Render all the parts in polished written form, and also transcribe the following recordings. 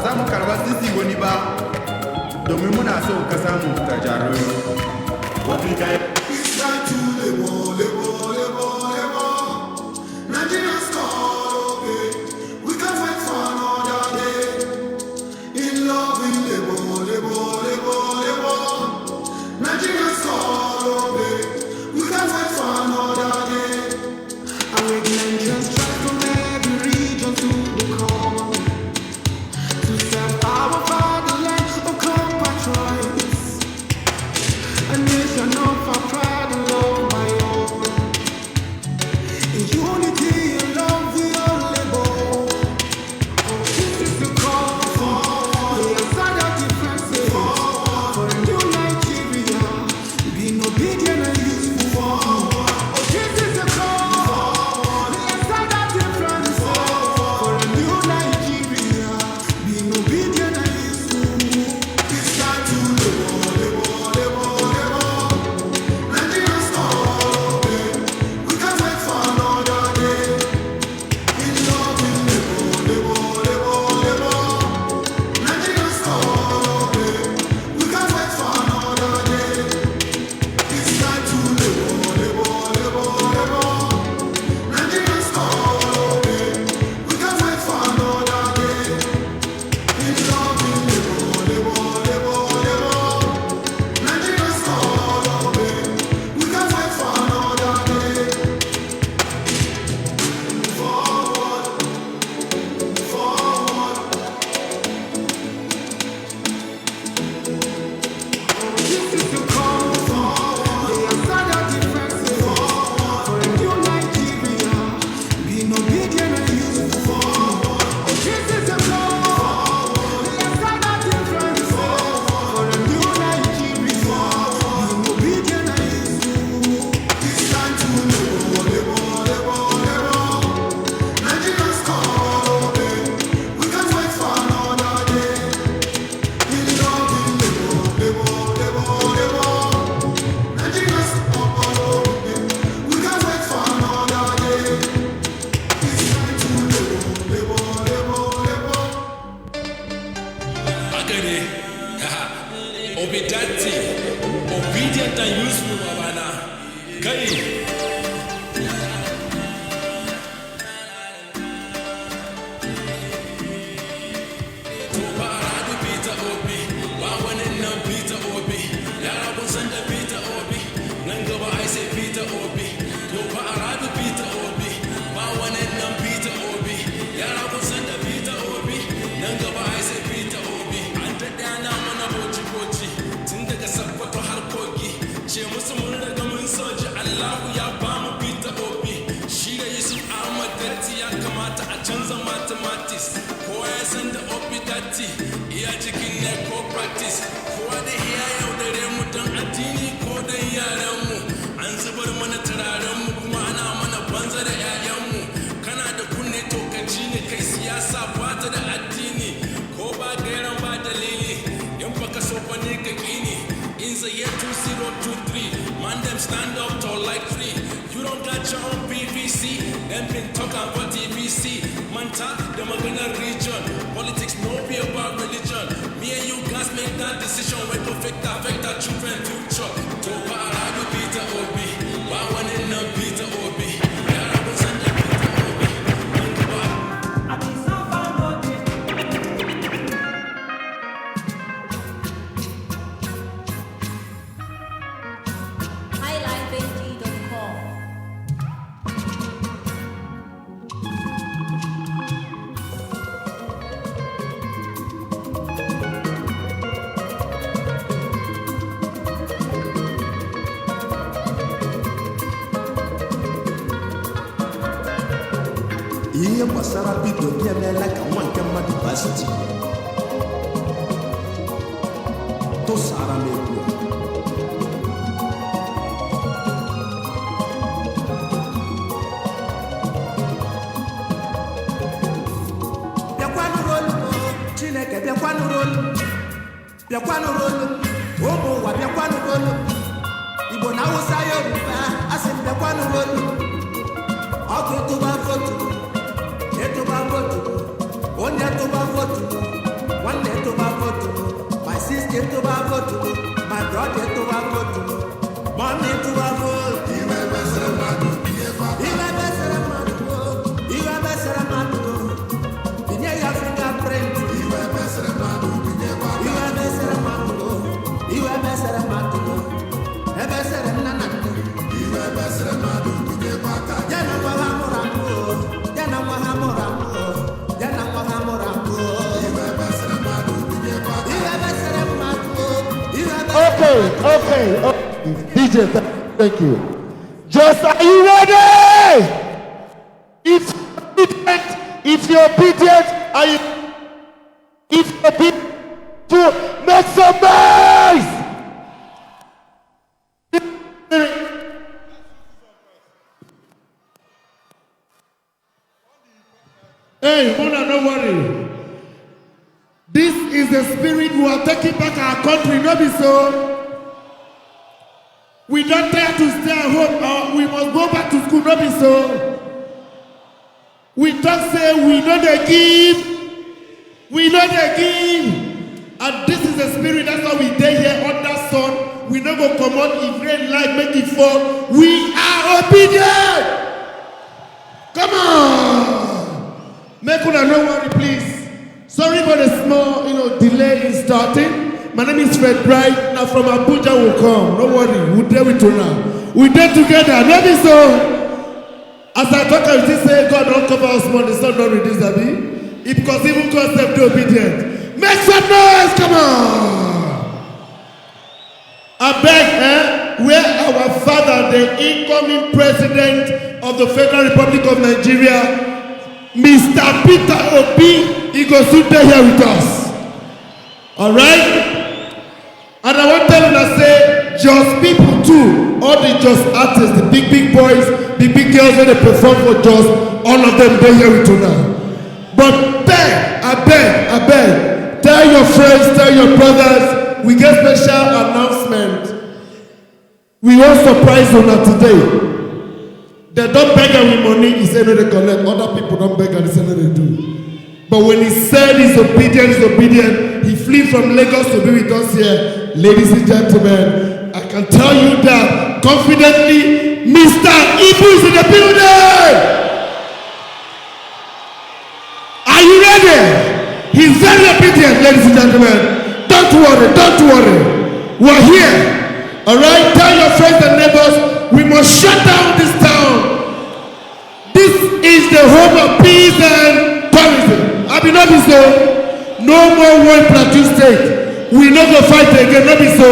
za mu karba sisi wani ba domin muna so ka samu tajarun wato kai Datti, obedient and useful, Babana. Kai. Iya cikin ne ko practice kowa da iya yaudare mu don addini ko don yaranmu an zubar mana turarenmu kuma ana mana banza da 'ya'yanmu kana da kunne to ka ji ne kai siyasa ba ta da addini ko ba gairan ba dalili in baka so fa ne ka kini in the year 2023 man them stand up tall like tree you don't got your own PVC them been talking about TVC manta da maganar region politics no be about religion me and you guys make that decision when to affect our children future to para do Peter Obi why one in the Peter Obi yeah I was under Peter Obi Iye masara bido bia mela ka wanka madu basiti to sara mebu bia kwanu rolu Chineke bia kwanu rolu obo wa bia kwanu rolu Igbo na Hausa Yoruba asim bia kwanu rolu oku to ba vote onye tụba votu one day to vote, my sister to vote, my brother to vote, money to vote. You have a ceremony. You have a ceremony. You have a ceremony. In your fingerprint. You have a ceremony. You have a ceremony. You have a ceremony. Have a ceremony. You have a ceremony. Jana wahamuramu. Jana wahamuramu. Jana wahamuramu. You have a ceremony. You have a ceremony. You have a Okay. DJ, thank you. Just, are you ready? If you're obedient, are you? If you're obedient, to make some noise. Hey, Mona, don't worry. This is the spirit who are taking back our country, not be so. We don't dare to stay at home, or we must go back to school, not be so. We don't say we know they give. We know they give. And this is the spirit, that's why we stay here under sun. We never come out, if rain light, make it fall. We are obedient. Come on. Make una no worry, please. Sorry for the small, delay in starting. My name is Fred Bright. Now from Abuja will come. Don't worry, we'll deal with you now. We did together. Maybe so. As I talk, I still say God don't cover us more. It's not done with this, Abi. It because even God said be obedient. Make some noise, come on. I beg, where our father, the incoming president of the Federal Republic of Nigeria, Mr. Peter Obi, he goes to stay here with us. All right? And I want to tell you that say, just people too, all the just artists, the big boys, the big girls when they perform for just, all of them they here with you now. But I beg, tell your friends, tell your brothers, we get special announcement. We won't surprise you now today. They don't beg with money, he said no they collect. Other people don't beg and he said no they do. But when he said he's obedient, he flew from Lagos to be with us here. Ladies and gentlemen, I can tell you that confidently, Mr. Ibu is in the building. Are you ready? He's very obedient, ladies and gentlemen. Don't worry. We're here. All right? Tell your friends and neighbors, we must shut down this town. This is the home of peace and tourism. I be not be so. No more war in Plateau State. We not go fight again. Not be so.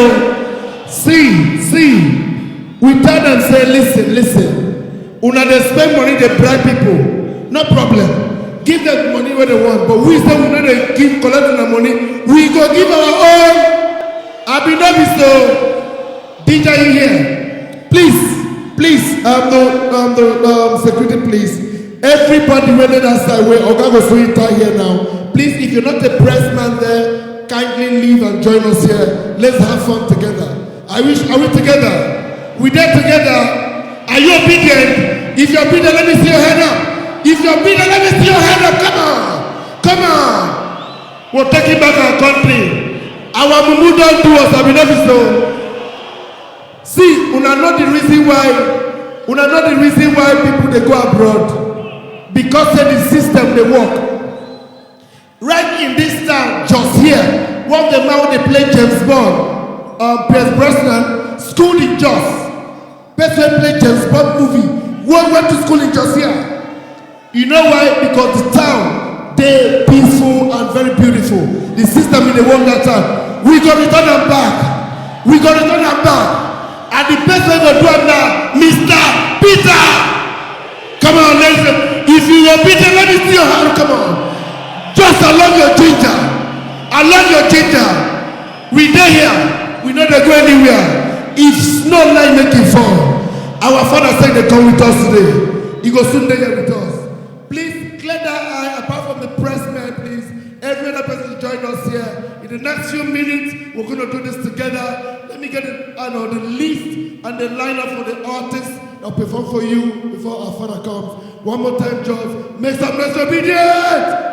See. We tell them say, listen. Una they spend money, they bribe people. No problem. Give them money where they want. But we say we not they give collecting the money. We go give our own. I be not be so. DJ you here. Please. The security please. Everybody whether that side way, Oga go swing here now. Please, if you're not a press man there, kindly leave and join us here. Let's have fun together. Are we together? We there together. Are you obedient? If you're obedient, let me see your hand up. If you're obedient, let me see your hand up. Come on. We're taking back our country. Our mumu don't do us. I mean, that is so. See, una know the reason why people they go abroad. Because the system they work. Right in this town, just here, one of the man they play James Bond, Pierce Brosnan, school in Jos. Best way play James Bond movie. One went to school in Jos here. You know why? Because the town, they peaceful and very beautiful. The system in the world that time. We gonna return them back. And the best way to do it now, Mr. Peter. Come on, ladies. If you are Peter, let me see your hand. Come on. Just along your ginger. We there here. We not go anywhere. If snow line make it fall, our father said they come with us today. He goes soon there with us. Please clear that eye. Apart from the press man, please. Every other person join us here. In the next few minutes, we're going to do this together. Let me get the list and the lineup for the artists that perform for you before our father comes. One more time, George. Make some noise, obedient!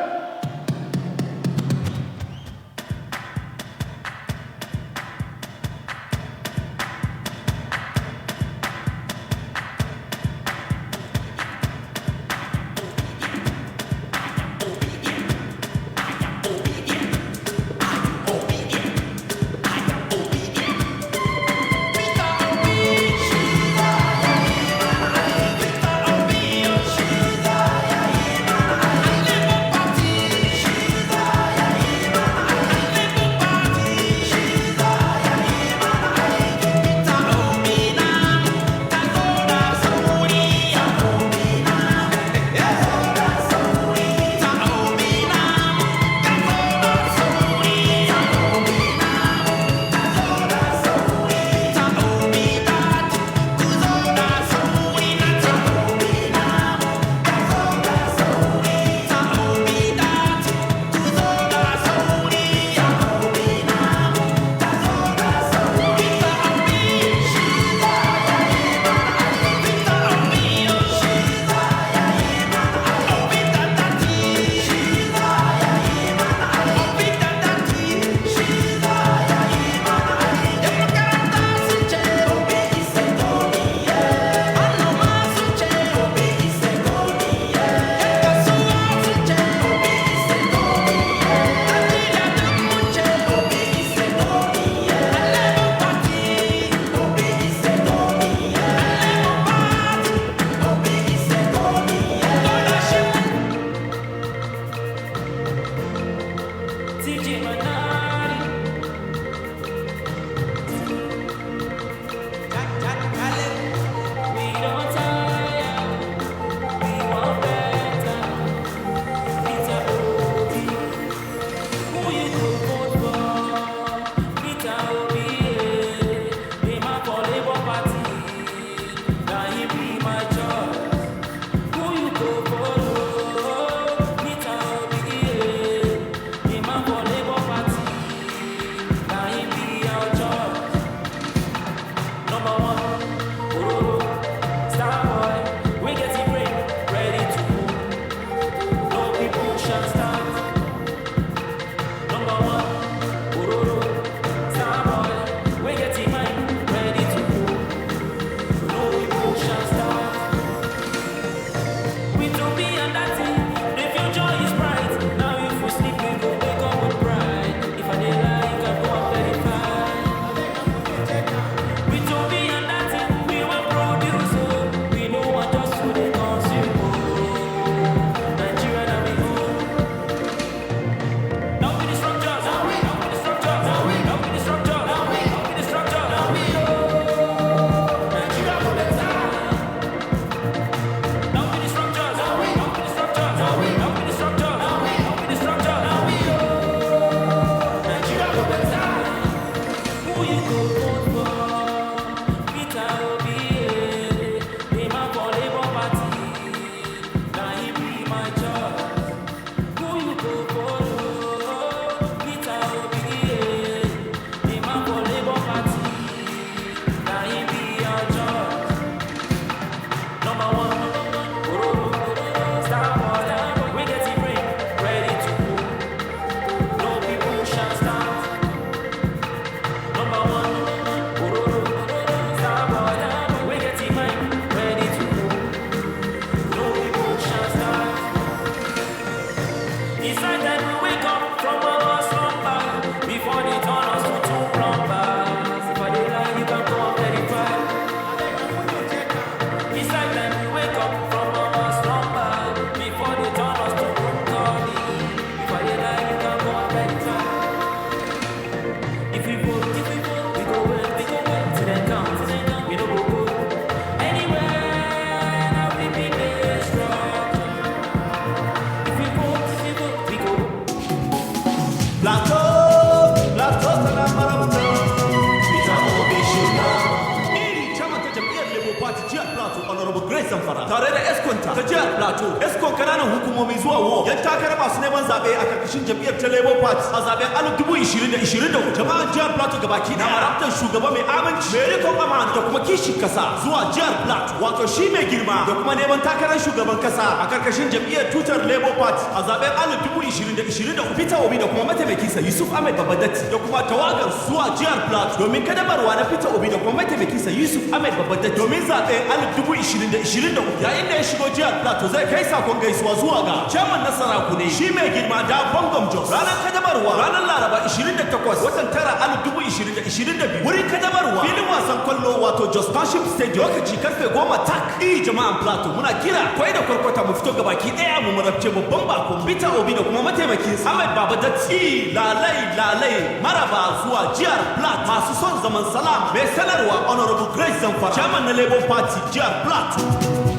Plateau Honorable Grace Zamfara tare da eskonta ta jihar Plateau eskon kananan hukumomi zuwa wo yan takara masu neman zabe a karkashin jam'iyyar ta Labour Party a zaben 2024 jama'an jihar Plateau gabaki na marabtan shugaba mai aminci mai rikon amana da kuma kishin kasa zuwa jihar Plateau wato shi mai girma da kuma neman takarar shugaban kasa a karkashin jam'iyyar tutar Labour Party a zaben 2024 Peter Obi da kuma mataimakinsa Yusuf Ahmed Baba-Datti da kuma tawagar zuwa jihar Plateau domin kadamarwa na Peter Obi da kuma mataimakinsa Yusuf Ahmed Baba-Datti domin zaben 2024 yayin da ya shigo jihar Plateau zai kai sakon gaisuwa zuwa ga chairman na sarakune shi mai girma da Bangom Jos ranar kadamarwa ranar Laraba 28 watan 9 2022 wurin kadamarwa filin wasan kwallo wato Jos Township Stadium lokaci karfe 10 tak jama'an Plateau muna kira kwai da kwarkwata mu fito gabaki daya mu marabce babban bakon Peter Obi da kuma mataimakin Ahmed Baba-Datti lalai maraba zuwa jihar Plateau masu son zaman salam mai sanarwa Honorable Grace Zamfara chairman na Labour Party jihar Plateau.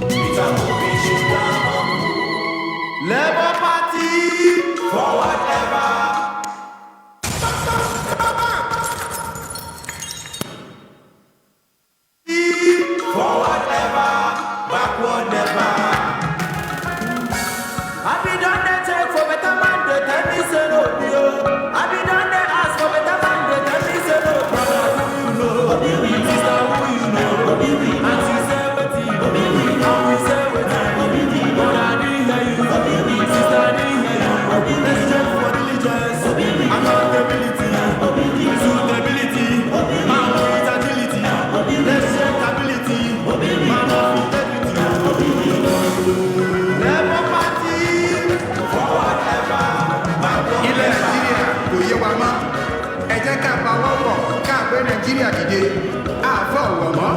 Peter Obi Labour Party forward ever. Forward ever, backward never. I be done the take for better man, they tell me say no, yo. I be done the ask for better man, they tell me say no, brother, who you know? Sister, who you know? And she say wetin, and we say wetin. But I didn't hear you, sister, I didn't hear you. Let's check for diligence, accountability, suitability, man with agility. Let's check ability, man of integrity. Labour Party forward ever. Ilẹ̀ Nàìjíríà kò yé wa mọ́. Ẹ jẹ́ ká pawọ́pọ̀ ká gbé Nàìjíríà dìde. Àfọ̀ ọ̀wọ̀ mọ́,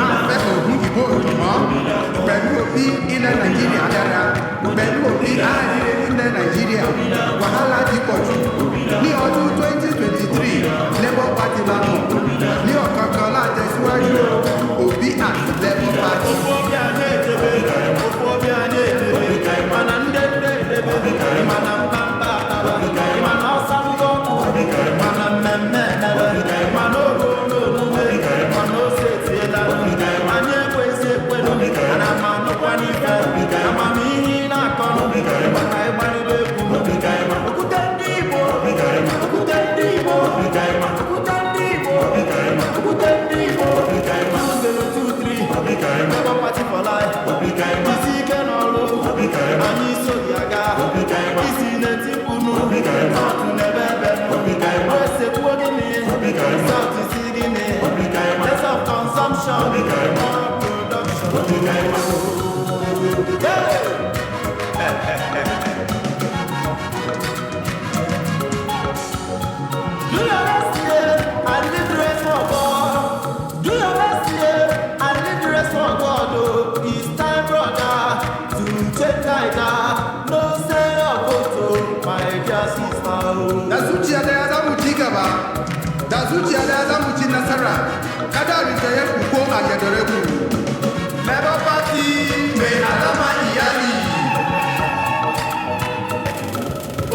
àfẹ́ ògùn ìbò òdì mọ́. Pẹ̀lú Obi ilẹ̀ Nàìjíríà dára. Pẹ̀lú Obi àádìrẹ́ ilẹ̀ Nàìjíríà. Wàhálà ti pọ̀ jù. Ní ọdún 2023, Labour Party la mọ̀. Ní ọ̀kankan látẹ̀síwájú Obi àti Labour Party. Da zuciya da za mu ci nasara kada rinta ya kuko a yadare ku. Labour Party mai alama iyali.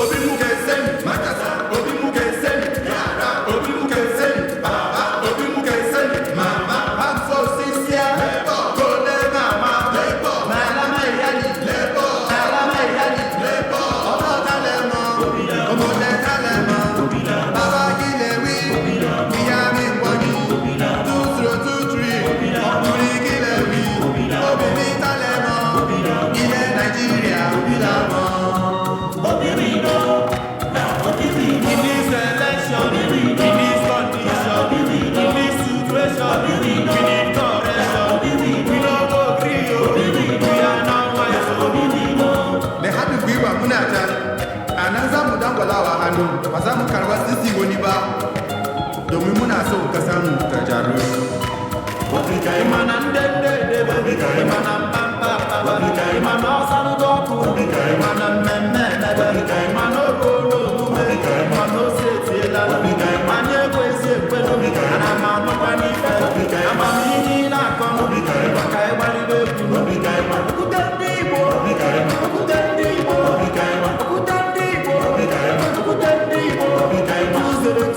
Obi muke sani matasa, Obi muke sani yara, Obi muke sani baba, Obi muke sani mama. I'm so sincere, Labour, golden mama, Labour, mai alama iyali, Labour, mai alama iyali, Labour. Ọmọ talẹ̀mọ́, ọmọdé talẹ̀mọ́, bàbá kílẹ̀ wí. Ba za mu karba sisi wani ba domin muna so ka samu ta jaro.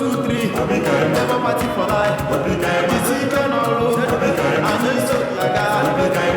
Labour Party for life. The chicken all over. I know so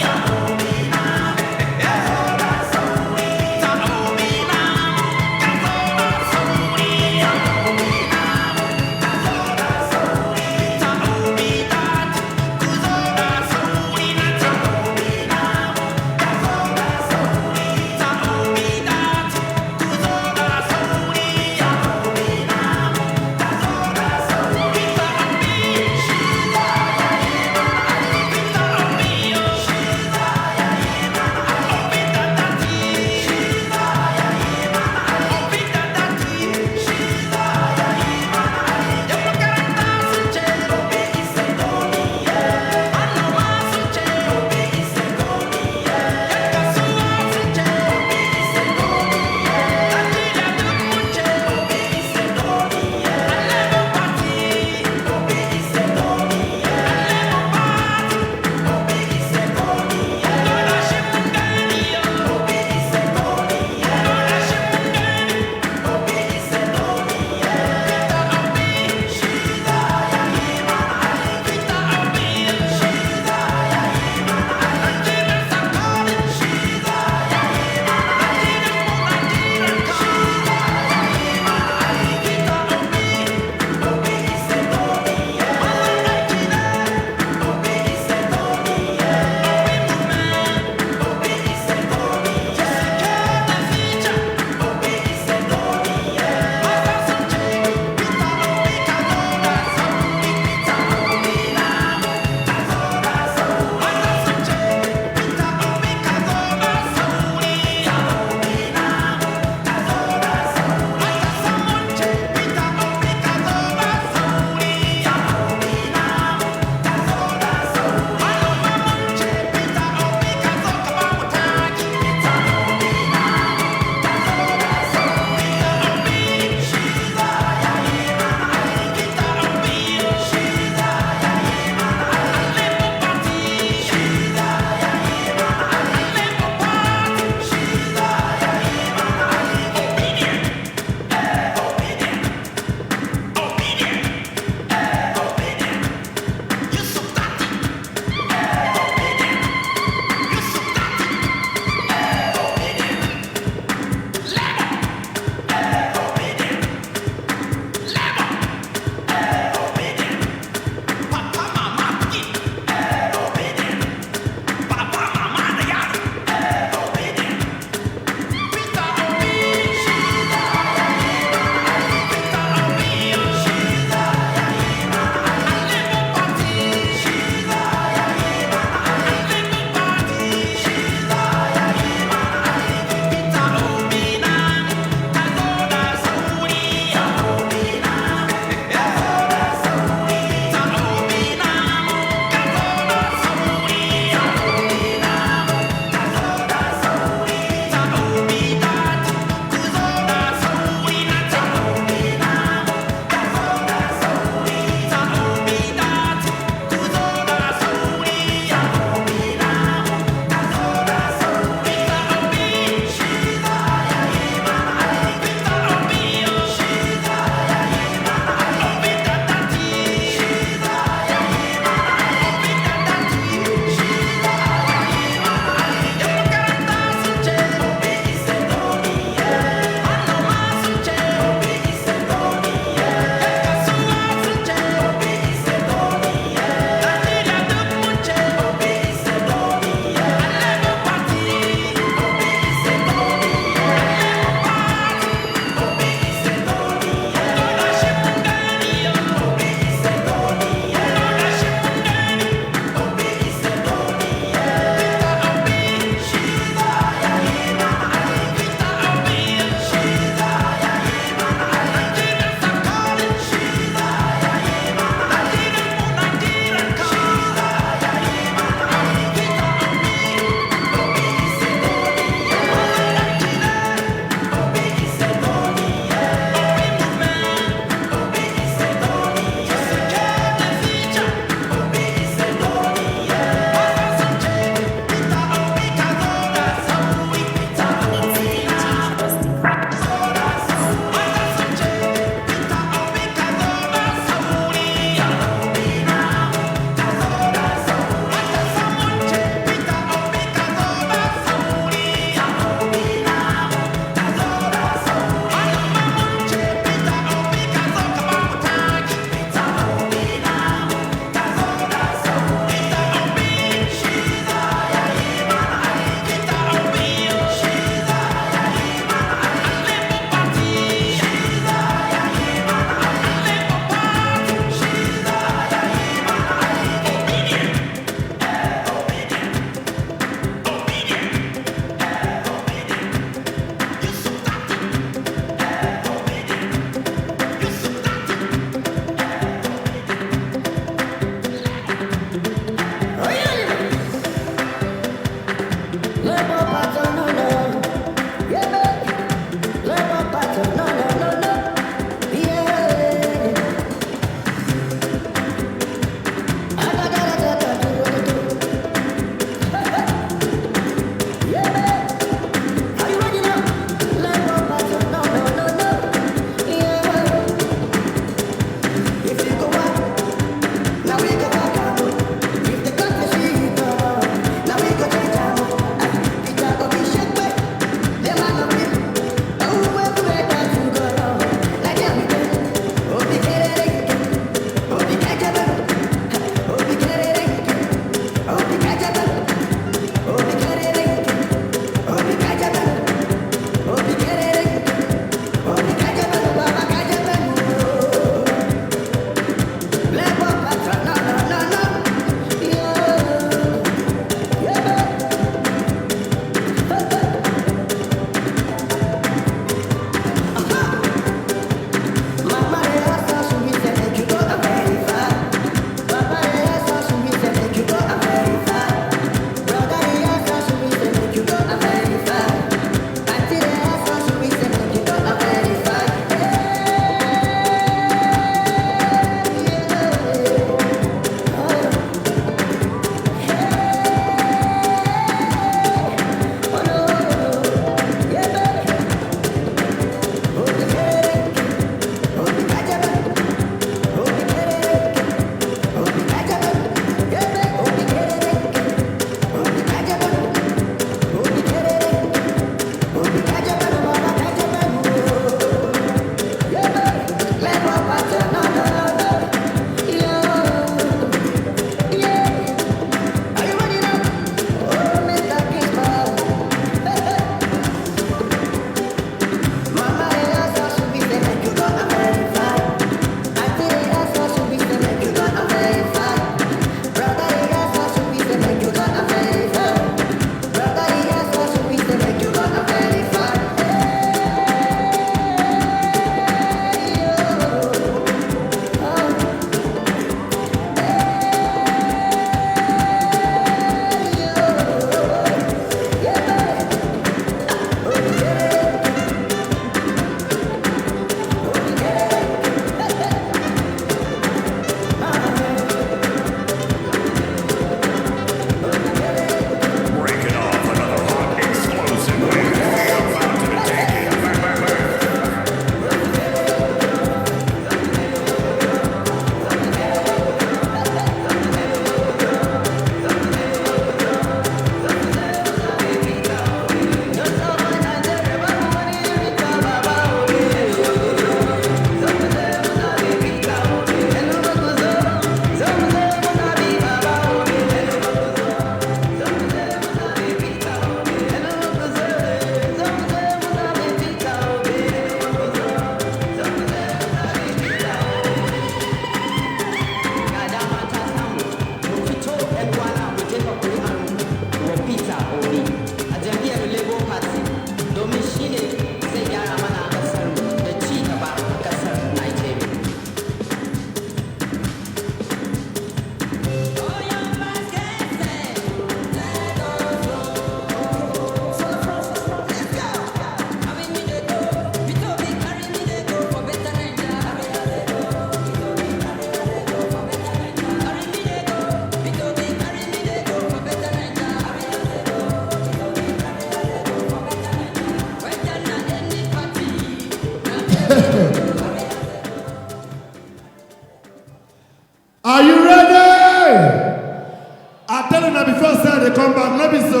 dey come back, no be so.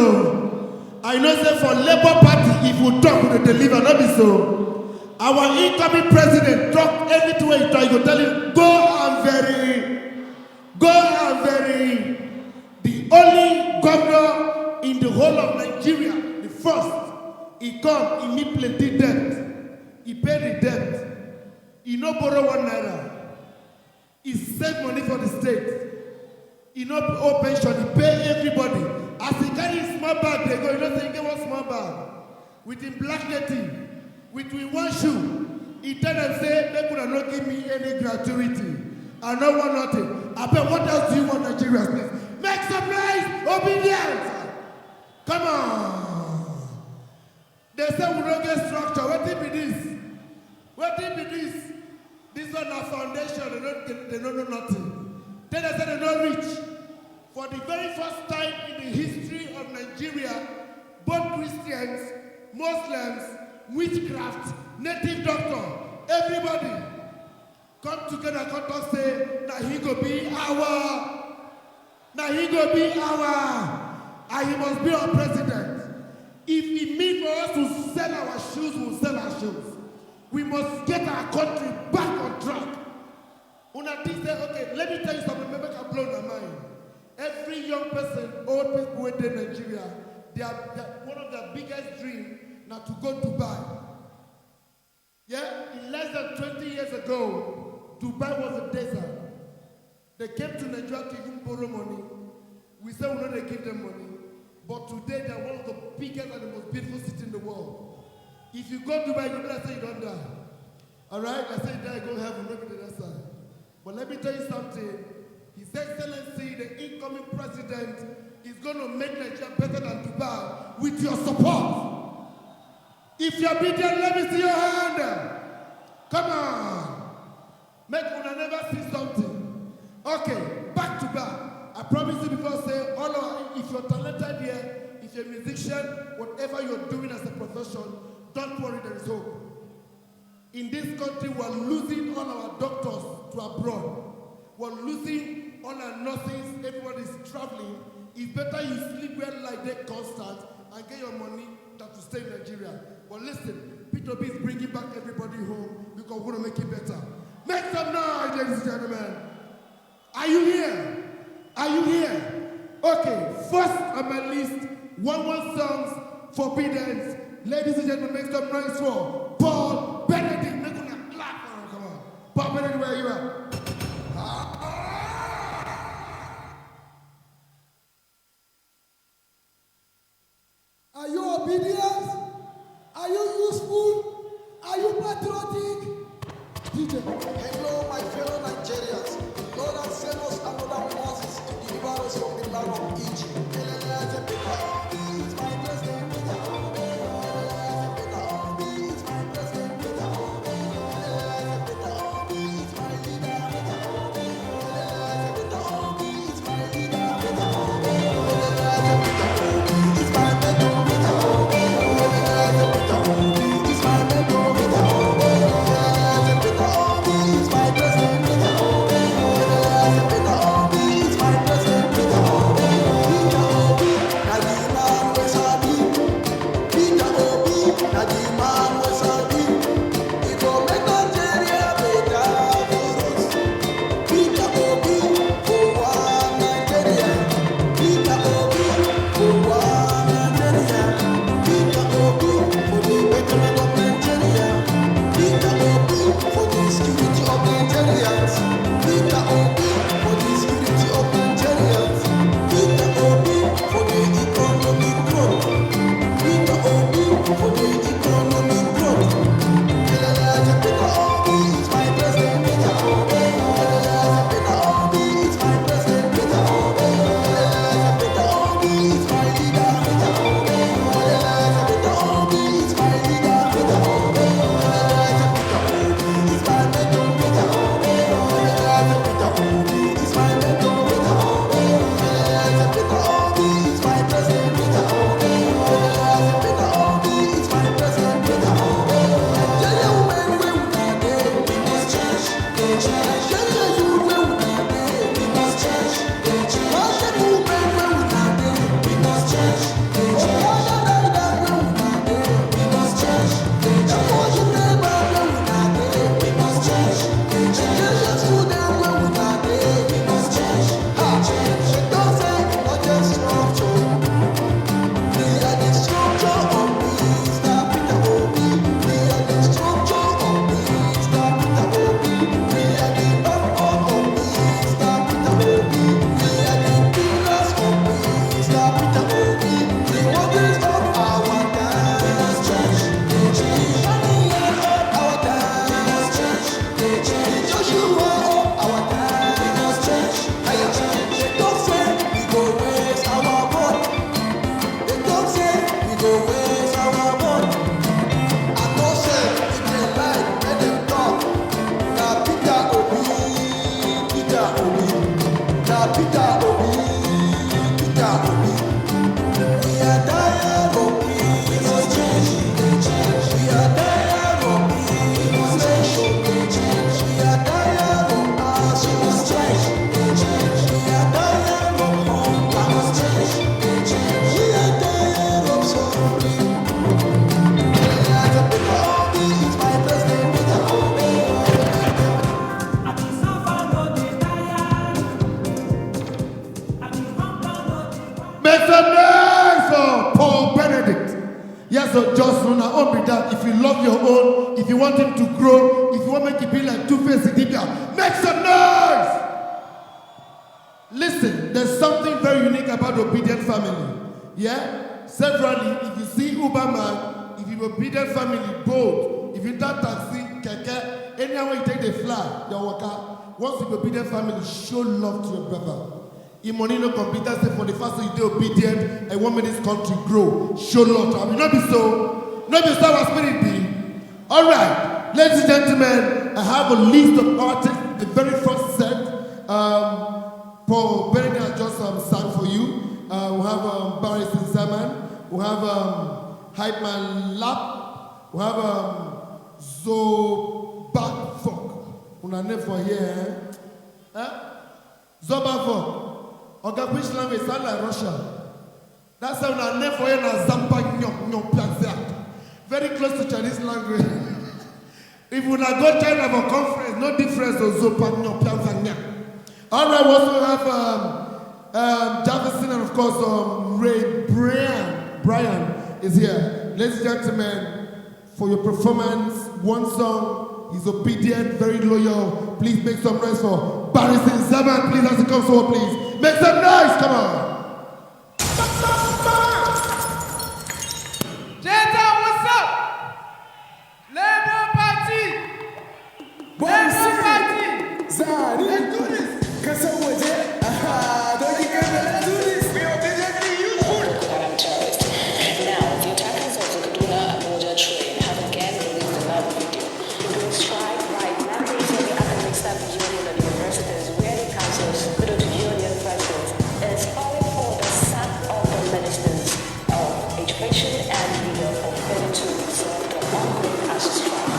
I know say for Labour Party, if we talk, we dey deliver, no be so. Our incoming president talk anything wey he talk, he go tell you, go and very. The only governor in the whole of Nigeria, the first, he come, he meet plenty debt. He pay the debt. He no borrow 1 naira. He save money for the state. He no owe pension. He pay everybody. As he carry small bag, they go. You know, say he get one small bag with him black native, with him one shoe. He tell them say, they could not give me any gratuity. I don't want nothing. I bet what else do you want Nigeria to make some noise, obedience. Come on. They say we don't get structure. What be this? What be this? This one a foundation. They don't know nothing. Then they say they don't reach. For the very first time in the history of Nigeria, both Christians, Muslims, witchcraft, native doctor, everybody come together, come to say, now he go be our, and he must be our president. If it means for us to sell our shoes, we'll sell our shoes. We must get our country back on track. Una think say, okay, let me tell you something, maybe I can blow your mind. Every young person, old people in Nigeria, one of their biggest dreams now to go to Dubai. Yeah, in less than 20 years ago, Dubai was a desert. They came to Nigeria to even borrow money. We said we know they give them money. But today they are one of the biggest and the most beautiful cities in the world. If you go to Dubai, you better say you don't die. Alright? I say you die, go to heaven, maybe the other side. But let me tell you something. His Excellency, the incoming president, is going to make Nigeria better than Dubai with your support. If you're obedient, let me see your hand. Come on. Make una never see something. Okay, back to back. I promise you before I say, all of, if you're talented here, if you're a musician, whatever you're doing as a profession, don't worry, there is hope. In this country, we're losing all our doctors to abroad. We're losing all our nurses, everybody's traveling. It's better you sleep well like that constant and get your money than to stay in Nigeria. But listen, P2B is bringing back everybody home because we want to make it better. Make some noise, ladies and gentlemen. Are you here? Are you here? Okay, first on my list, one songs, Forbidden. Ladies and gentlemen, make some noise for Paul Benedict. Make them clap for him, come on. Paul Benedict, where you at? Are you obedient? Are you useful? Are you patriotic? DJ. Hello, my fellow Nigerians. Lord has sent us another Moses to deliver us from the land of Egypt. It's my president. So just on our own be that. If you love your own, if you want him to grow, if you want to make it be like Two-Face Idibia, make some noise! Listen, there's something very unique about the obedient family. Yeah? Severally, if you see Uberman, if you obedient family, boat, if you take taxi, keke, anywhere you take the fly, your worker, once you obedient family, show love to your brother. In money no computer say for the first time you do obedient and want me this country grow. Show love to him. Not be so. Not be so our spirit be. Alright, ladies and gentlemen, I have a list of artists, the very first set. Paul Benedict has just sang for you. We have Barry Sinsaman. We have Hype Man Lap. We have Zobafok. Una name for here. Zobafok. Okay, which language sound like Russia? That's how our name for you na Zampa Nyom Piazza. Very close to Chinese language. If we not go China for conference, no difference to Zopa Nyom Piazza. Alright, we also have Jefferson and of course Ray Brian is here. Ladies and gentlemen, for your performance, one song, he's obedient, very loyal. Please make some noise for Barry Sinsaman. Please, as it comes forward, please. Make some noise, come on. Jetta, what's up? Labour Party. Labour Party. Zari. Let's do this. Don't you get me? Let's do this. We are obediently useful. I'm terrorist. Now, the attackers of the Kaduna-Abuja train have again released another video. During strike, right, members of the Academic Staff Union of Universities, where the councils, kudos to union presidents, is calling for the sack of the ministers of education and leader for failing to resolve the ongoing ASU strike.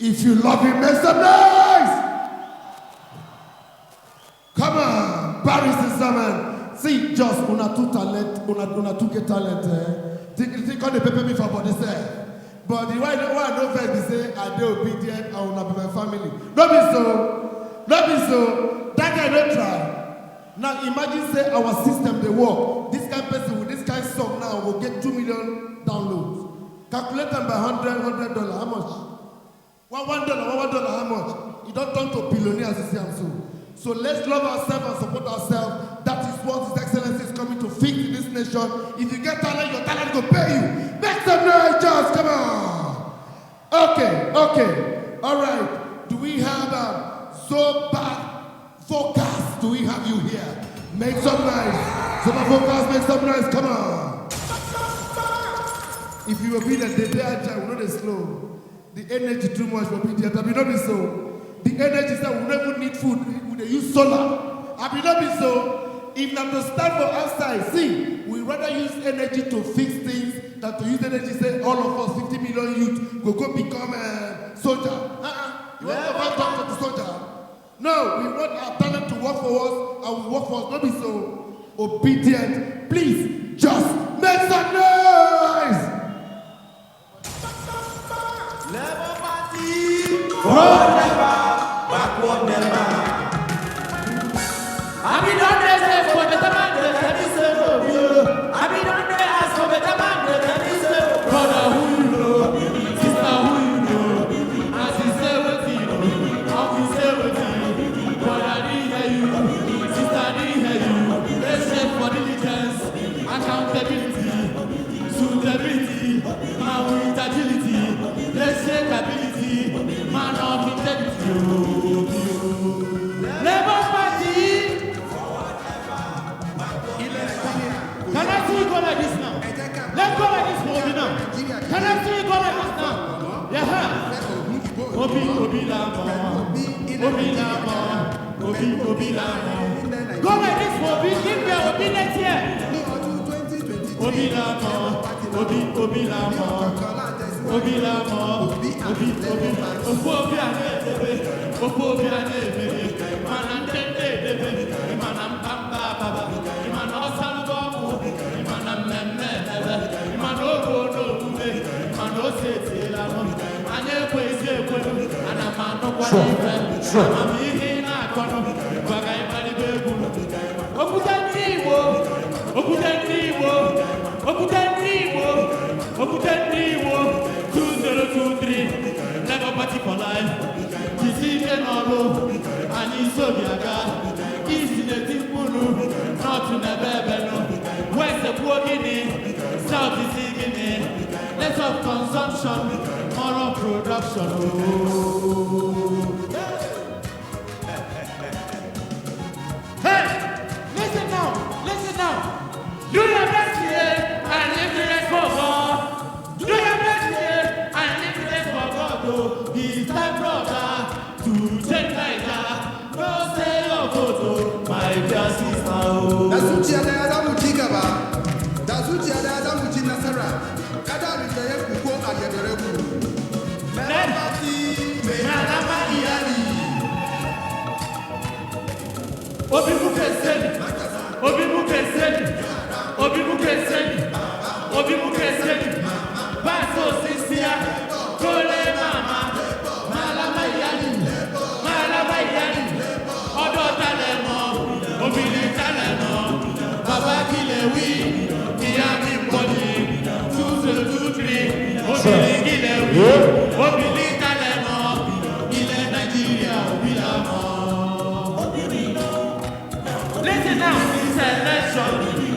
If you love him, make some noise! Come on, Paris is man. See, just una two talent, una two get talent. Think on the paper me for body say. But the why I don't first say I do obedient, I will not be my family. Don't be so. Don't be so. That guy don't try. Now imagine say our system they work. This kind of person with this kind of song now will get 2 million downloads. Calculate them by $100, how much? $1, how much? You don't turn to billionaires, you see I'm so. So let's love ourselves and support ourselves. That is what His Excellency is coming to fix in this nation. If you get talent, your talent will pay you. Make some noise, just come on. Okay. All right. Do we have so bad focus? Do we have you here? Make some noise. So my focus, make some noise. Come on. If you will be the day agile, we know they slow. The energy too much will be there. That will not be so. The energy that we never need food, we use solar. I will not be so. If not to stand for outside, see, we rather use energy to fix things than to use energy say all of us 50 million youth will go become a soldier. You want to talk to the soldier? No, we want our talent to work for us and we work for us. Not be so obedient. Please just make some noise. Labour Party, forward never, backward never. I be done there for better man, that is a review. I be done there ask for better man, that is a brother who you know, sister who you know. As he say with you, how he say with you. Brother didn't hear you, sister didn't hear you. Let's check for diligence, accountability, suitability, man with agility. Let's check ability, man of integrity. Labour Party. Can I see you go like this now? Let's go like this, Obi now. Can I see you go like this now? Yeah. Obi Lamo. Go like this, Obi. Give me Obi next year. Obi Lamo. Labour Party for life. Decision all and in Sobiaga. East in the Timbulu, North in the Bebeno, West the Poor Guinea, South is Guinea. Less of consumption, more of production. Hey, listen now. Do your best here and live the rest for God. Do your best here and live the rest for God. It's time, brother, to change Niger. No say your photo, my dear sister. Dasuchi ada muchikaba. Dasuchi ada muchinasara. Kada biteye kuko ayederebu. Labour Party, Malama Iyali. Obi Mukeseni. Baso Sisia. Kole Mama. Malama Iyali. Odo Talemo. Obili Talemo. Baba Kilewi. Iyami Bodi. 2023. Obili Kilewi. Obili Talemo. Ile Nigeria. Obilamo. Listen now, in this election,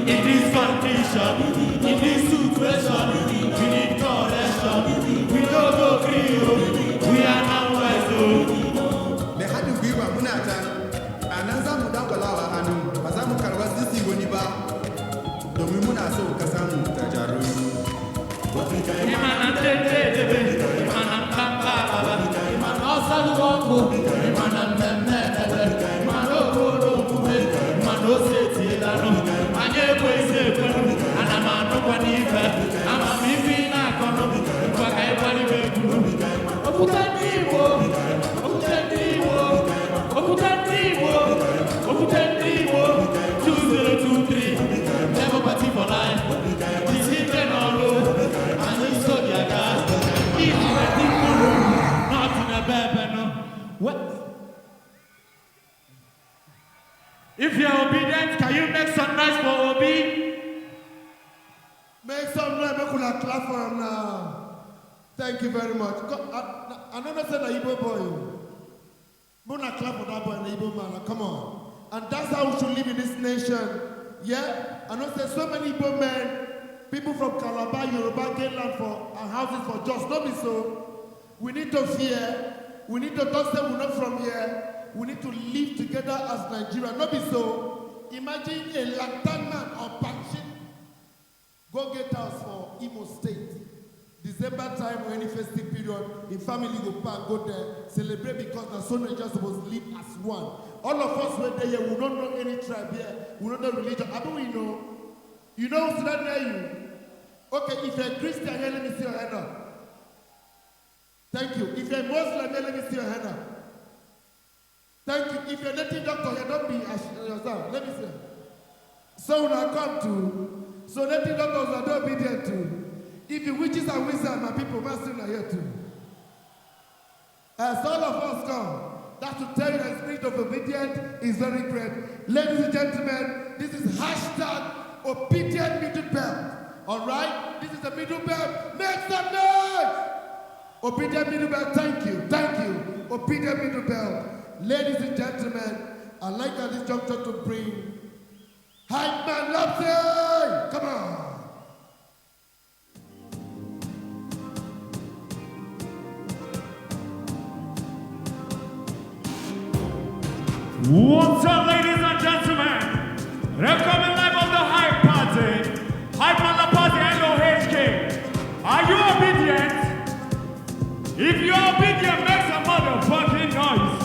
in this condition, in this situation, we need correction. We don't agree, we are now wise. Me hadu biwa munata. Ananza mudawala anu. Mazamu karwasi sigoniba. Domi muna so kasamu tajaru. Imana tete, imana papa, imana osaluoko, imana meme, imana ogoro. No city la no, anye kwese kwenu, anamano kwa nife, ama mifi na kono, kwa kai wali wekunu. Okutaniwo, obedient, can you make some noise for Obi? Make some noise, make una clap for him now. Thank you very much. I never said an Igbo boy. Muna clap for that boy, an Igbo man. Come on. And that's how we should live in this nation. Yeah? I know there's so many Igbo men, people from Calabar, Yoruba, get land for and houses for just. Don't be so. We need to fear. We need to don't say we're not from here. We need to live together as Nigeria. Not be so. Imagine a lantern man or Panchin go get house for Imo State. December time or any festive period, in family go back, go there, celebrate because the son is just supposed to live as one. All of us were there here, we don't know any tribe here, we don't know religion. I don't we know. You know who's not near you? Okay, if you're a Christian here, let me see your hand up. Thank you. If you're a Muslim here, let me see your hand up. Thank you. If you're a native doctor here, don't be yourself. Let me see. So when I come to, so native doctors are not obedient to. If you witches and wizards, my people, masters are here too. As all of us come, that's to tell you the spirit of obedience is very great. Ladies and gentlemen, this is hashtag obedient middle belt. All right? This is the middle belt. Make some noise! Obedient middle belt, thank you. Thank you. Obedient middle belt. Ladies and gentlemen, I'd like at this juncture to bring Hype Man Lopsy! Come on! What's up, ladies and gentlemen? They're coming live on the Hype Party. Hype on the Party, LOHK. Are you obedient? If you're obedient, make some motherfucking noise.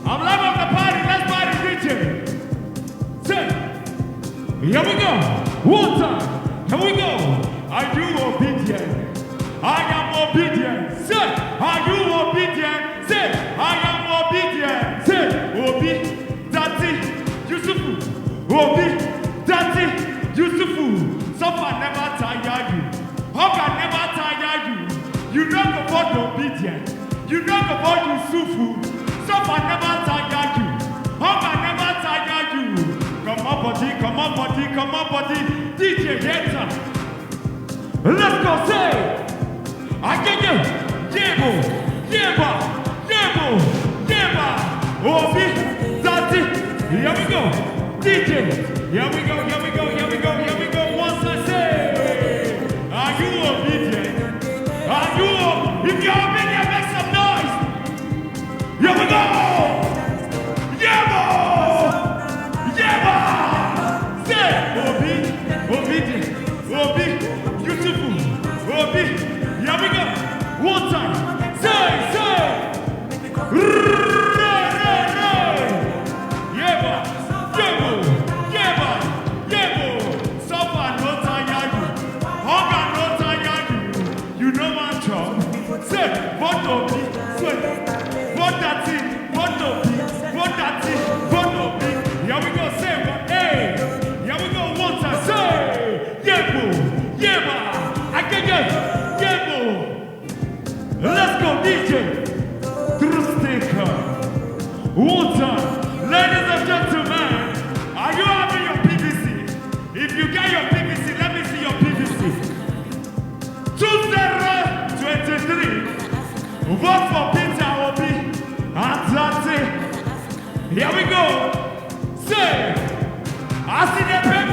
I'm live on the party, let's party, DJ. Say, here we go. One time, here we go. Are you obedient? I am obedient. Say, are you obedient? Say, I am obedient. Say, Obi, Datti, Yusufu. Obi, Datti, Yusufu. Suffer never tire you. Hunger never tire you. You don't go for obedient. You don't go for Yusufu. Suffer never tire you. Hunger never tire you. Come on, body, come on, body, come on, body. DJ Yeta. Let's go, say. I get you. Yebo, Yeba, Yebo, Yeba. Obi, Datti, here we go. DJ, here we go, here we go, here we go, here we go. Once I say, are you obedient? Are you? If you're obedient, make some noise. Here we go. Yebo, Yeba. Say, Obi, obedient. Obi, beautiful. Obi, here we go. One time. Say. Let's go, DJ. One time. Ladies and gentlemen, are you having your PVC? If you get your PVC, let me see your PVC. 2023. Vote for Peter Obi and Datti. Here we go. Say, I see the pen,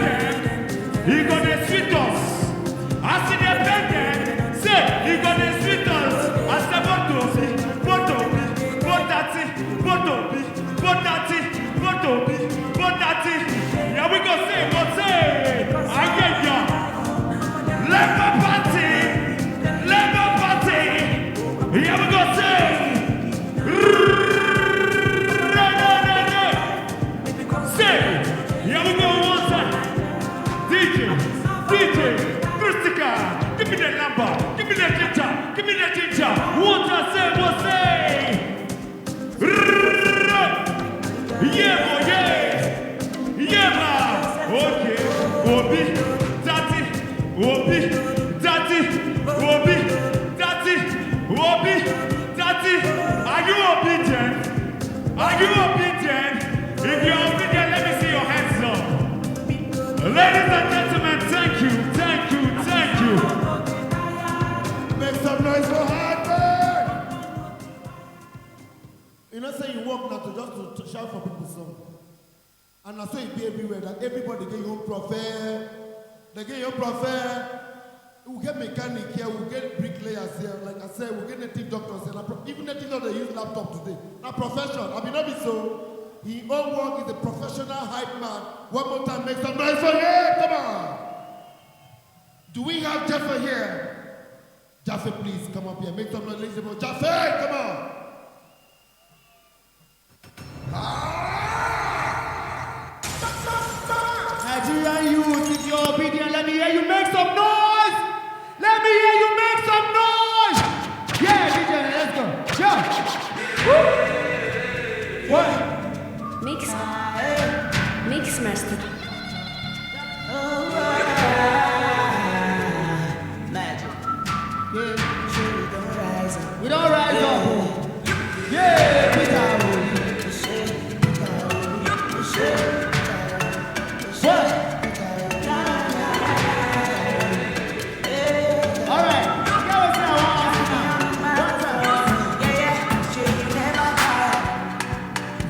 he gonna sweet us. I see the pen, say, he gonna sweet us. I say, vote Datti, vote Datti. Here we go, say, what say? I get ya. Labour Party. Here we go, say. Say, here we go, one time. DJ, Christica, give me the number, give me the ginger. One time, say, what say? Yeah, okay. Obi, Datti. Are you obedient? If you're obedient, let me see your hands. shout for people song. And I saw it be everywhere that everybody get your own prophet. They get your own prophet. We get mechanic here, we get bricklayers here. Like I said, we get native doctors here. Even native doctors use laptop today. Now profession. I mean, not be so. He own work is a professional hype man. One more time, make some noise for him. Come on. Do we have Jaffa here? Jaffa, please come up here. Make some noise, ladies and gentlemen. Jaffa, come on. Nigerian youth, if you're obedient, let me hear you make some noise. Let me hear you make some noise. Yeah, DJ, let's go. Jump. What? Mix master. Magic. Yeah. We don't rise up. Yeah, we got what? All right.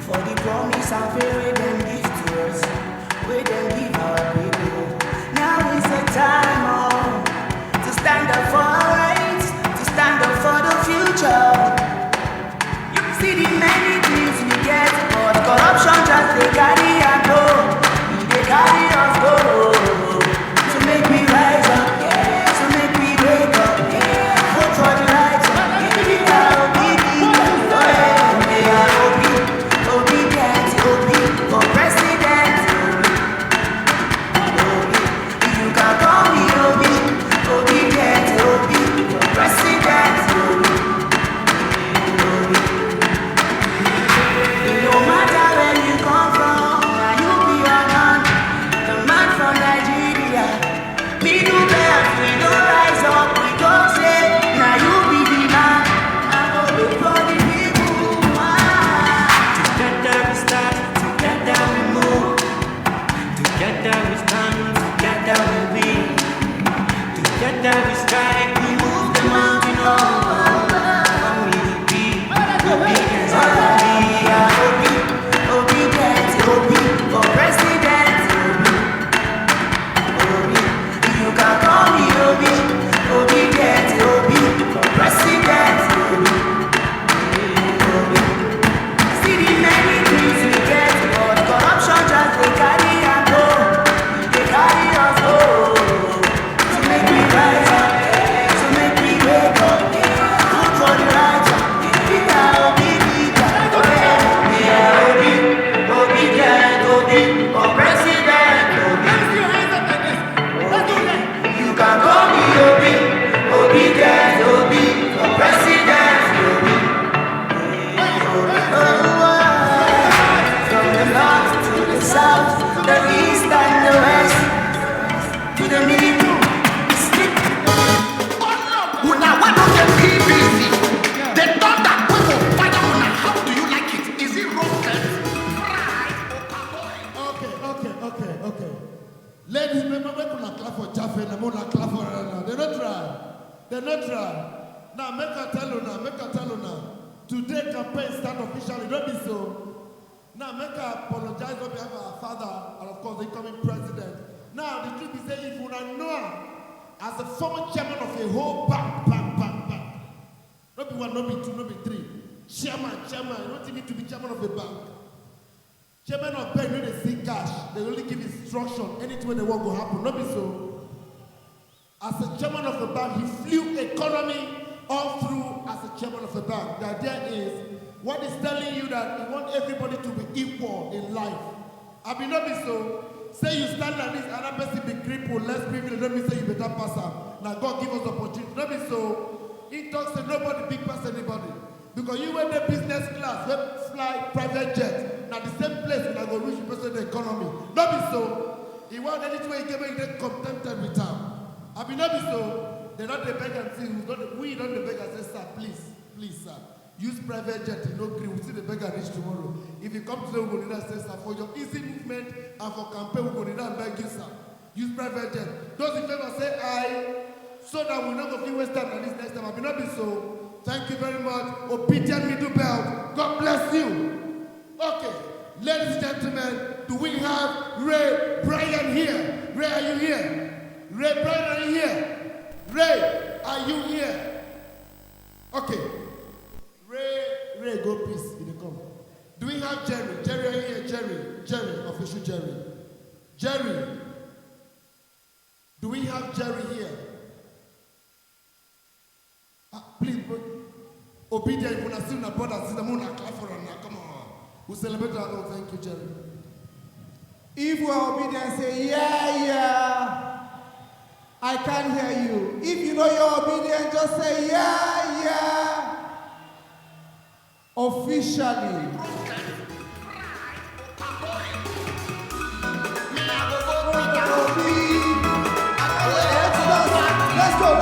For the promise of where them give to us, where them give our people. Now is the time to stand up for our rights, to stand up for the future. You see the many things we get, but corruption just they carry and go. They carry us go. To make me rise up, to make me wake up, vote for the rights. For president, you can call me Obi, obedient Obi, for president. No matter where you come from, now you be a man, the man from Nigeria. Middle belt, we don't rise up, we don't say, now you be the man. I go look for the people. Together we start, together we move. Together we stand, together we win. Together we strike, we move the mountain over. We be obedient, obedient, for president. You can call me Obi, obedient, for president. See the many things we get, but corruption just they carry and go. They carry us go. To make me rise up, to make me wake up. Good for the righteous. Peter Obi, obedient, for president. You can call me Obi, obedient, for president. From the north to the south, the east and the west, to the middle. Now, why don't they be busy? They thought that we will fire on. How do you like it? Is it roasted, fried, or parboiled? Okay. Ladies, remember when you clap for Jaffa and I'm gonna clap for her. They don't try. Now make her tell you now. Today campaign start officially, don't be so. Now make her apologize on behalf of our father and of course the incoming president. Now the truth is that if you don't know her as a former chairman of a whole bank. Not be one, not be two, not be three. Chairman, you don't need to be chairman of a bank. Chairman of bank, when they see cash, they only give instruction. Anything they want to happen. Not be so. As a chairman of the bank, he flew economy all through as a chairman of the bank. The idea is, what is telling you that you want everybody to be equal in life. I mean, not be so. Say you stand like this, another person be crippled, less privileged, let me say you better pass out. Now God give us opportunity. Not be so. He talks to nobody big pass anybody. Because you went the business class, you fly private jet. Now the same place when I go reach the person the economy. Not be so. He want anything he gave me, they contented with him. I mean, not be so. They're not the beg and say, we don't the beg and say, sir, please, sir. Use private jet, you don't agree. We'll see the beggar reach tomorrow. If you come today, we're going to need say, sir, for your easy movement and for campaign, we're going to need beg you, sir. Use private jet. Those in favor say aye, so that we're not going to waste time on this next time. I mean, not be so. Thank you very much. Obedient middle belt. God bless you. Okay. Ladies and gentlemen, do we have Ray Brian here? Ray, are you here? Ray Brian, are you here? Ray, are you here? Okay. Ray, go please. In the come. Do we have Jerry? Jerry, are you here? Jerry, official Jerry. Jerry. Do we have Jerry here? Please, obedient, when I see the brother, see the moon, I clap for her now. Come on. We celebrate our Lord. Thank you, Jerry. If we are obedient, say, yeah. I can't hear you. If you know you're obedient, just say, yeah. Officially. Let's go.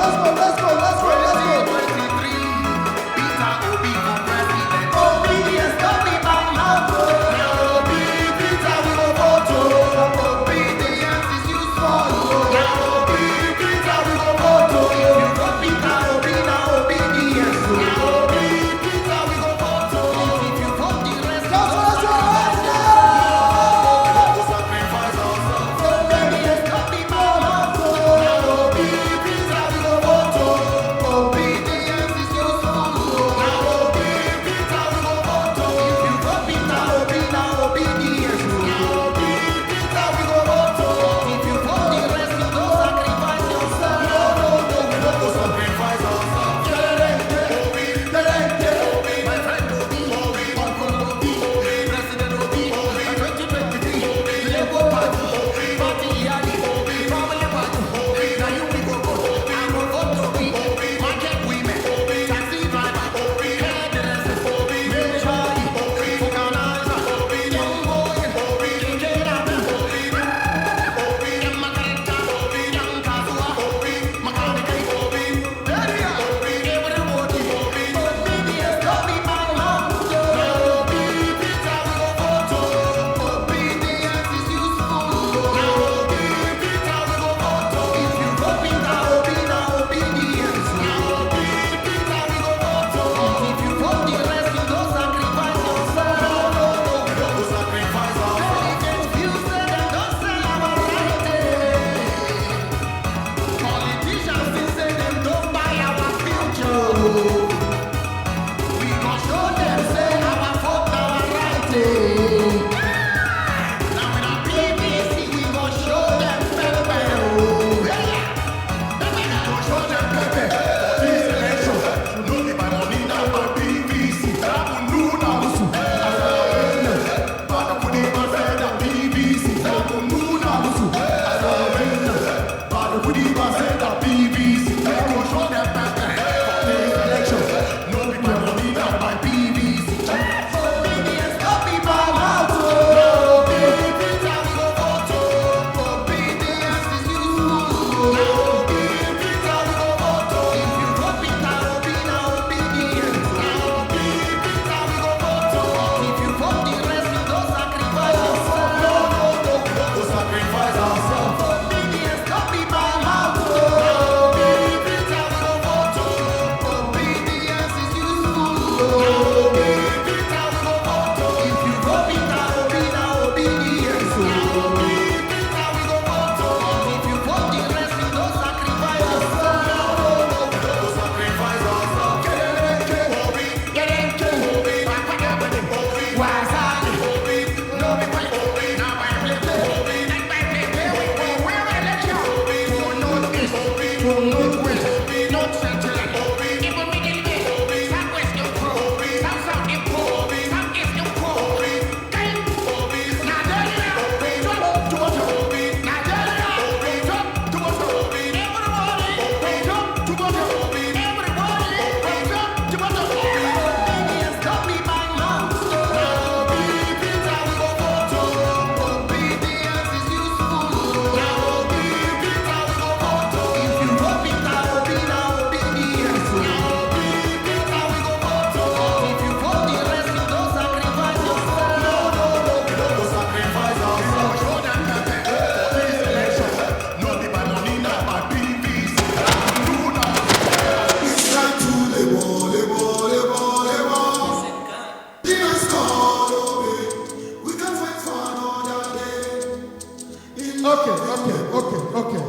Okay.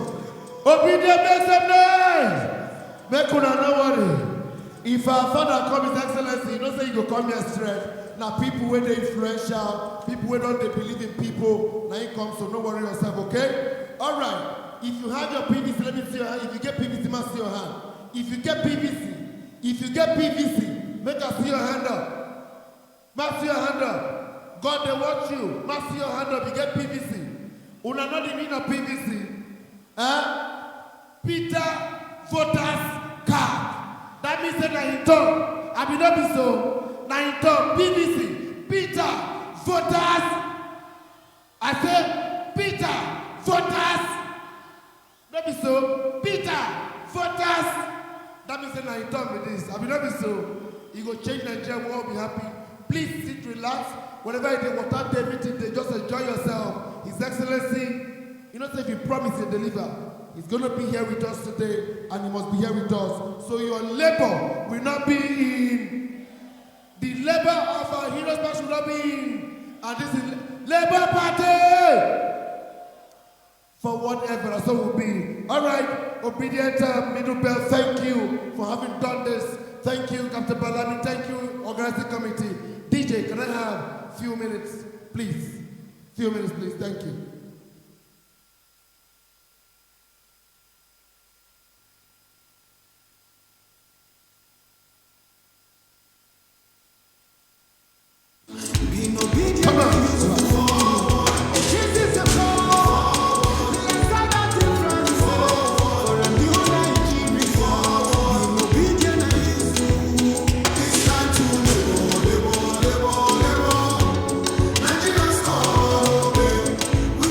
Obedient, make some noise. Make una no worry. If our father come His Excellency, you don't say you go come here straight. Now people where they influential, people where don't they believe in people, now you come, so no worry yourself, okay? Alright. If you have your PVC, let me see your hand. If you get PVC, must see your hand. If you get PVC, make us see your hand up. Must see your hand up. God, they watch you. Must see your hand up. You get PVC. Una not the mean of PVC. Peter voters card. That means that in tongue. I mean not be so. Now in tongue. PVC. Peter voters. I say Peter voters. Not be so. Peter voters. That means that in tongue with this. I mean not be so. You go change Nigeria, we all be happy. Please sit, relax. Whatever you do, without everything, they just enjoy yourself. His Excellency, you know, say if you promise to deliver, He's going to be here with us today, and He must be here with us. So your labor will not be in. The labor of our heroes past will not be in. And this is Labour Party! For whatever, so will be. All right, obedient middle bell, thank you for having done this. Thank you, Captain Balami. Thank you, organizing committee. DJ, can I have a few minutes, please? Few minutes, please. Thank you. Come on. We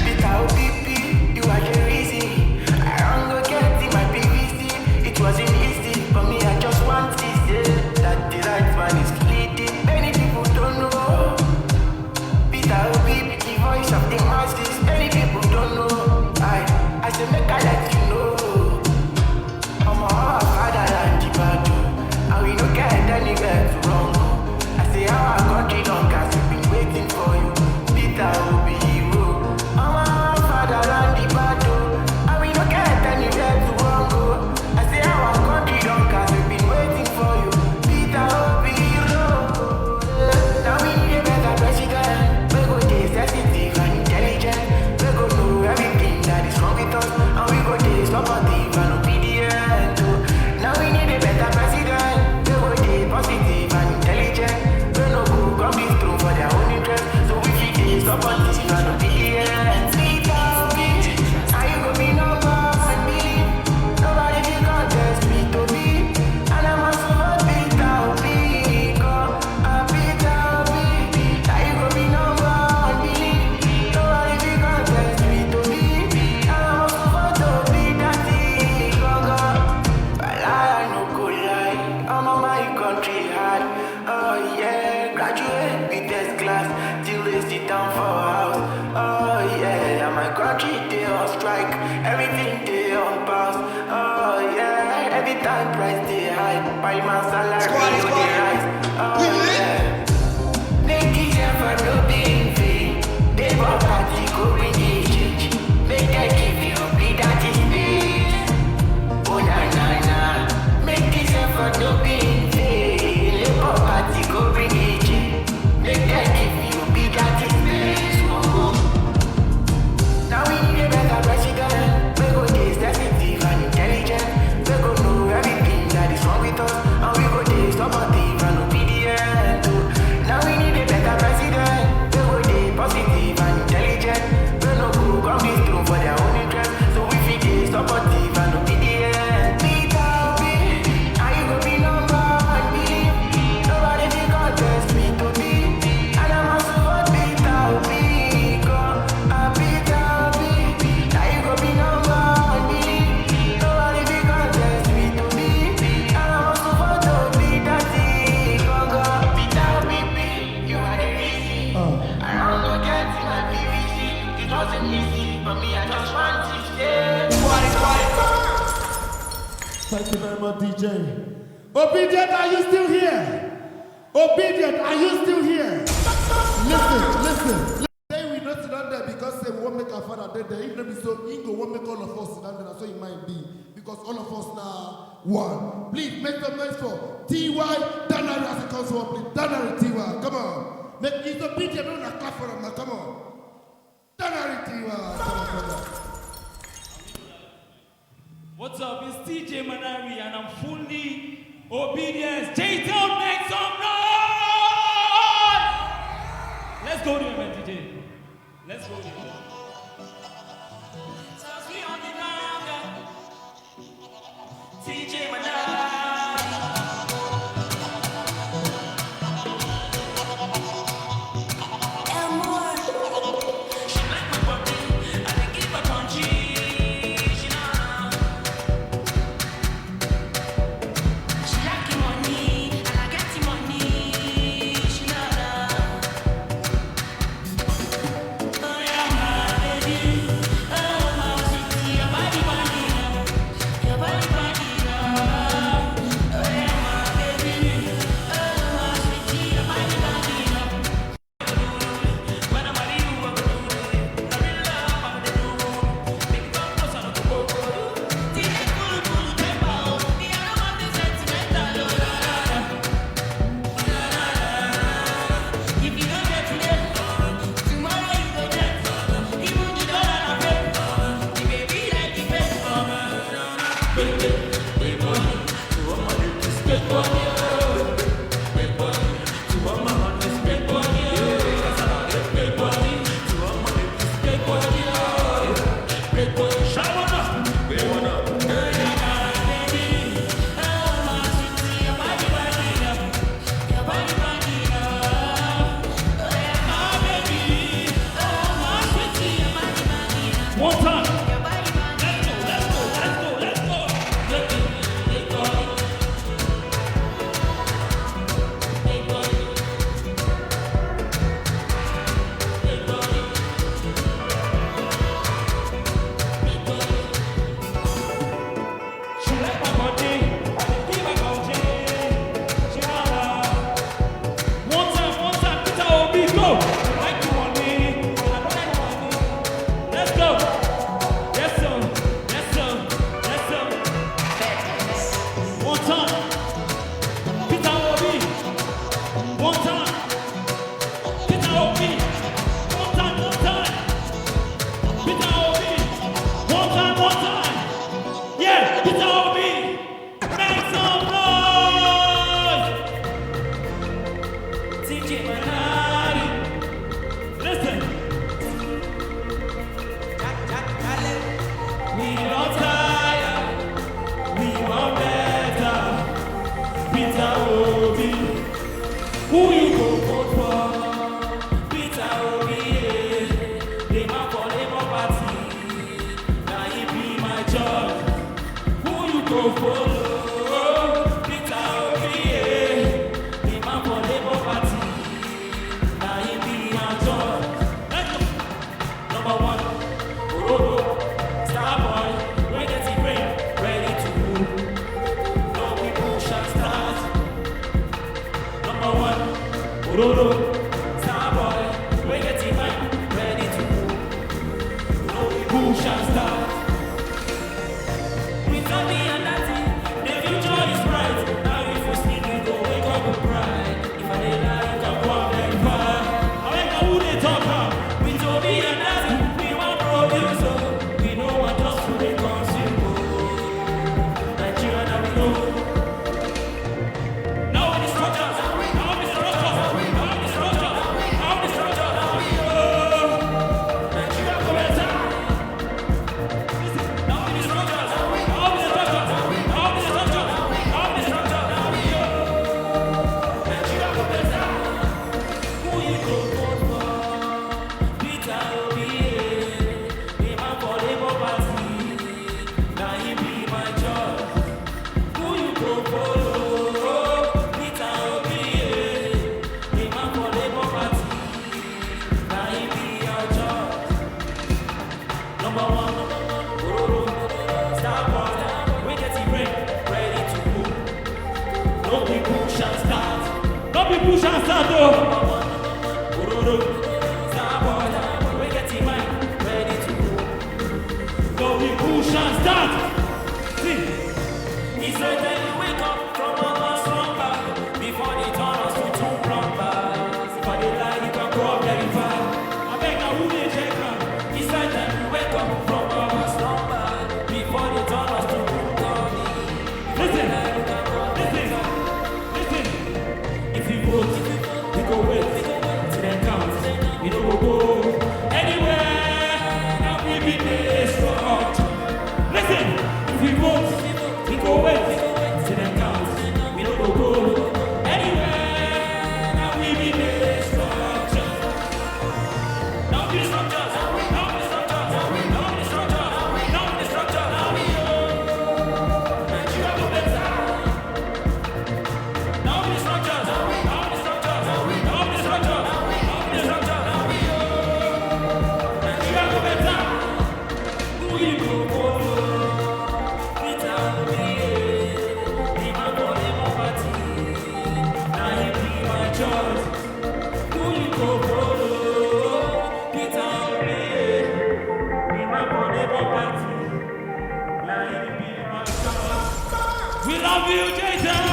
Without BP, you are the reason. I don't go get in my PVC. It wasn't easy, but me, I just want this. That the right man is leading. Many people don't know. Without BP, the voice of the masses. Many people don't know. I say, make I let you know. I'm a fatherland, and we don't get anywhere to wrong. I say, how our country long has been waiting for you. Peter will be hero. I'm a fatherland, and we don't get anywhere to wrong. I say, how our country long has been waiting for you. Peter will be hero. Now we need a better president. We go stay sensitive and intelligent. We go know everything that is wrong with us, and we go stay supportive and obedient. Now we need a better president. We go stay positive and intelligent. We no go come this through for their own interest. So we fit stay supportive and obedient. Without me, how you go be number one believe? Nobody can contest me to be. And I must vote without me. Without me, how you go be number one believe? Nobody can contest me to be. And I must vote to be Datti. But I no go lie, I'm on my country hard. Oh yeah, graduate with this class till they sit down for house. Oh yeah, and my country they on strike, everything they on pause. Oh yeah, every time price they high, by my salary they rise. Oh yeah, make it effort no be in vain. They want party go bring the change, make them give you be that is space. Oh na na na, make this effort no be in vain. Labor party go bring the change, make them give you be that is space. Oh. Now we need a better president. We go stay sensitive and intelligent. We go know everything that is wrong with us, and we go stay supportive and obedient. Now we need a better president. We go stay positive and intelligent. We no go come this through for their own interest. So we fit stay supportive and obedient. Without me, how you go be number one believe? Nobody can contest me to be. And I must vote without me. Without me, how you go be number one believe? Nobody can contest me to be. And I must vote to be Datti. Without me, you are the reason. I don't know get in my PVC. It wasn't easy, but me, I just want to stay. Thank you very much, DJ. Obedient, are you still here? Obedient, are you still here? Listen. Say we not sit down there because say we won't make our father dead there. Even if so, Ingo won't make all of us sit down there. That's what it might be. Because all of us now one. Please make some noise for T.Y. Danari as a council. Please, Danari T.Y. Come on. Make his obedient. Don't clap for him now. Come on. Danari T.Y. Come on. What's up? It's TJ Manari and I'm fully obedient. J-Town, make some noise! Let's go there, man, DJ. Let's go there. TJ Manari. We don't tire. We want better. Peter Obi. Who you go vote for? Peter Obi. The man for Labour Party. Now he be my job. Who you go follow? Peter Obi. The man for Labour Party. Now he be my job. Number one, Orodo, star boy, ready to bring, ready to move. No people shall start. Number one, Orodo, star boy, ready to bring, ready to move. No people shall start. We tell me and Datti, the future is bright. Now if we sleep, we go wake up with pride. If I did lie, you can go out very far. I like how they talk about. We told me and Datti, we want producer. We know what just to make consumer. Nigeria now we know. Now we the structures. Now we the structures. Now we the structures. Now we the structures. Now we Nigeria go better. Now we the structures. Now we the structures. Now we the structures. Now we the structures. Now we Nigeria go better. Who you go vote for? Peter Obi, the man for Labour Party. Now he be my judge. Who you go follow? Peter Obi, the man for Labour Party. Now he be your judge. Number one, Orodo, star boy, we get it ready to move. No people shall start. No people shall start though. Orodo, star boy, we get it ready to move. No people shall start. See, he said that you wake up from our slumber before they turn us to two plumbers. If I did lie, you can go up very far. I beg now who they check out. He said that you wake up from our slumber before they turn us to two plumbers. Listen, listen. If you vote, we go wait till they count. We don't go anywhere. Now we be this for out. Listen, if we vote, we go wait till they count. We don't go anywhere. Now we be this for out. Now we the structures. Now we the structures. Now we the structures. Now we the structures. Now we Nigeria go better. Now we the structures. Now we the structures. Now we the structures. Now we the structures. Now we Nigeria go better. Who you go follow? Peter Obi, the man for Labour Party. Now he be my judge. Who you go follow? Peter Obi, the man for Labour Party. Now he be my judge. We love you, Jason.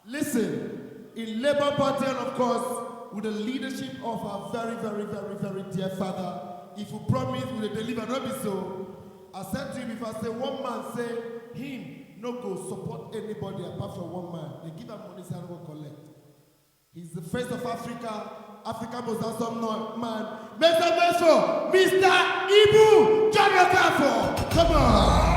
Listen, in Labour Party and of course, with the leadership of our very, very, very, very dear father, if you promise we will deliver, not be so. I said to him, if I say one man say him no go support anybody apart from one man, they give him money, say I don't collect. He's the face of Africa, Africa most handsome man. Make some noise for Mr. Ibu Jonathan. Come on.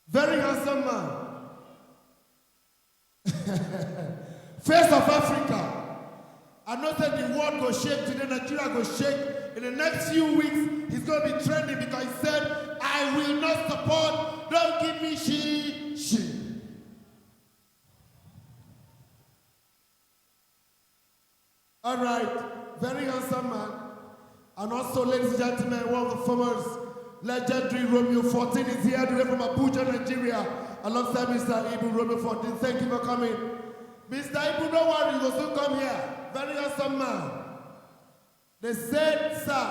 Very handsome man. Face of Africa. I know that the world go shake today, Nigeria go shake. In the next few weeks, he's going to be trending because he said, I will not support, don't give me she. All right, very handsome man. And also, ladies and gentlemen, one of the farmers, legendary Romeo 14 is here today from Abuja, Nigeria, alongside Mr. Ibu Romeo 14. Thank you for coming. Mr. Ibu, don't worry, you will soon come here. Very handsome man. They said, sir,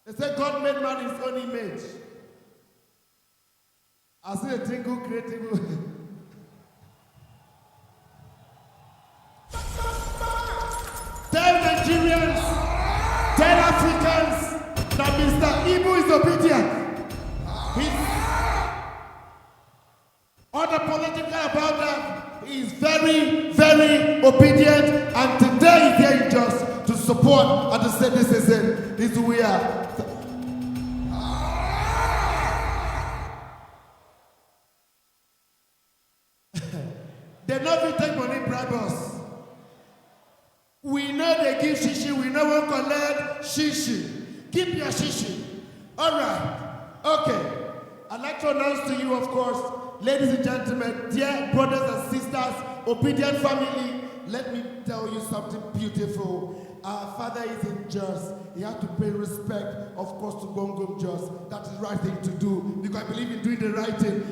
they said God made man in his own image. I see a jingle creative. Tell Nigerians, tell Africans that Mr. Ibu is obedient. He's unapologetic about that. He's very, very obedient, and today he's here just to support and to say this is it. This is who we are. They never take money bribe us. We know they give shishi, we know we collect shishi. Keep your shishi. All right. Okay. I'd like to announce to you, of course, ladies and gentlemen, dear brothers and sisters, obedient family, let me tell you something beautiful. Our father is in Jos. He has to pay respect, of course, to Gongom Jos. That is the right thing to do, because I believe in doing the right thing.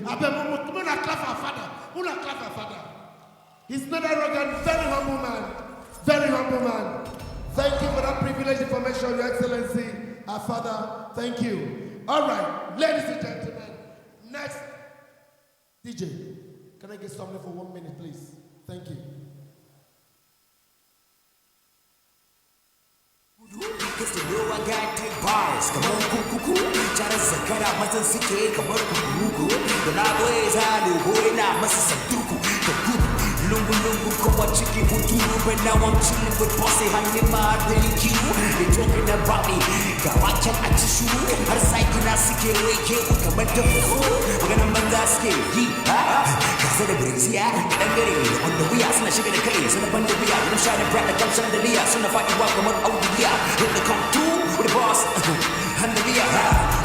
He's not arrogant, very humble man. Very humble man. Thank you for that privilege information, Your Excellency. Our father, thank you. All right, ladies and gentlemen, next. DJ, can I get something for 1 minute, please? Thank you. Cause the new I got take bars. Come on, cuckoo. Jara zakara mazan suke kamar kukuruku. The lago is halu, boy na masa sabduku. The good lungu lungu kowa chiki huturu. But now I'm chilling with bossy honey ma really cute. They talking about me. Kawacha achishu. Har saiki na suke wake kamar da fufu. Magana manza suke yi ha. Kasa da breziya. Dangare on the wheel. Suna shiga da kai. Suna banda wheel. I'm shining bright like I'm chandelier. Suna fight you out kamar audiya. Hit the come through with the boss. And the real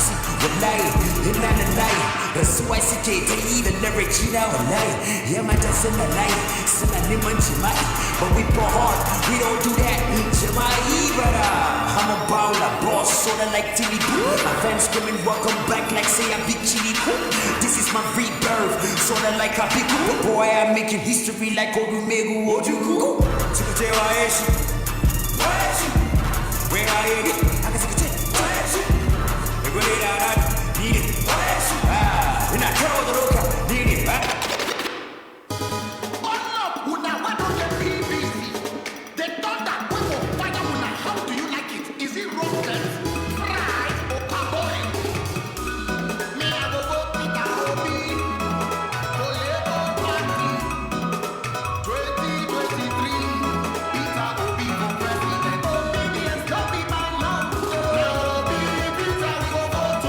see what night, in the night. That's why I say the lyrics, you know, night. Yeah, my dance in the night. Still I need my but we pour hard, we don't do that. I'm a baller, boss, sorta like Tilly Boo. My fans screaming, welcome back, like say I'm Big Chili Boo. This is my rebirth, sorta like a big boy. I'm making history like Odumegu Ojuku. Where are you? I can see the we're going to need it. We're not careful the roca, need it. Why don't they be busy? They thought that we will fire Una. How do you like it? Is it roasted, fried, or parboiled? Me, I go vote Peter Obi. Party 2023. Peter Obi for president. Obedience don't be my love. Now Obi, Peter we go vote.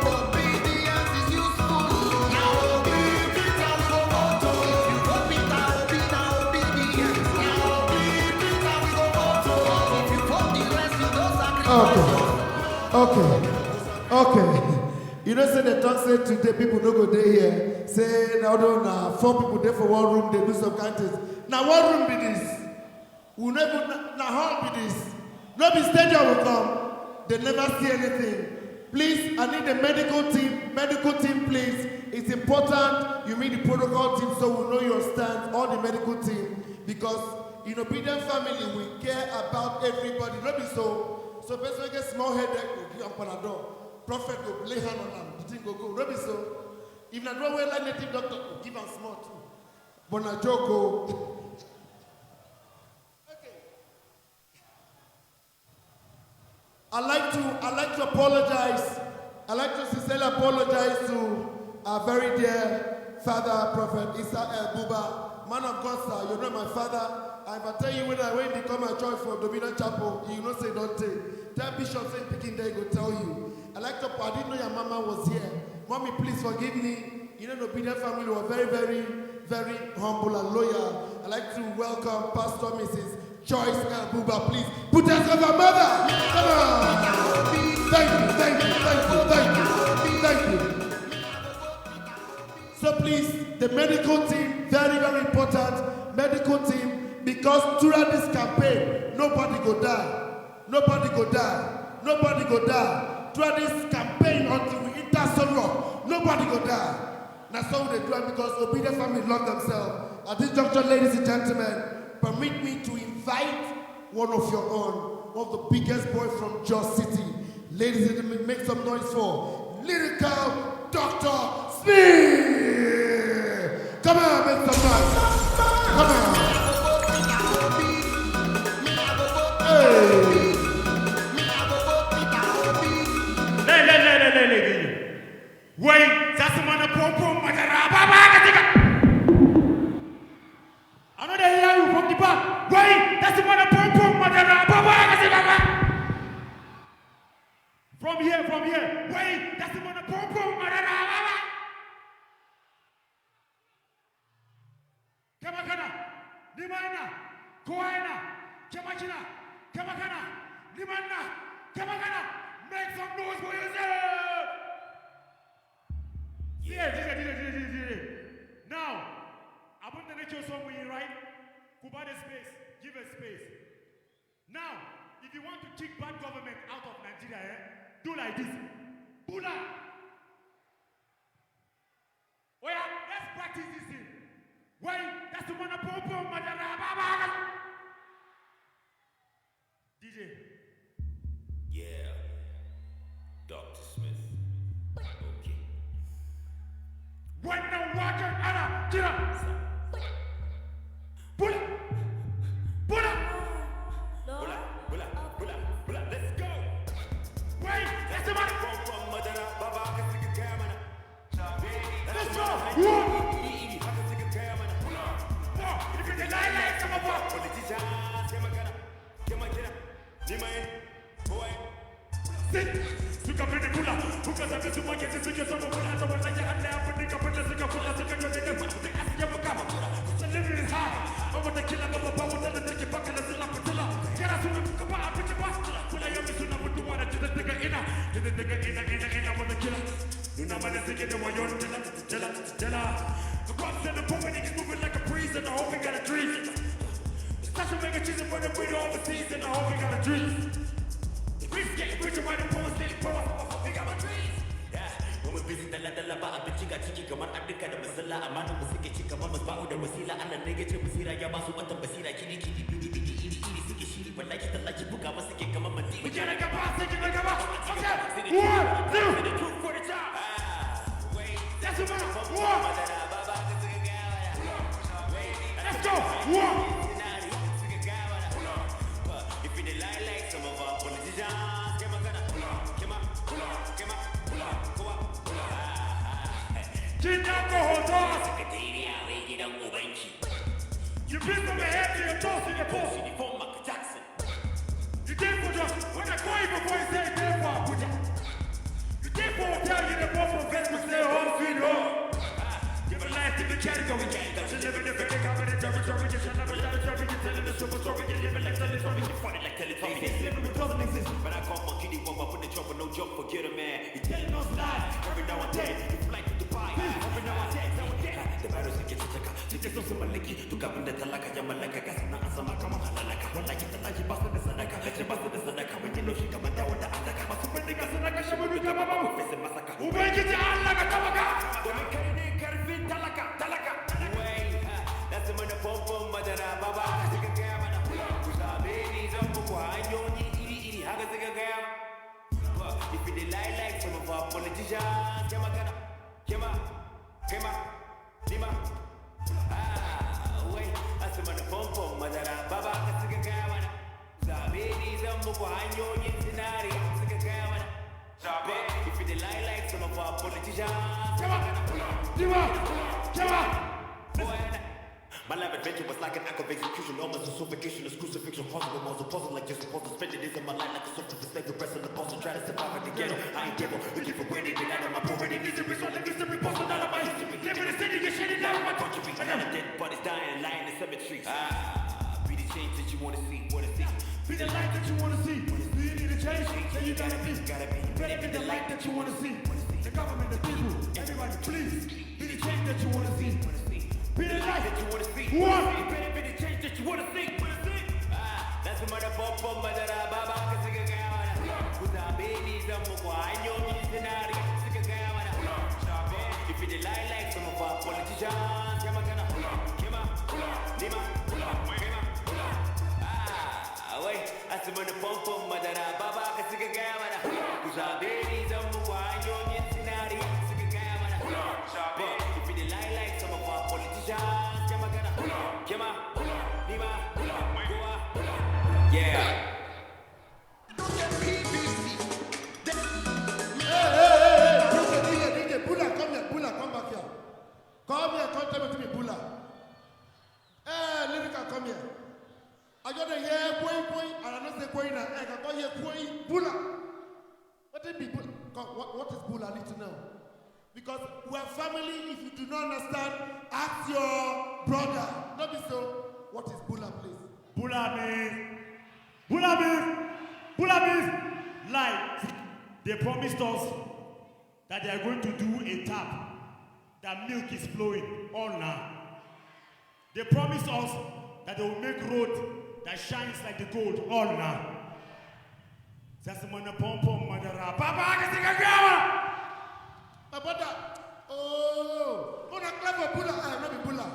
Obedience is useful. Now Obi, Peter we go vote. If you vote Peter Obi, now obedience. Now Obi, Peter we go vote. If you vote the rest, you don't sacrifice. Okay. You know, say the talk say today people don't go there here. Say now don't 4 people there for 1 room, they do some kind of things. Now 1 room be this. We never now hall be this. No be stadium will come. They never see anything. Please, I need the medical team. Medical team, please. It's important you meet the protocol team so we know your stance, all the medical team. Because in obedient family, we care about everybody. Not be so person get small headache, will give up Panadol. Prophet will lay hand on them. The thing will go. Not be so. If not one way like native doctor, will give them small too. But na joke. Okay. I like to apologize. I like to sincerely apologize to our very dear father, Prophet Isa Buba, man of God, sir. You know my father. If I tell you when they come and join for Dominion Chapel, you know say don't take. Tell Bishop say picking there, he go tell you. I didn't know your mama was here. Mommy, please forgive me. You know the obedient family were very, very, very humble and loyal. I'd like to welcome Pastor Mrs. Joyce Buba, please. Put hands on our mother. Come on. Thank you. So please, the medical team, very, very important. Medical team, because throughout this campaign, nobody go die. Throughout this campaign until we enter Sorrow, nobody go die. That's how they do it because obedient family love themselves. At this juncture, ladies and gentlemen, permit me to invite one of your own, one of the biggest boys from Jos City. Ladies and gentlemen, make some noise for Lyrical Dr. Smith. Come on, make some noise. Come on. Hey. Wait, that's the one that pom pom. Nimana, Koena, Kamachina, Kamakana, Nimana, Kamakana, make some noise for yourself! Yeah. Now, upon the nature song we right, Kubade space, give a space. Now, if you want to kick bad government out of Nigeria, do like this. Bula! Oh yeah, let's practice this thing. Wait, that's the one that pom pom, DJ. Yeah, Dr. Smith. Okay. When the water, Anna, get up! Pull up! Let's go! Wait, that's the one! Let's go! If you deny like some of us! Sit! Look up in the cooler. Look at the super kids and take some of the hands of the hand and put the put the sick of the living is high. Over the killer of a power that the take back and the Zilla Patilla. Get us to the Kapa, put your bus. When I am soon, I would do one to the nigger inner. To the nigger inner with the killer. You know, man, it's again the one you're Jella. The crops and the woman is moving like a breeze, and I hope we got a dream. Such a mega cheese for the window overseas, and I hope we got a dream. We're getting richer by the poor state power. We got my dreams. Yeah, when we're busy, the ba a bitchiga chiki, come on, Africa, the Masala, a man who was a mama's bow, the Wasila, and the negative Wasila, Yamasu, and the Basila, Kini, Siki, but like the Lachi book, I was thinking, come on, we can't get past it, okay, 1, 2, the truth for the top. Wait, that's a man. 1, let's go. 1. If you lie like some of our politicians, come on. You been from the head to your toes in the post. You did for just when I call you before you say you did for Abuja. You did for hotel, you did for investment, stay home, sweet home. Give a life to the category. You live in the very common territory, you shall never let it trouble. You tell the super story, you live in like telling story, you funny like telling story. It doesn't exist. But I call my kitty one, I put the trouble, no joke, forget a man. You telling those lies every now and then. You fly to Dubai, every now and then. The virus gets a checker. Take some maliki to govern the Talaka Yamalaka, Gasana, Samakama, Halaka, one like it, like you busted the Sanaka, let you busted the Sanaka, when you know she come down with the Ataka, but super niggas and like a shaman with the Baba, face and Masaka. Who make it like a Tamaka? When you carry Talaka. Way, that's the man of Pompo, Madara, Baba, Sigagama, who's our babies of Pukwa, and Yoni, Hagasigagam. If you lie like some of our politicians, Kema. Lima. Wait, that's the man of Pompo, Madara, Baba, Sigagama. Zabedi, Zambuko, and Yoni, Sinari, Sigagama. If you lie like some of our politicians, Lima. My life adventure was like an act of execution, almost a suffocation, a crucifixion, possible, more puzzle, like just supposed to spend it in my life like a soldier for slave, the rest of the boss and try to survive in the ghetto. I ain't devil, looking for where they get out of my poverty, misery, so like this to be busted out of my history. Live in the city, get shit out of my country. Another dead bodies dying, lying in cemeteries. Be the change that you wanna see, Be the light that you wanna see. Do you need a change? Then you gotta be. Better be the light that you wanna see. The government, the people, everybody, please. Be the change that you wanna see. Be the light that you wanna see. Better be the change that you wanna see. That's the mother pop, mother Baba, Sigagama. Who's our babies, the Mukwanyo, Sinari, Sigagama. If you lie like some of our politicians, Kema, Lima. Wait, that's the mother pop, mother Baba, Sigagama. Who's our babies, the Mukwanyo, Sinari, Sigagama. If you lie like some of our politicians, Kema, Lima, yeah. DJ, Bula, come here, Bula, come back here. Come here, come tell me to me, Bula. Hey, Lyrica, come here. I got to hear point, and I don't say point, and I got to hear point, Bula. What is Bula? What is Bula? I need to know. Because we're family. If you do not understand, ask your brother. Not be so. What is Pull-up is like they promised us that they are going to do a tap that milk is flowing all now. They promised us that they will make road that shines like the gold all now. My brother, oh, what a clever puller. I am not a puller.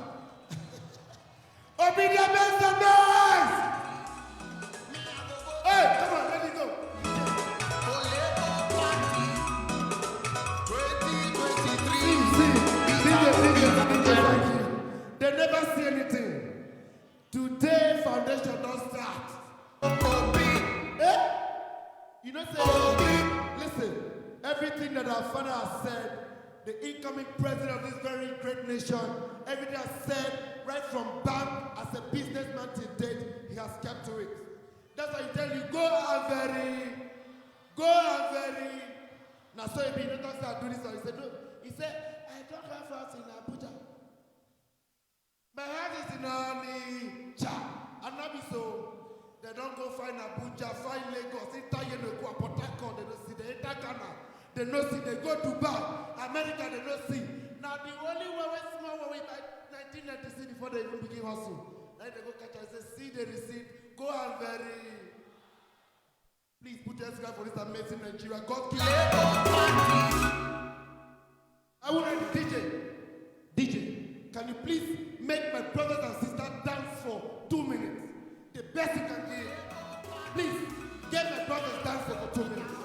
Obedient makes the noise. Hey, come on, let it go. 2023. They never see anything. Today, foundation don't start. Eh? You know, say, listen, everything that our father has said, the incoming president of this very great nation, everything has said, right from bank as a businessman to date, he has kept to it. That's why he tell you, go and very. Now, so if you don't start doing this, he said, no. He said, I don't have house in Abuja. My house is in Onitsha. And not be so. They don't go find Abuja, find Lagos, enter Yenoko, Port Harcourt, they don't see. They enter Ghana, they don't see. They go to Dubai, America, they don't see. Now the only way, small way by 1996 before they even begin hustle. Then they go catch and say, see the receipt, go and very. Please put your hands for this amazing Nigeria. God bless. I want to DJ, can you please make my brothers and sisters dance for 2 minutes? The best you can give. Please, get my brothers dancing for 2 minutes.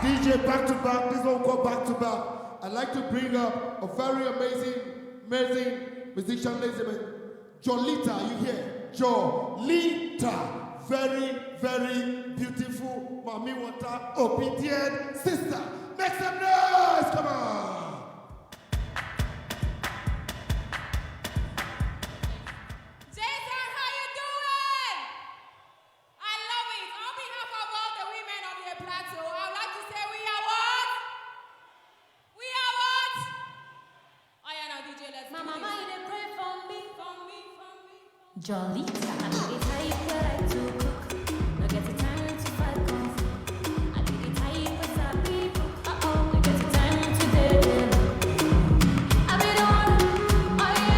DJ back to back. This one go back to back. I'd like to bring up a very amazing musician, ladies and gentlemen. Jolita, you hear? Jolita. Very, very beautiful. Mami Water, obedient sister. Make some noise. Come on. Jolita, I need it how you like to cook. No get the time to fight kung fu. I need it how you put up people. No get the time to do. I be the one, oh yeah.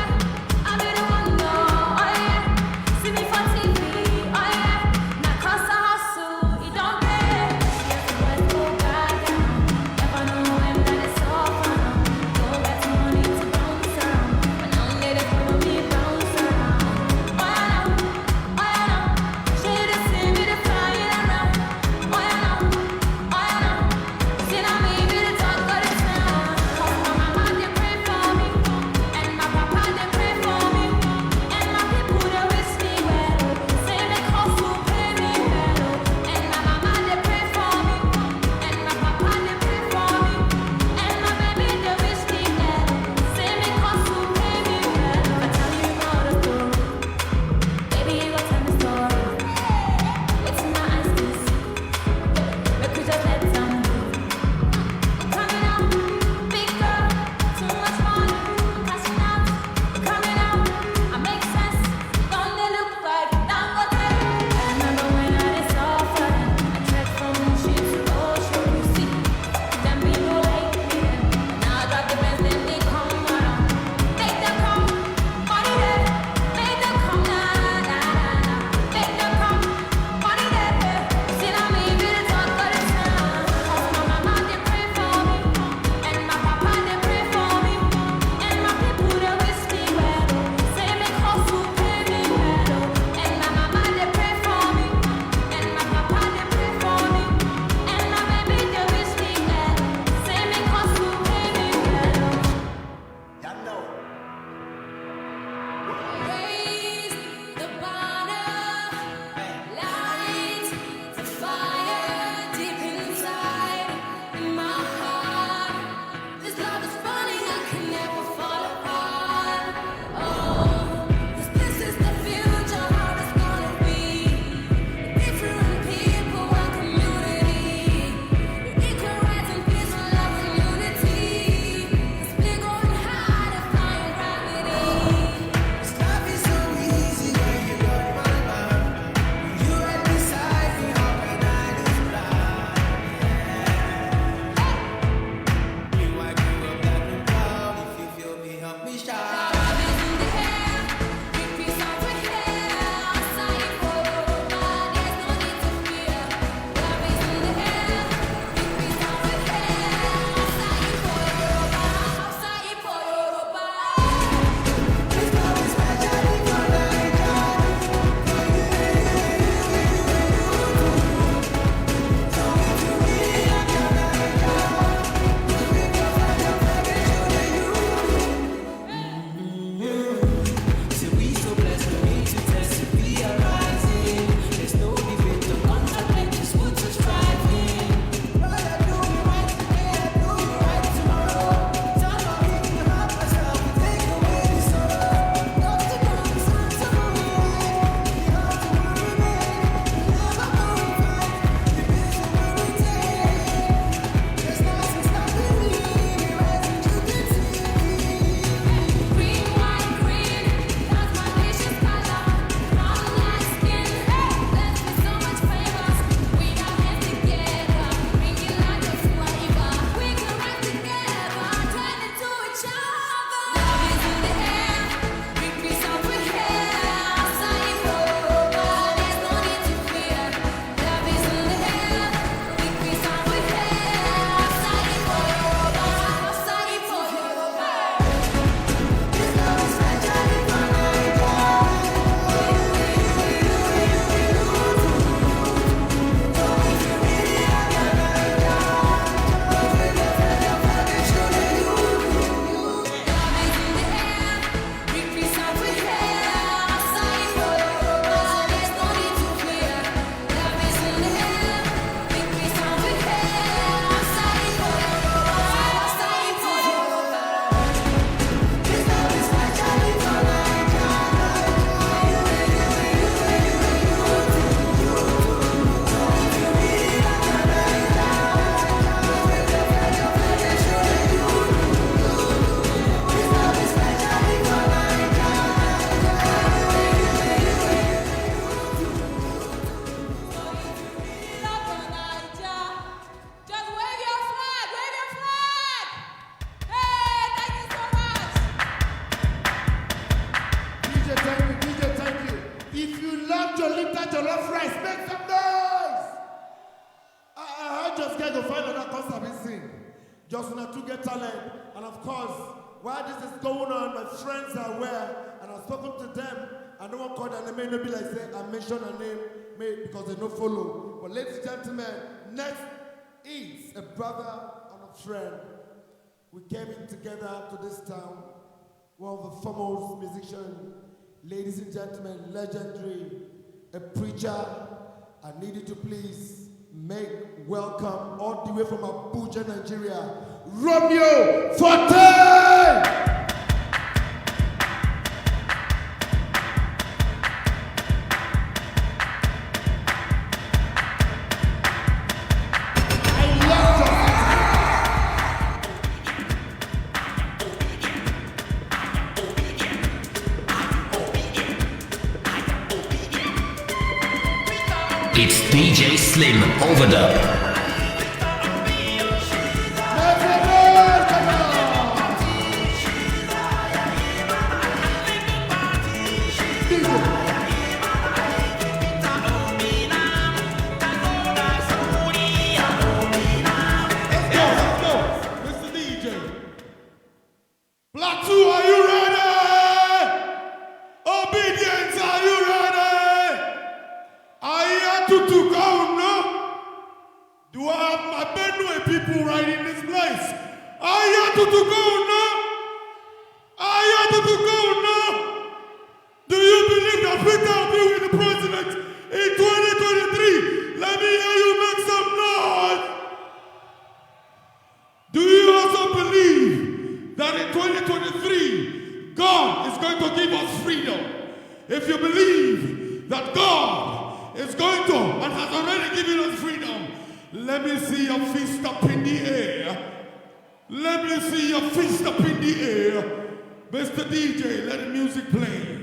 just not to get talent. And of course, while this is going on, my friends are aware, and I've spoken to them. I don't want to call their name, may not be like say I mentioned a name, because they don't follow. But ladies and gentlemen, next is a brother and a friend. We came in together to this town, one of the foremost musicians, ladies and gentlemen, legendary, a preacher. I need you to please make welcome all the way from Abuja, Nigeria, Romeo Forte! It's DJ Slim Overdub. Mr. DJ. Plateau, are you ready? Obedience, are you ready? I to go, no? Do I have my Benue people right in this place? I to go, no? I to go, no? Do you believe that Peter will be with the president in 2023? Let me hear you make some noise. Do you also believe that in 2023, God is going to give us freedom? If you believe that God is going to and has already given us freedom, let me see your fist up in the air. Let me see your fist up in the air. Mr. DJ, let the music play.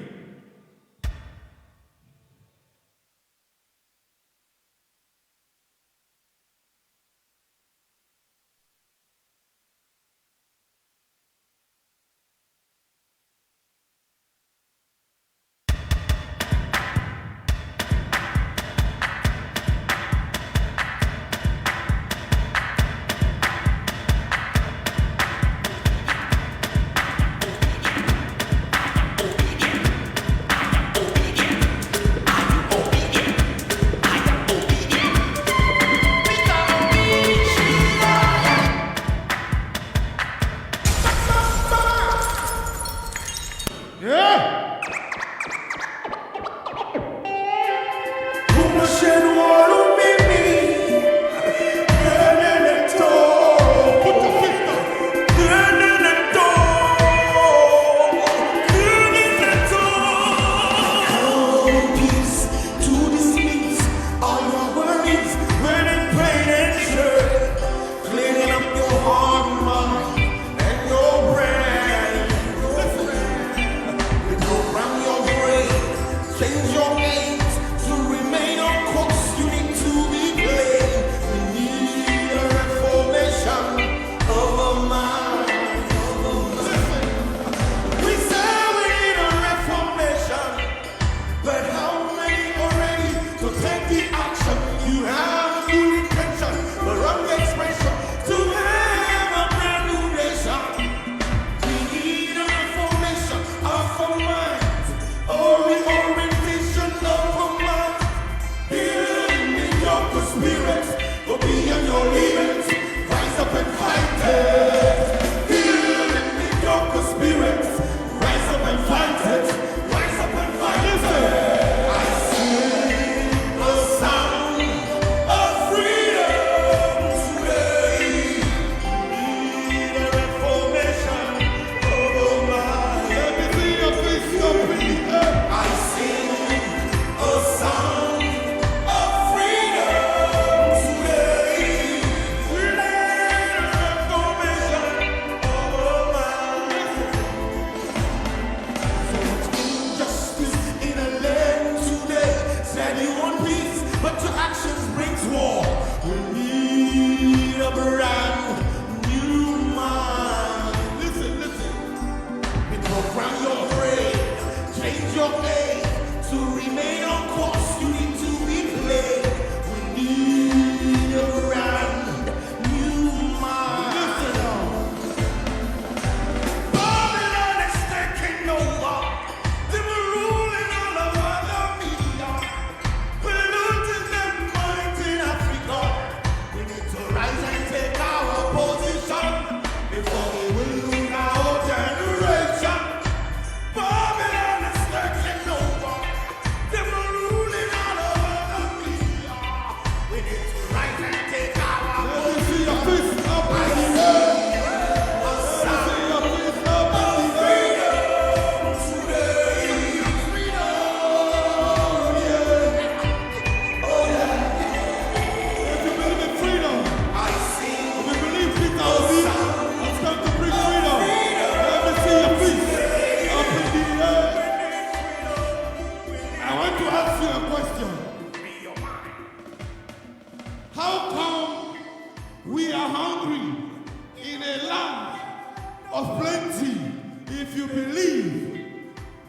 if you believe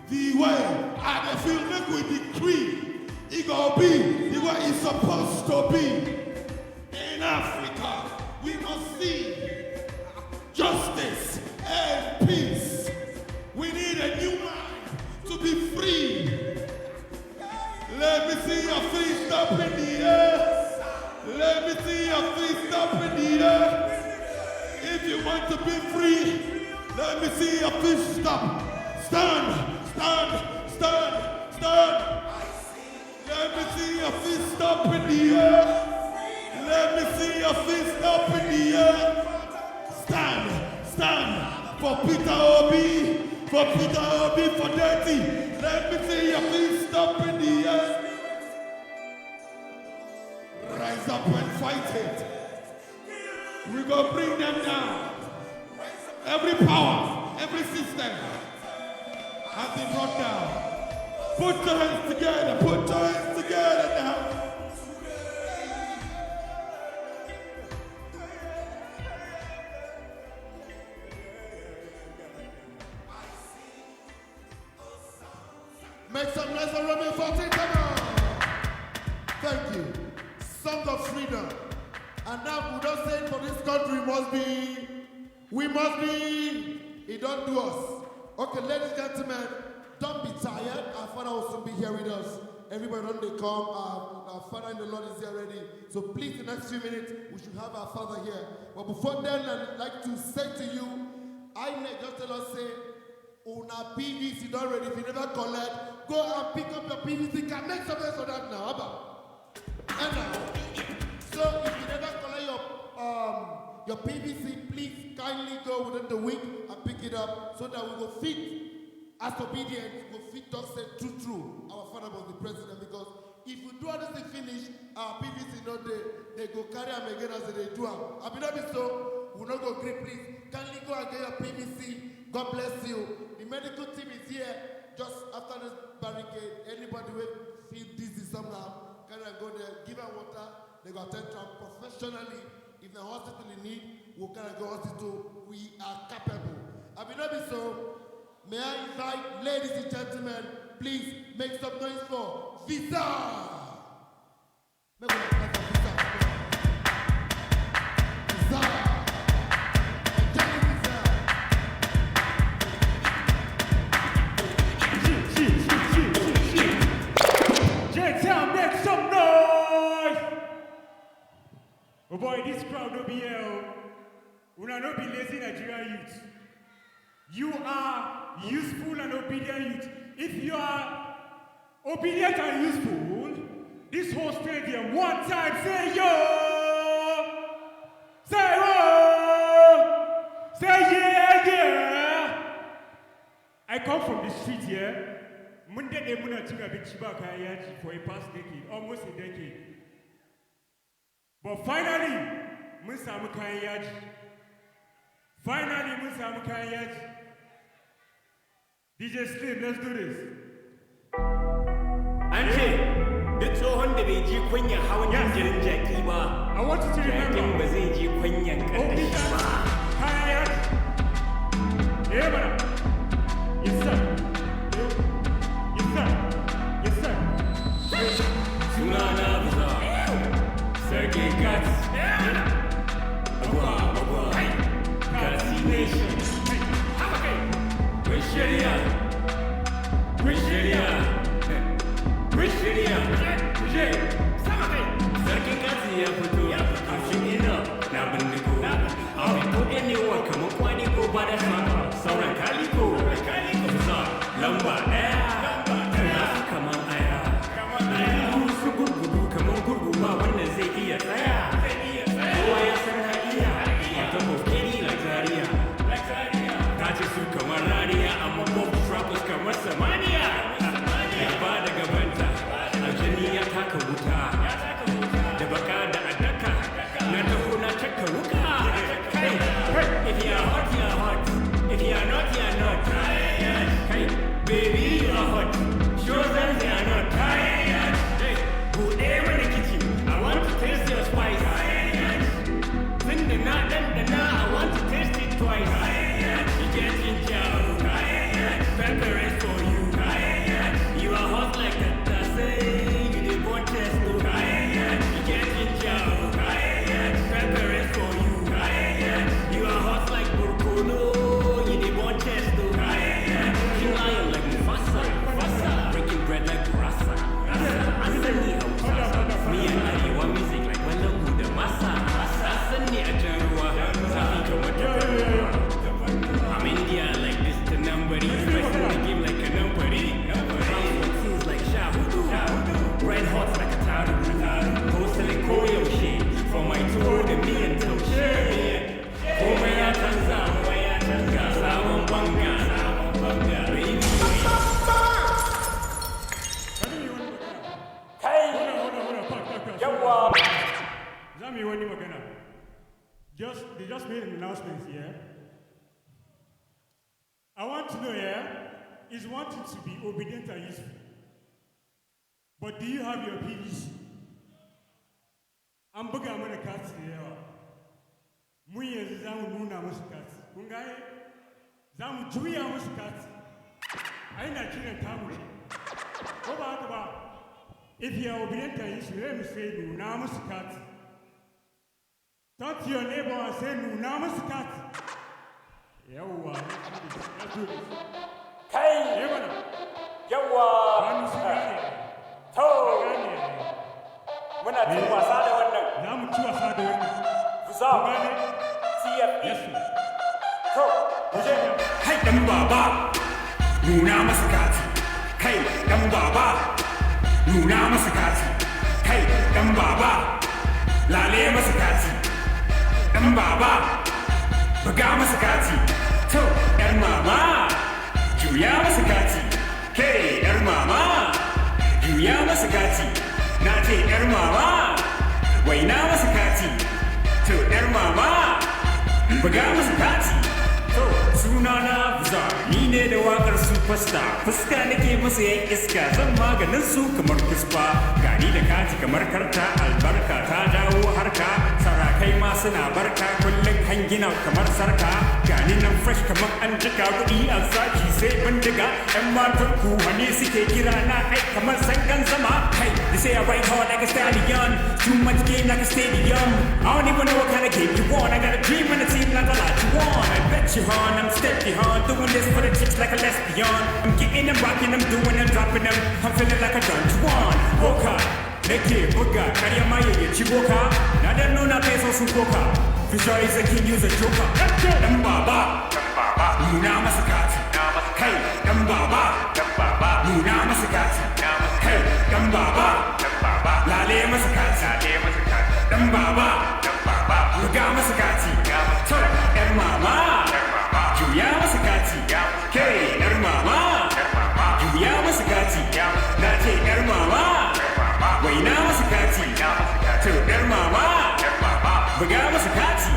the way I feel make we decree, it gonna be the way it's supposed to be. In Africa, we must see justice and peace. We need a new mind to be free. Let me see your feet up in the air. Let me see your feet up in the air. If you want to be free, let me see your feet stop. Stand, stand, stand, stand. Let me see your feet stop in the air. Let me see your feet stop in the air. Stand, stand for Peter Obi, for Peter Obi, for Datti. Let me see your feet stop in the air. Rise up and fight it. We gonna bring them down. Every power, every system has been brought down. Put your hands together, put your hands together now. Make some noise for Roman 14, come on. Thank you. Song of freedom. And now we don't say for this country we must be, it don't do us. Okay, ladies and gentlemen, don't be tired. Our Father will soon be here with us. Everybody don't they come. Our Father in the Lord is here already. So please, the next few minutes, we should have our Father here. But before then, I'd like to say to you, I may just tell us, say, Una PVC don't ready. If you never collect, go and pick up your PVC. Can make some noise for that now. And now, so if you never collect your PVC, please kindly go within the week and pick it up so that we will fit as obedient. We will fit us say true. Our Father was the president, because if we do all this thing finish, our PVC they go carry them again as they do them. I mean, that is so. We not go grip, please. Kindly go and get your PVC. God bless you. The medical team is here just after this barricade. Anybody will feel dizzy somehow, can I go there, give her water, they go attend to them professionally. If the hospital in need, we can go hospital. We are capable. I mean, not be so. May I invite, ladies and gentlemen, please make some noise for Visa. Make one clap for Visa. Visa. J-Town, make some noise! Oh boy, this crowd no be here. We are not be lazy Nigerian youth. You are useful and obedient youth. If you are obedient and useful, this whole stadium, one time, say yo! Say oh! Say yeah, yeah! I come from the street here. Monday, they muna tinga big chibaka yaji for a past decade, almost a decade. But finally, mun samu kayan yaji. Finally, mun samu kayan yaji. DJ Slim, let's do this. Anje, duk tsohon da bai ji kunya hawan jinjirin jaki ba. I want you to remember. Jakin ba zai ji kunyan karkashi ba. Kayan yaji. Eh, mana. Yes, sir. Yes, sir. Yes, sir. Sunana Buza. Sergey Katz. Agua. Katsi Nation. Quisheria. Sarkin Katsi ya fito. Kashin ina na bindigo. A fito ɗanewa kamar kwani ko ba da saka. Sauran kaliko. Buza. Lamba ɗaya. Nasu kamar aya. Su gurgudu kamar gurguma wannan zai iya tsaya. Kowa ya san haɗiya. Wata mafkiri Lagzaria. Ta ce su kamar rariya amma Bob Trappers kamar Samaniya. Gaba da gabanta. Aljani ya taka wuta. Da baka da adaka They just made an announcement here. I want to know here is wanting to be obedient and useful. But do you have your PVC? I'm bugging on the cards here. Muye zamu nuna musu kati. Kun gane? Zamu juya musu kati. Ai Nigerian tamu ce. Ko ba haka ba? If you are obedient and useful, let me say nuna musu kati. Talk to your neighbor and say nuna musu kati. Yawwa, let's do this. Kai! Yawwa! To! Muna cin wasa da wannan. Za mu ci wasa da wannan. Fusa! CFP! To! Muje! Kai ɗan baba! Nuna masa kati! Kai ɗan baba! Nuna masa kati! Kai ɗan baba! Lale masa kati! Ɗan baba! Buga masa kati! To! ‘Yar mama! Juya masa kati! Kai ‘yar mama! Juya masa kati! Na ce ‘yar mama! Waina masa kati! To ‘yar mama! Buga masa kati! To sunana Bizar, ni ne da waƙar superstar. Fuska nake masa yan iska, zan maganin su kamar kusfa. Gani da kati kamar karta, albarka ta dawo harka. Sarakai ma suna barka, kullum hangina kamar sarka. Gani nan fresh kamar an jika kuɗi a zaki sai bindiga. ‘Yan matan ku wane suke kira na ai kamar sankan sama. Hey, they say I ride hard like a stallion. Too much game like a stadium. I don't even know what kind of game you want. I got a dream and a team like a lot you want. I bet you hard, I'm steady hard. Doing this for the chicks like a lesbian. I'm getting them, rocking them, doing them, dropping them. I'm feeling like a Don Juan. Boca, nake buga, karya ma ya ci boka. Na dan nuna peso sun koka. Fisher is a king, use a joker. Dan baba, nuna masa kati. Kai, dan baba, nuna masa kati. Kai, dan baba, lale masa kati. Dan baba, buga masa kati. To, ‘yar mama, juya masa kati. Kai, ‘yar mama, juya masa kati. Na ce ‘yar mama, waina masa kati. To, ‘yar mama, buga masa kati.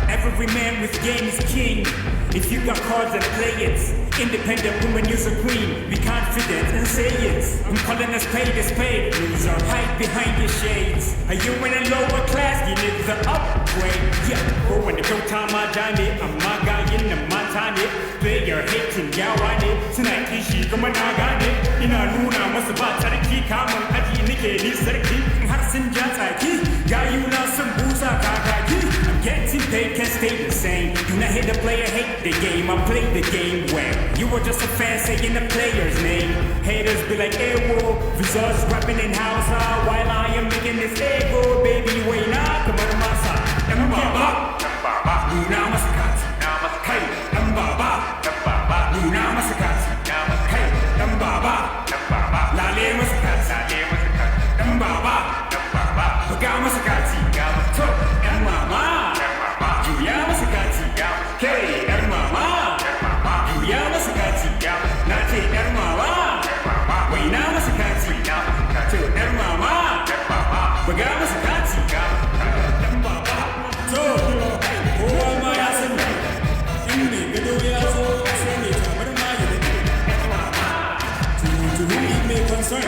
Every man with game is king. If you got cards and play it. Independent woman, you're a queen. Be confident and say it. I'm calling us paid as paid. Loser, hide behind your shades. Are you in a lower class? You need the upgrade. Yeah, go when the go time I Johnny. I'm my guy in the Montana. Player hating, yeah, want it. Tonight, she come on, I got it. In a luna, must about Tariki, come on, Aji, Nike, Nisaki, Harsin Jataki. Guy, you know some booza, Kakaki. I'm getting paid, can't stay the same. Do not hate the player, hate the game. I play the game well. You were just a fan saying the player's name. Haters be like, hey, whoa, results rapping in house while I am making this ego, baby, wait now, come on, masa. Dan baba, nuna masa kati. Hey, dan baba, nuna masa kati. Hey, dan baba, lale masa kati. Dan baba, buga masa kati. To, ‘yar mama, juya masa kati. Hey, ‘yar mama, juya masa kati. Na ce ‘yar mama, waina masa kati. To, ‘yar mama, buga masa kati. Dan baba, to, kowa ma ya san in mai gado ya zo sai mai tabar ma ya dade. To whom it may concern,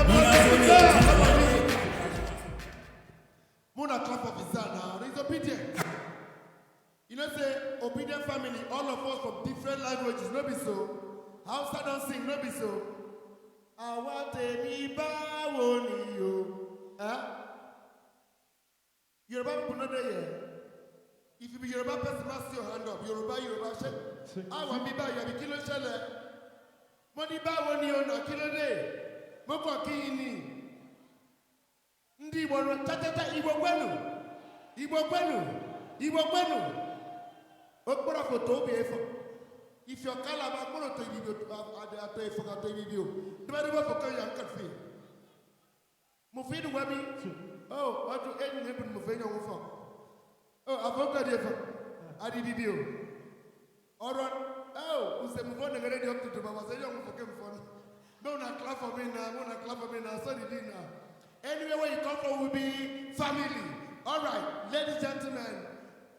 muna zo ne ya zama ne. Muna clap of his son now. He's obedient. You know, say, obedient family, all of us from different languages, no be so. Hausa don't sing, no be so. Awatemi báwo ni o. Yoruba people know that here. If you be Yoruba person, must your hand up. Yoruba, shake. I want me by you, kilo shele. Money báwo ni o na kilo de. Moko kini. Ndi wono tatata Igbo gwenu. Okporo foto obi efo. If your calabar kporo to Igbo ato efo ka to Igbo. Dwere wo fokan yan kafi. Mo fi du wabi. Oh, what to end happen mo fe yan wo fo. Oh, avoka de efo. Adi Igbo. Oron. Oh, use mo fon ngere de up to baba say yan wo fokan fon. No na clap for me now, so the dinner. Anywhere where you come from will be family. All right, ladies and gentlemen,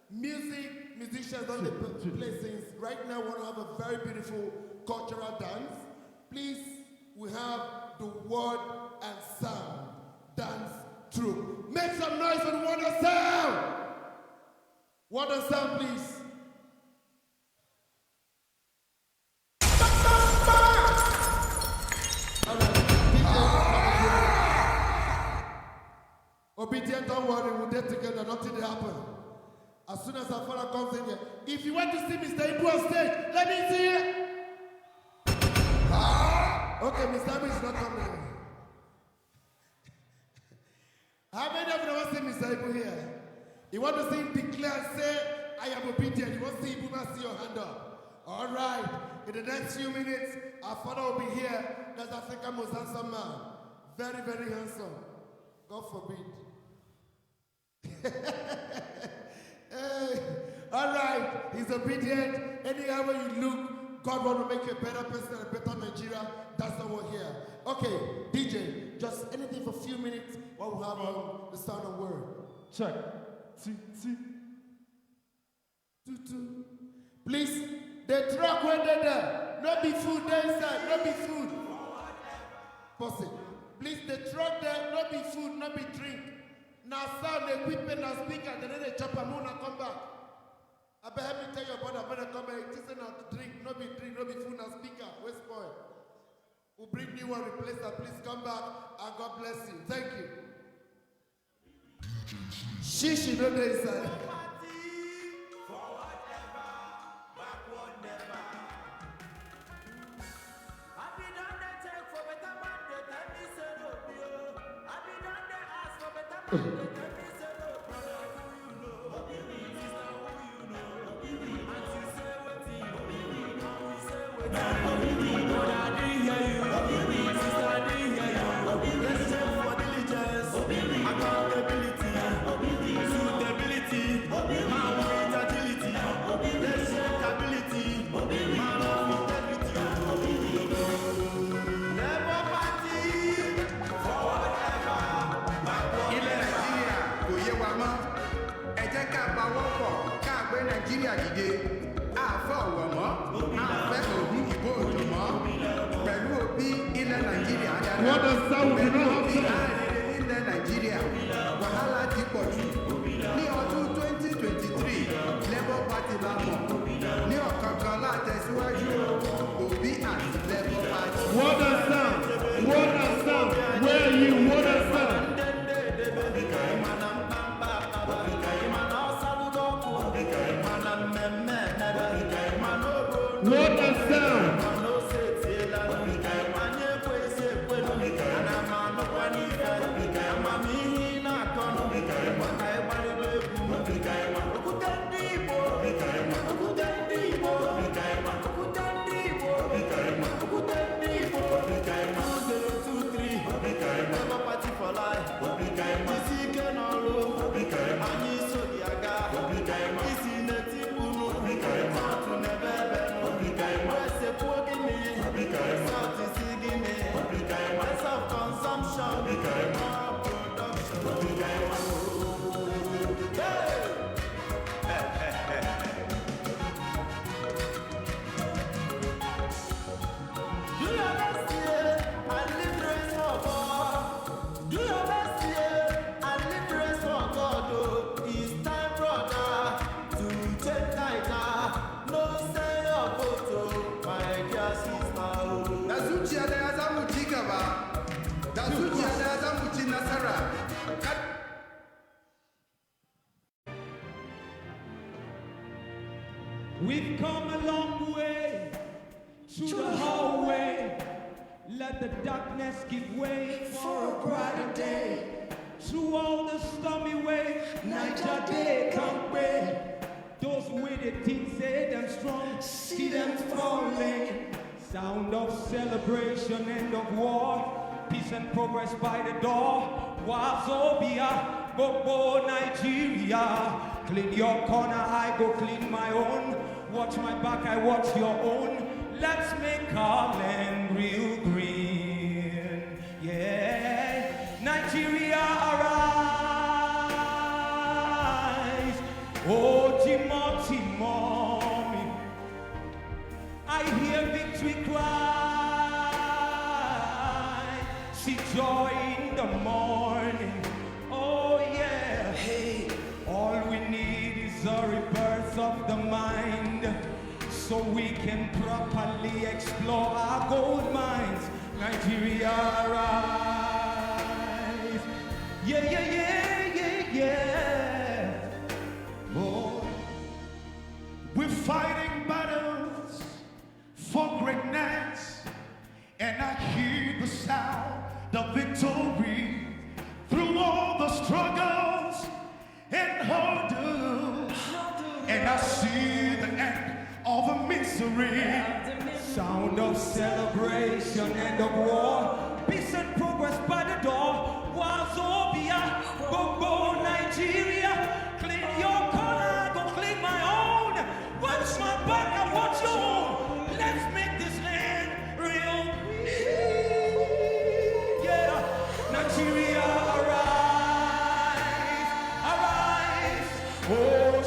musicians don't play things. Right now, we want to have a very beautiful cultural dance. Please, we have the Word and Sound Dance Troupe. Make some noise for the Word and Sound. Word and Sound, please. Obedient, don't worry, we'll get together, nothing will happen. As soon as our father comes in here, if you want to see Mr. Ibu on stage, let me see it. Okay, Mr. Ibu is not coming. How many of you want to see Mr. Ibu here? You want to see him declare and say, I am obedient. You want to see Ibu, see your hand up. All right, in the next few minutes, our father will be here. That's Africa's most handsome man. Very, very handsome. God forbid. Hey, all right, he's obedient. Anyhow you look, God want to make you a better person and a better Nigeria. That's not what we're here. Okay, DJ, just anything for a few minutes while we have the sound of word. Check. Please, the truck when they're there. No be food there inside, no be food. Pause it. Please, the truck there, no be food, no be drink. Now sound, equipment, now speaker, then they chop a moon and come back. I better me tell your brother, better come back. It isn't not drink, no be food, now speaker. Where's boy? We'll bring new one, replace that. Please come back and God bless you. Thank you. She know the inside. Nàìjíríà dìde àfọ ọ̀wọ̀mọ́ àfẹ́ ògùn ìbò òdùmọ́ pẹ̀lú òbí ilẹ̀ Nàìjíríà dára pẹ̀lú òbí ààrẹ ilẹ̀ Nàìjíríà wàhálà ti pọ̀ jù ní ọdún 2023 Labour Party lámọ̀ ní ọ̀kánkán látẹ̀síwájú òbí àti Labour Party. Word and sound, where are you, word and sound. Word and sound. We've come a long way through the hallway. Let the darkness give way for a brighter day. Through all the stormy ways, night or day can't wait. Those with the things say them strong, see them falling. Sound of celebration, end of war. Peace and progress by the door. Wazobia, Bobo, Nigeria. Clean your corner, I go clean my own. Watch my back, I watch your own. Let's make our land real green. Yeah, Nigeria arise. the victory cry. See joy in the morning. Oh yeah. Hey, all we need is a rebirth of the mind, so we can properly explore our gold mines. Nigeria, rise. Yeah, yeah, yeah, yeah, yeah. Oh. We're fighting battles for greatness, and I hear the sound of victory through all the struggles and hurdles, and I see the end of a misery. Sound of celebration and of war, peace and progress by the door. Wazobia, go go Nigeria, clean your corner, go clean my own. Watch my back and watch your own. Let's make this land real. Yeah, Nigeria, arise, arise. Oh,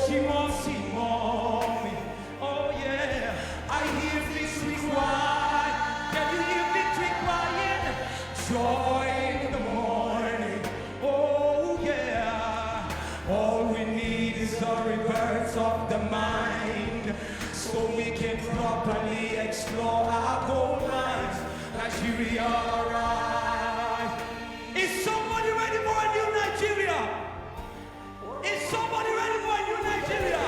she wants to see mommy. Oh yeah, I hear victory cry. Can you hear victory crying? Joy in the morning. Oh yeah. All we need is a rebirth of the mind, so we can properly explore our gold mines. Nigeria, rise. Is somebody ready for a new Nigeria? Is somebody ready for a new Nigeria?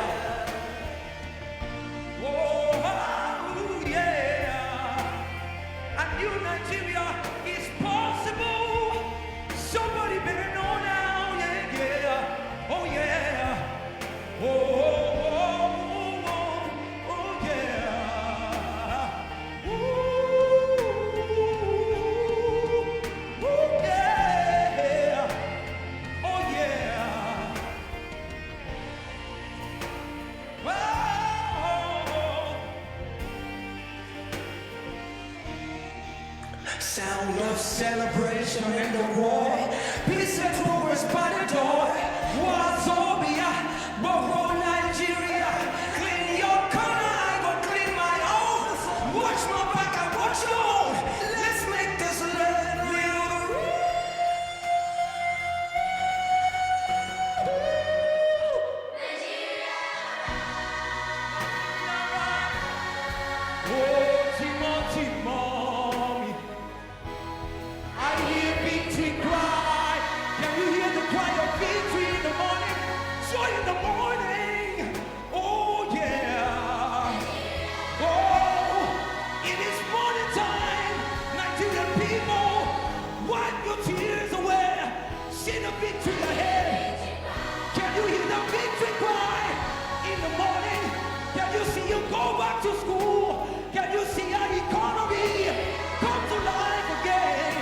Oh, yeah. A new Nigeria is possible. Somebody better know now. Yeah, yeah. Oh, yeah. Oh, oh, oh, oh, oh, yeah. Ooh, ooh, yeah. Oh, yeah. Sound of celebration and the war, peace and progress by the door. Wazobia, Boro, Nigeria, clean your corner, I go clean my own. Watch my back, I watch your own. Let's make this land real. Oh, Timothy, mommy, I hear victory cry. Can you hear the cry of victory in the morning? Joy in the morning. Oh yeah. Oh, it is morning time. Nigerian people, wipe your tears away. See the victory ahead. Can you hear the victory cry in the morning? Can you see you go back to school? Can you see our economy come to life again?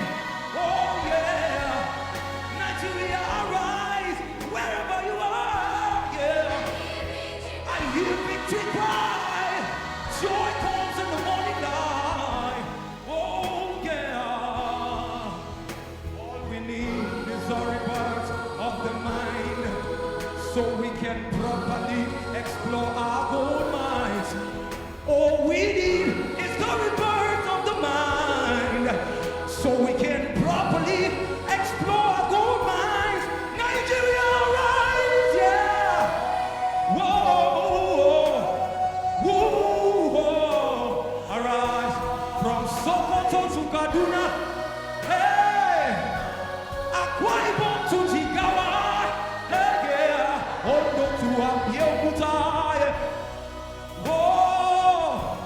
Oh yeah, Nigeria, arise wherever you are. Yeah, I hear victory cry. Joy comes in the morning light. Oh yeah, all we need is a rebirth of the mind, so we can properly explore our gold mines. All we need is the rebirth of the mind, so we can properly explore our gold mines. Nigeria, rise, yeah. Whoa, whoa, whoa. Arise from Sokoto to Kaduna. Hey, Akwa Ibom to Jigawa. Hey, yeah. Ondo to Abeokuta. Oh,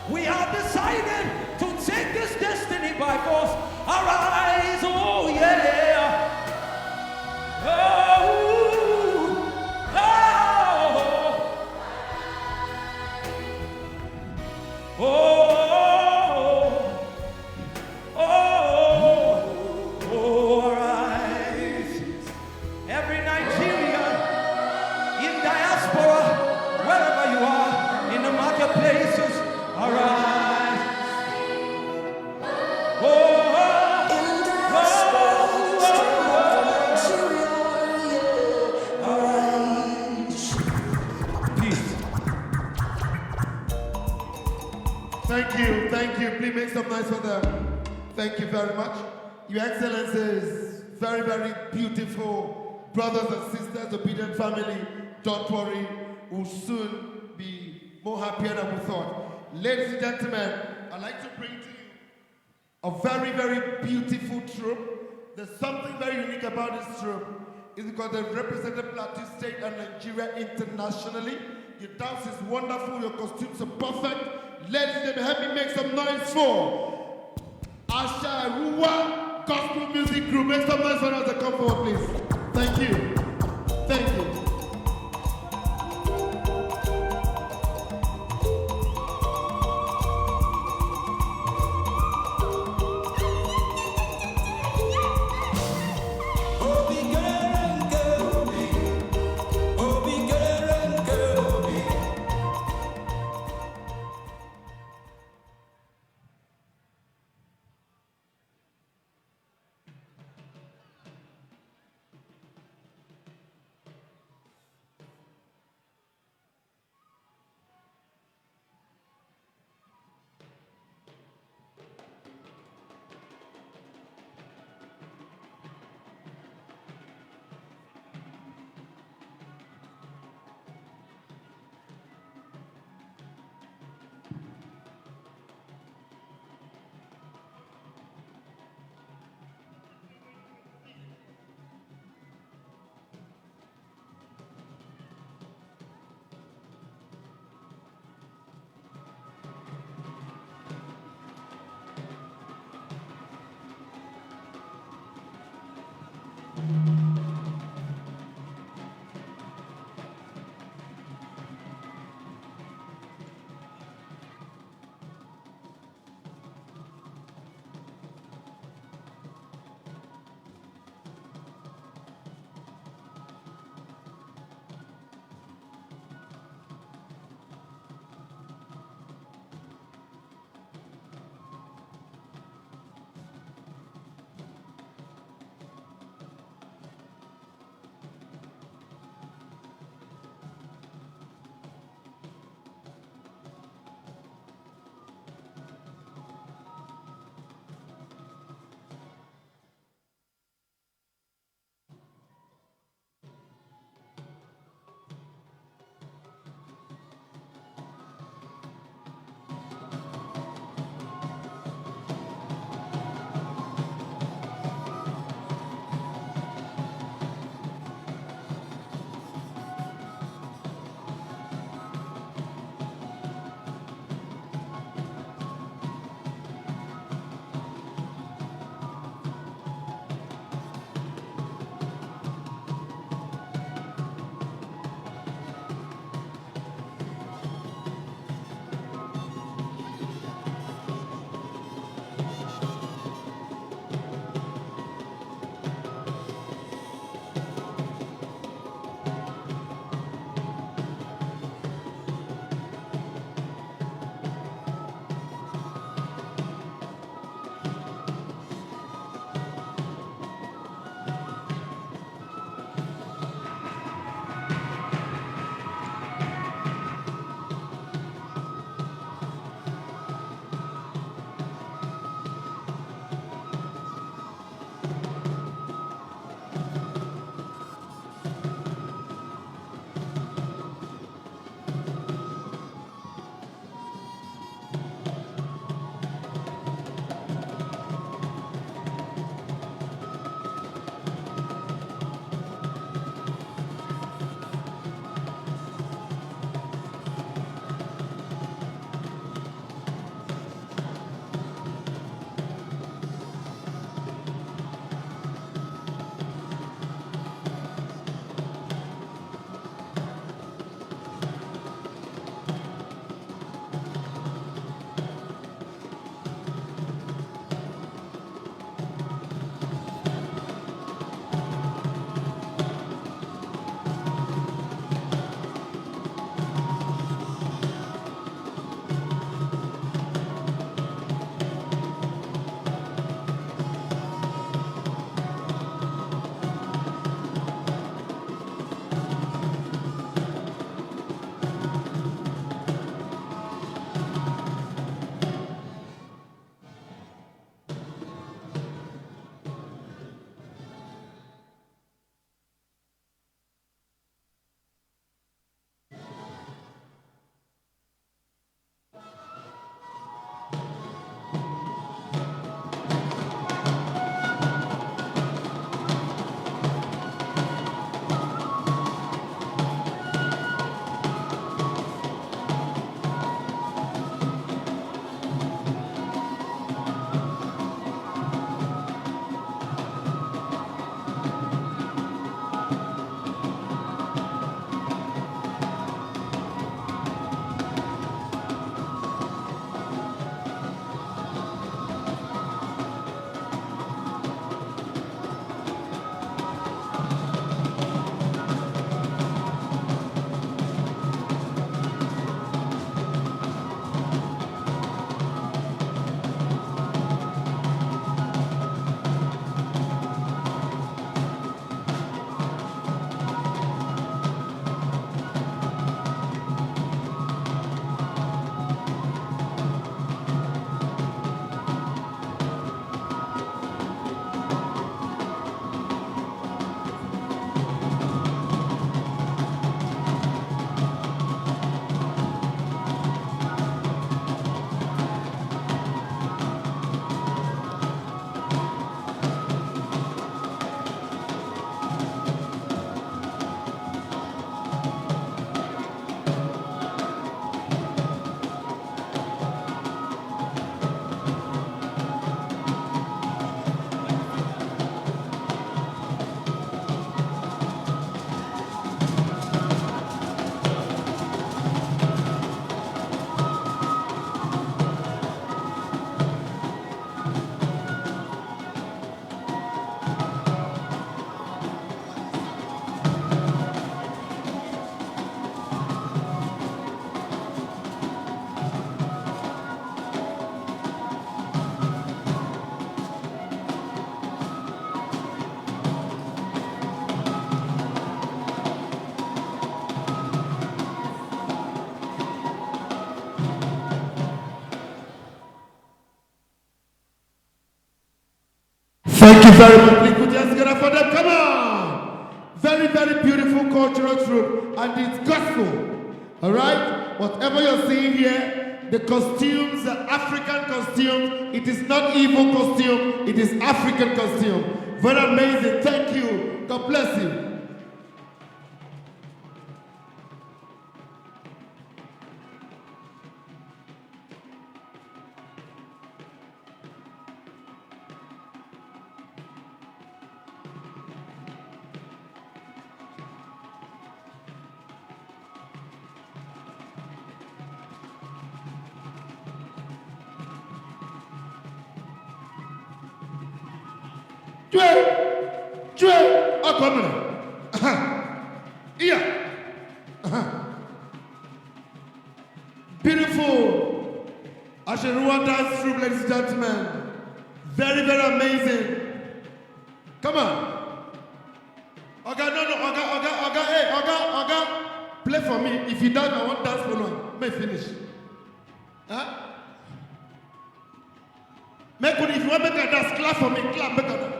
we have decided to take this destiny by force. Arise, oh yeah. Oh, oh, oh, oh, arise. Every Nigerian in diaspora, wherever you are, in the marketplaces, arise. Oh, Thank you, thank you. Please make some noise for them. Thank you very much. Your Excellencies, very, very beautiful brothers and sisters, obedient family. Don't worry, we'll soon be more happier than we thought. Ladies and gentlemen, I'd like to bring to you a very, very beautiful troupe. There's something very unique about this troupe. It's because they've represented Plateau State and Nigeria internationally. Your dance is wonderful, your costumes are perfect. Ladies and gentlemen, help me make some noise for Asha Ruwa Gospel Music Group. Make some noise for us to come forward, please. Thank you. Thank you. Thank you very much. Please put your hands together for them. Come on. Very, very beautiful cultural troupe, and it's gospel. All right? Whatever you're seeing here, the costumes, the African costume, it is not Igbo costume, it is African costume. Very amazing. Thank you. God bless you. Beautiful Asherua dance troupe, ladies and gentlemen. Very, very amazing. Come on. Oga, no, hey, Oga, play for me. If you dance, I want dance for no. May finish. Huh? If you want to make a dance, clap for me. Clap, make a dance.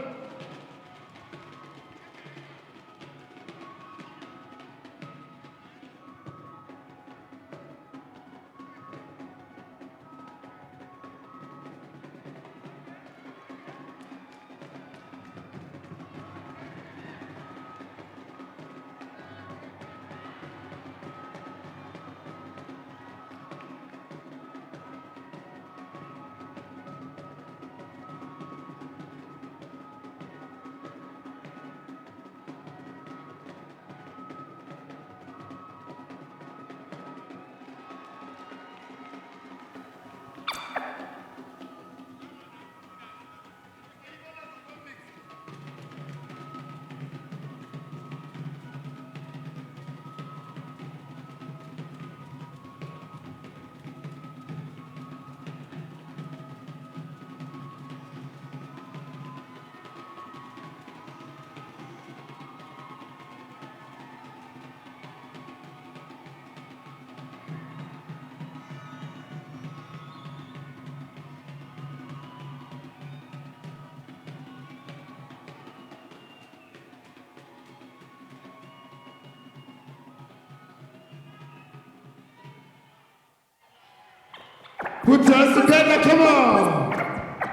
Put your hands together, come on.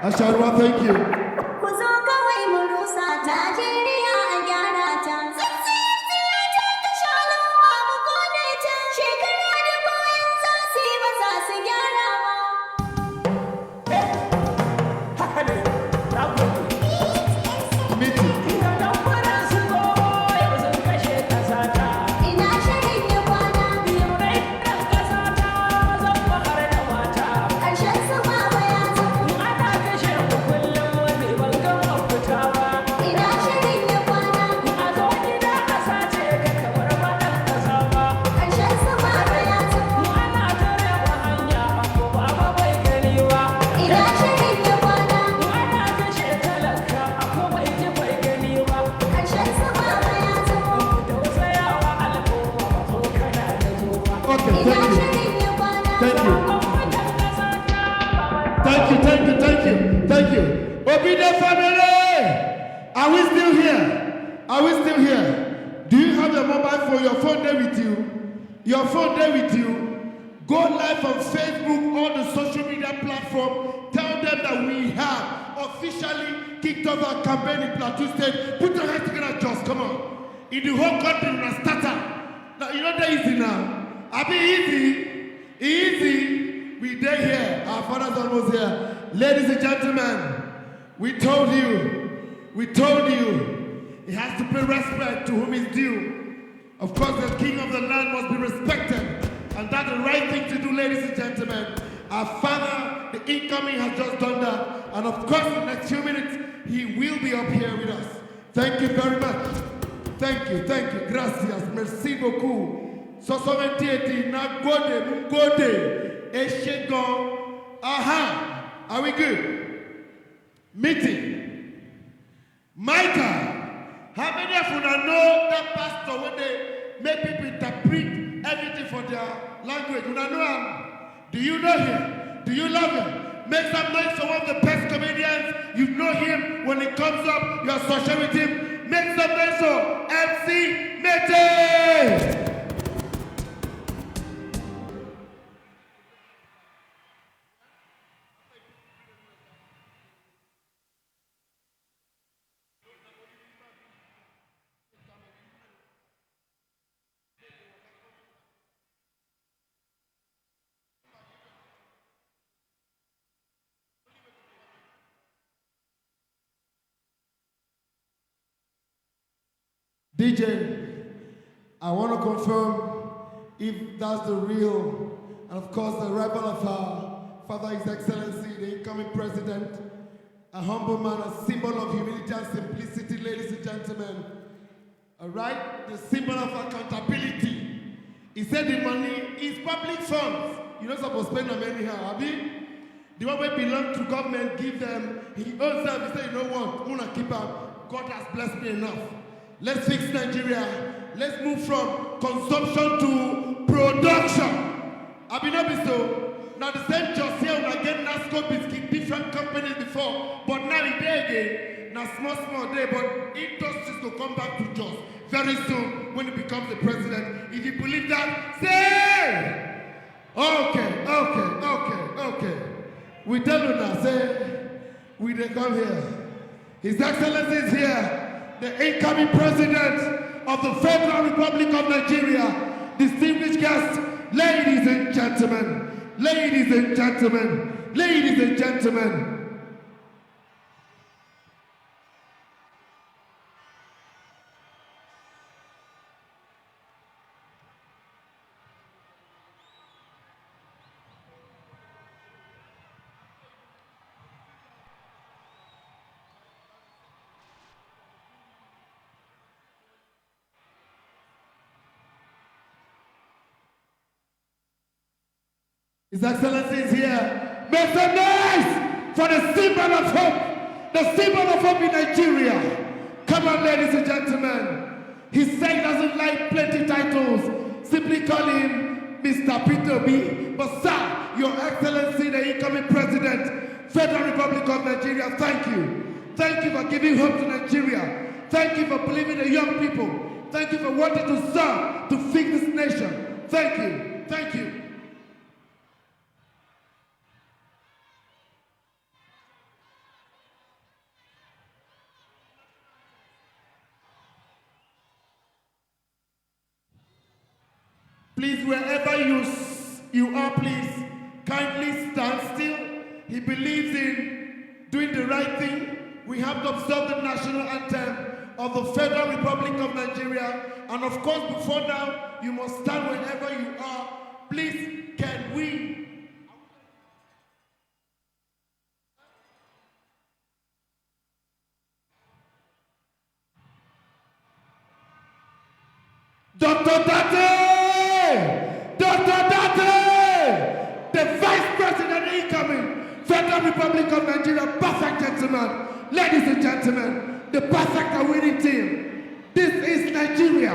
Asharwa, thank you. Thank you. Obedient family, are we still here? Are we still here? Do you have your mobile phone, your phone there with you? Your phone there with you? Go live on Facebook, all the social media platforms. Tell them that we have officially kicked off our campaign in Plateau State. Put your hands together, just come on. In the whole country, we're gonna start up. Now, you know that easy now. I be easy. Easy. We there here. Our father's almost here. Ladies and gentlemen, we told you, he has to pay respect to whom is due. Of course, the king of the land must be respected. And that's the right thing to do, ladies and gentlemen. Our father, the incoming, has just done that. And of course, in the next few minutes, he will be up here with us. Thank you very much. Thank you. Gracias. Merci beaucoup. Sosometieti, nagode, mgode, eshegon. Aha. Are we good? Meeting. Micah, how many of you know that pastor when they make people interpret everything for their language? You know him? Do you know him? Do you love him? Make some noise for one of the best comedians. You know him when he comes up, you associate with him. Make some noise for MC Njenje. DJ, I want to confirm if that's the real, and of course the rival of our Father His Excellency, the incoming president, a humble man, a symbol of humility and simplicity, ladies and gentlemen. All right, the symbol of accountability. He said the money is public funds. You're not supposed to spend them anyhow, Abi. The one that belong to government, give them. He owns them. He said, you know what? I'm gonna keep up. God has blessed me enough. Let's fix Nigeria. Let's move from consumption to production. I mean, not be so. Now the same just here when I get NASCO biscuit, different companies before, but now it's there again. Now small day, but industries will come back to Jos very soon when he becomes the president. If you believe that, say, okay. We tell you now, say, we they come here. His Excellency is here. The incoming president of the Federal Republic of Nigeria, distinguished guests, ladies and gentlemen, ladies and gentlemen, ladies and gentlemen. His Excellency is here. Make some noise for the symbol of hope. The symbol of hope in Nigeria. Come on, ladies and gentlemen. He said he doesn't like plenty titles. Simply call him Mr. Peter B. But sir, Your Excellency, the incoming President, Federal Republic of Nigeria, thank you. Thank you for giving hope to Nigeria. Thank you for believing the young people. Thank you for wanting to serve, to fix this nation. Thank you. Thank you. Please, wherever you are, please, kindly stand still. He believes in doing the right thing. We have to observe the national anthem of the Federal Republic of Nigeria. And of course, before now, you must stand wherever you are. Please, can we? Dr. Datti! Dr. Datti! The Vice President incoming, Federal Republic of Nigeria, perfect gentleman. Ladies and gentlemen, the perfect winning team. This is Nigeria.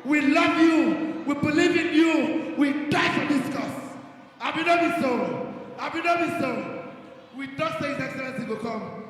We love you. We believe in you. We die for this cause. Abinobi so. Abinobi so. We don't say His Excellency will come.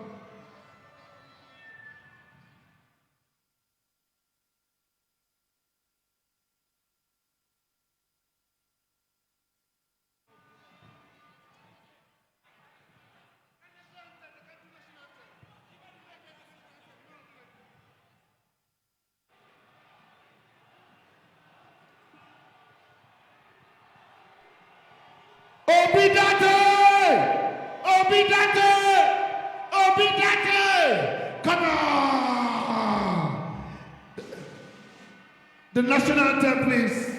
Obidate! Come on! The national anthem, please.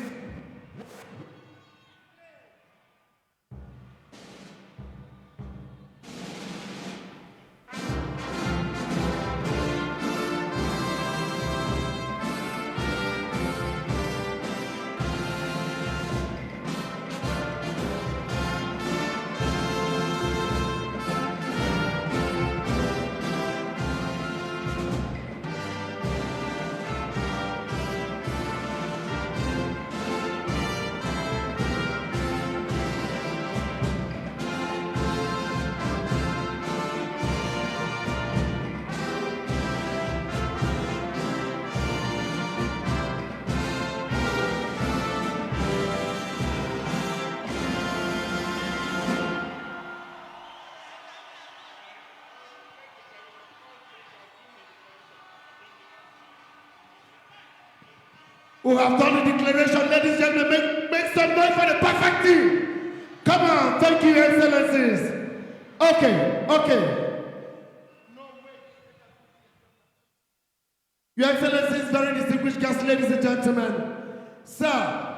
who have done the declaration. Ladies and gentlemen, make some noise for the perfect team. Come on, thank you, Excellencies. Okay. Your Excellencies, very distinguished guests, ladies and gentlemen. Sir,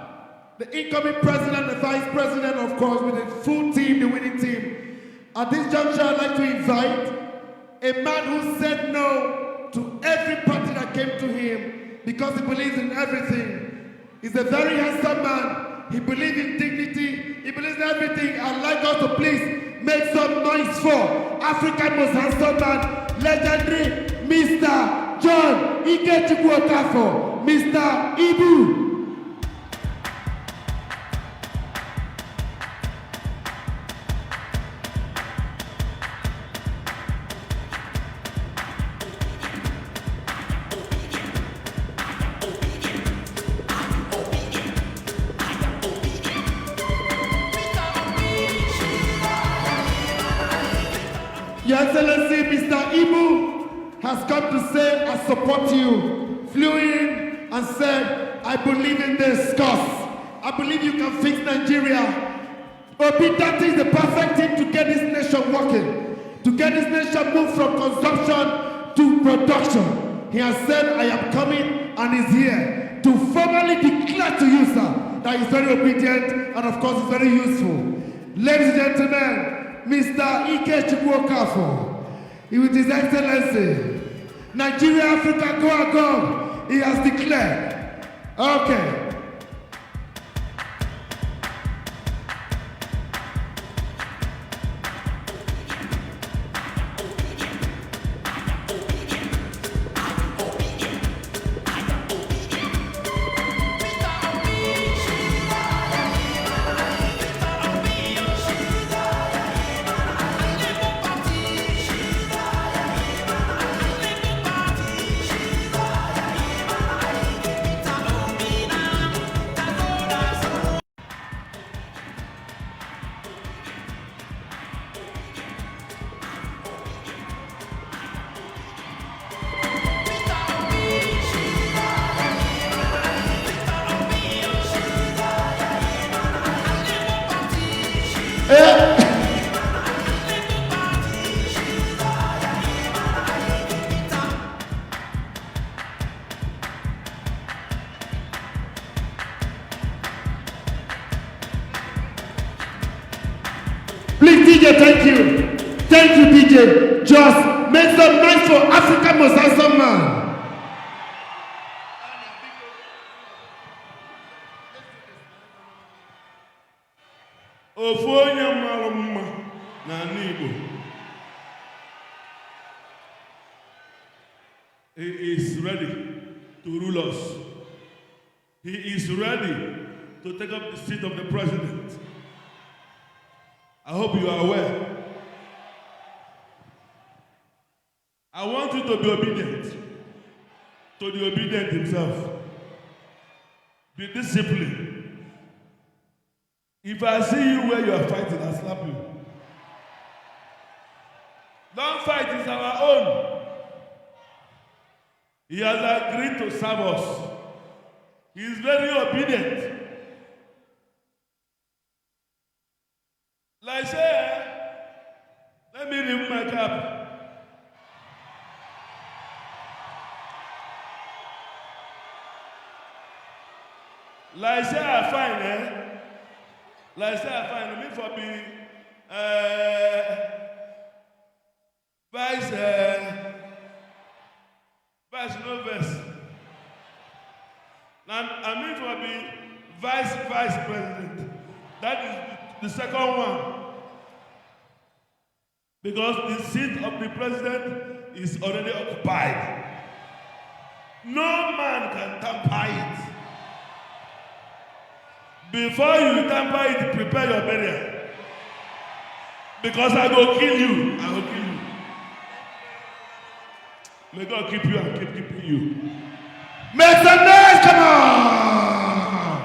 the incoming president, the vice president, of course, with the full team, the winning team. At this juncture, I'd like to invite a man who said no to every party that came to him because he believes in everything. He's a very handsome man. He believes in dignity. He believes in everything. I'd like us to please make some noise for Africa's most handsome man, legendary Mr. John Ikechukwu-Okafo, Mr. Ibu. Your Excellency, Mr. Ibu has come to say, I support you. Flew in and said, I believe in this cause. I believe you can fix Nigeria. Datti is the perfect team to get this nation working, to get this nation moved from consumption to production. He has said, I am coming and is here to formally declare to you, sir, that he's very obedient and of course he's very useful. Ladies and gentlemen, Mr. Ikechukwu-Okafo, with His Excellency, Nigeria, Africa, go. He has declared. Okay. Please, DJ, thank you. Thank you, DJ. Just make some noise for Africa's most handsome man. Ofonye mara mma na Ala-Igbo. He is ready to rule us. He is ready to take up the seat of the president. I hope you are aware. I want you to be obedient to the obedient himself. Be disciplined. If I see you where you are fighting, I'll slap you. Don't fight, it's our own. He has agreed to serve us. He is very obedient. Like say, let me remove my cap. Like say I find, like say I find me for be vice no verse. I mean for be vice president. That is the second one. Because the seat of the president is already occupied. No man can tamper it. Before you tamper it, prepare your burial. Because I will kill you. I will kill you. May God keep you and keep keeping you. Make some noise, come on!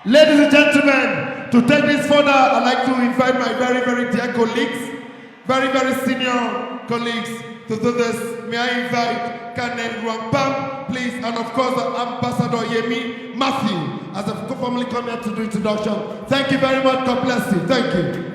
Ladies and gentlemen, to take this further, I'd like to invite my very, very dear colleagues, very, very senior colleagues to do this, may I invite Canon Rampam, please, and of course Ambassador Yemi Matthew, as a family come here to do introduction. Thank you very much. God bless you. Thank you.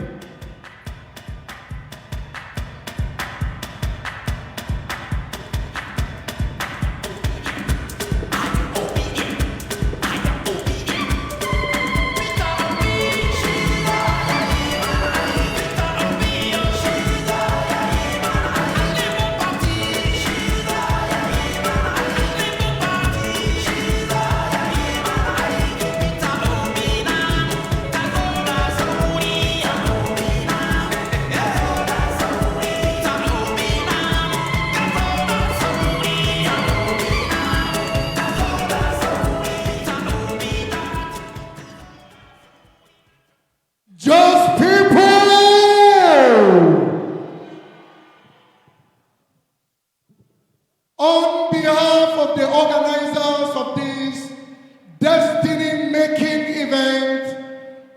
Just people! On behalf of the organizers of this destiny-making event,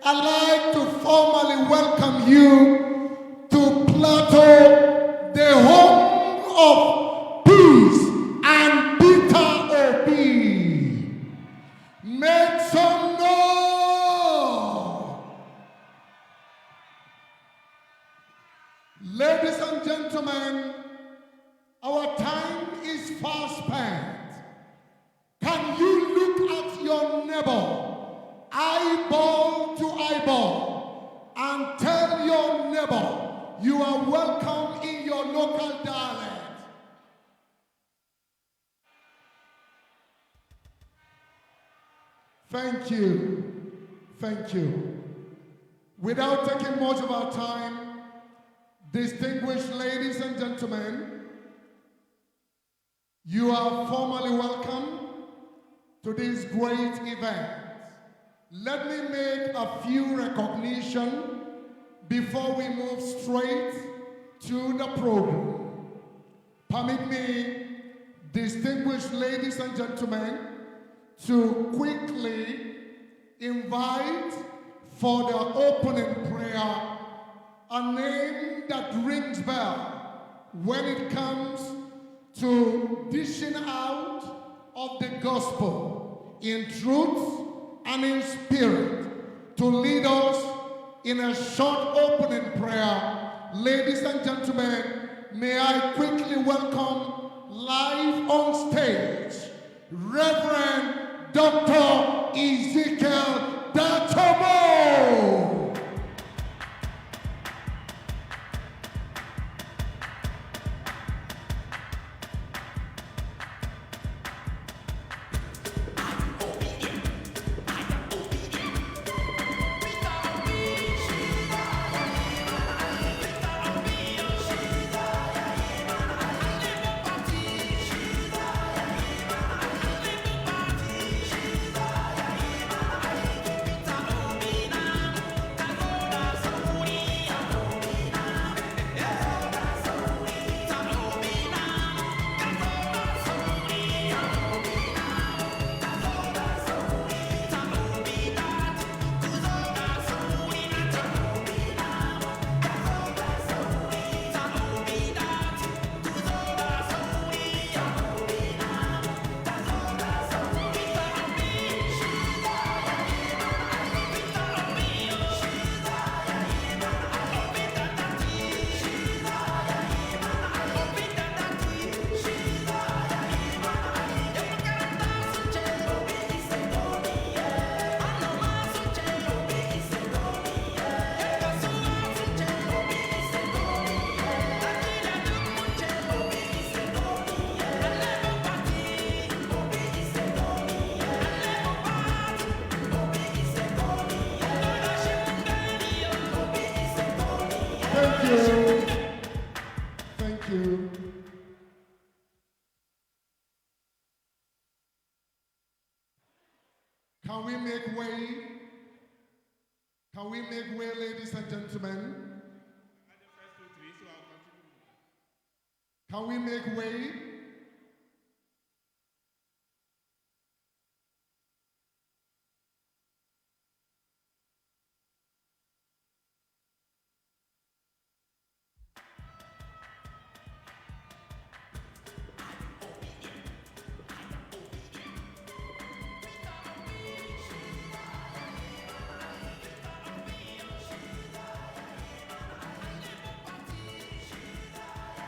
I'd like to formally welcome you to Plateau, the home of peace and bitter obey. Make some noise! Ladies and gentlemen, our time is fast spent. Can you look at your neighbor, eyeball to eyeball, and tell your neighbor you are welcome in your local dialect? Thank you. Thank you. Without taking much of our time, distinguished ladies and gentlemen, you are formally welcome to this great event. Let me make a few recognitions before we move straight to the program. Permit me, distinguished ladies and gentlemen, to quickly invite for the opening prayer a name that rings bell when it comes to dishing out of the gospel in truth and in spirit. To lead us in a short opening prayer, ladies and gentlemen, may I quickly welcome live on stage Reverend Dr. Ezekiel Datomo. Thank you. Thank you. Can we make way? Can we make way, ladies and gentlemen? Can we make way?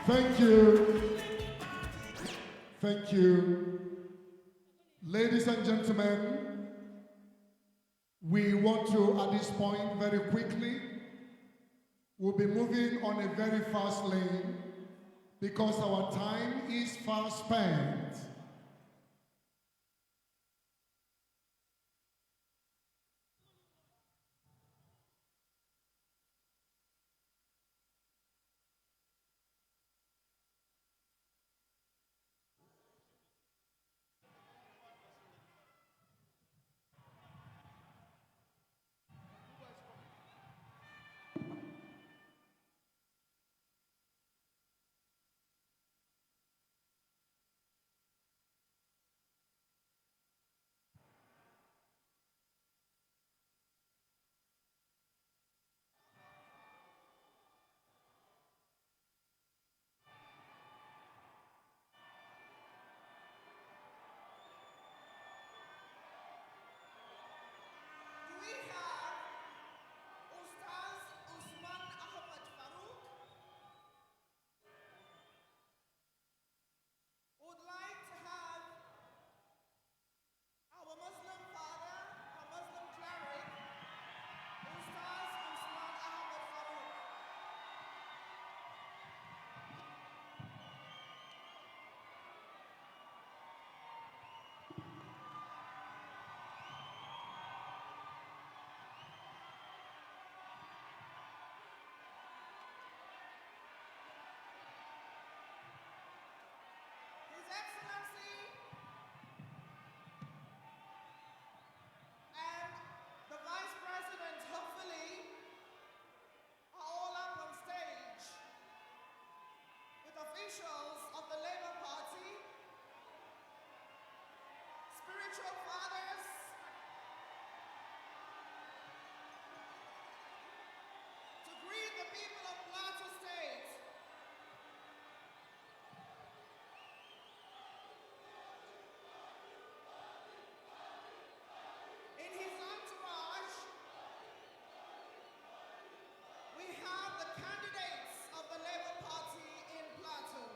Thank you. Thank you. Ladies and gentlemen, we want to, at this point, very quickly, we'll be moving on a very fast lane because our time is fast spent. Officials of the Labour Party, spiritual fathers, to greet the people of Plateau State. In his entourage, we have the candidates of the Labour Party in Plateau.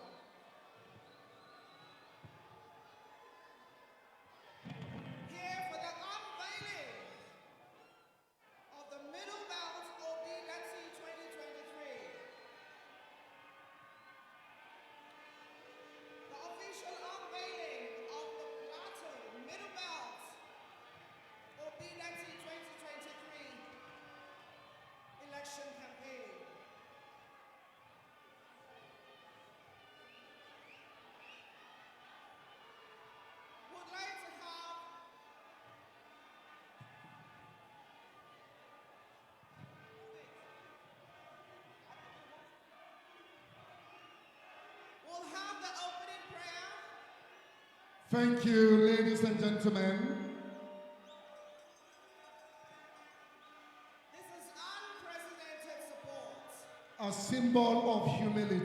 Here for the unveiling of the Middle Belt OB Datti 2023. The official unveiling of the Plateau Middle Belt OB Datti 2023 election campaign. Would like to have we'll have the opening prayer. Thank you, ladies and gentlemen. This is unprecedented support. A symbol of humility. A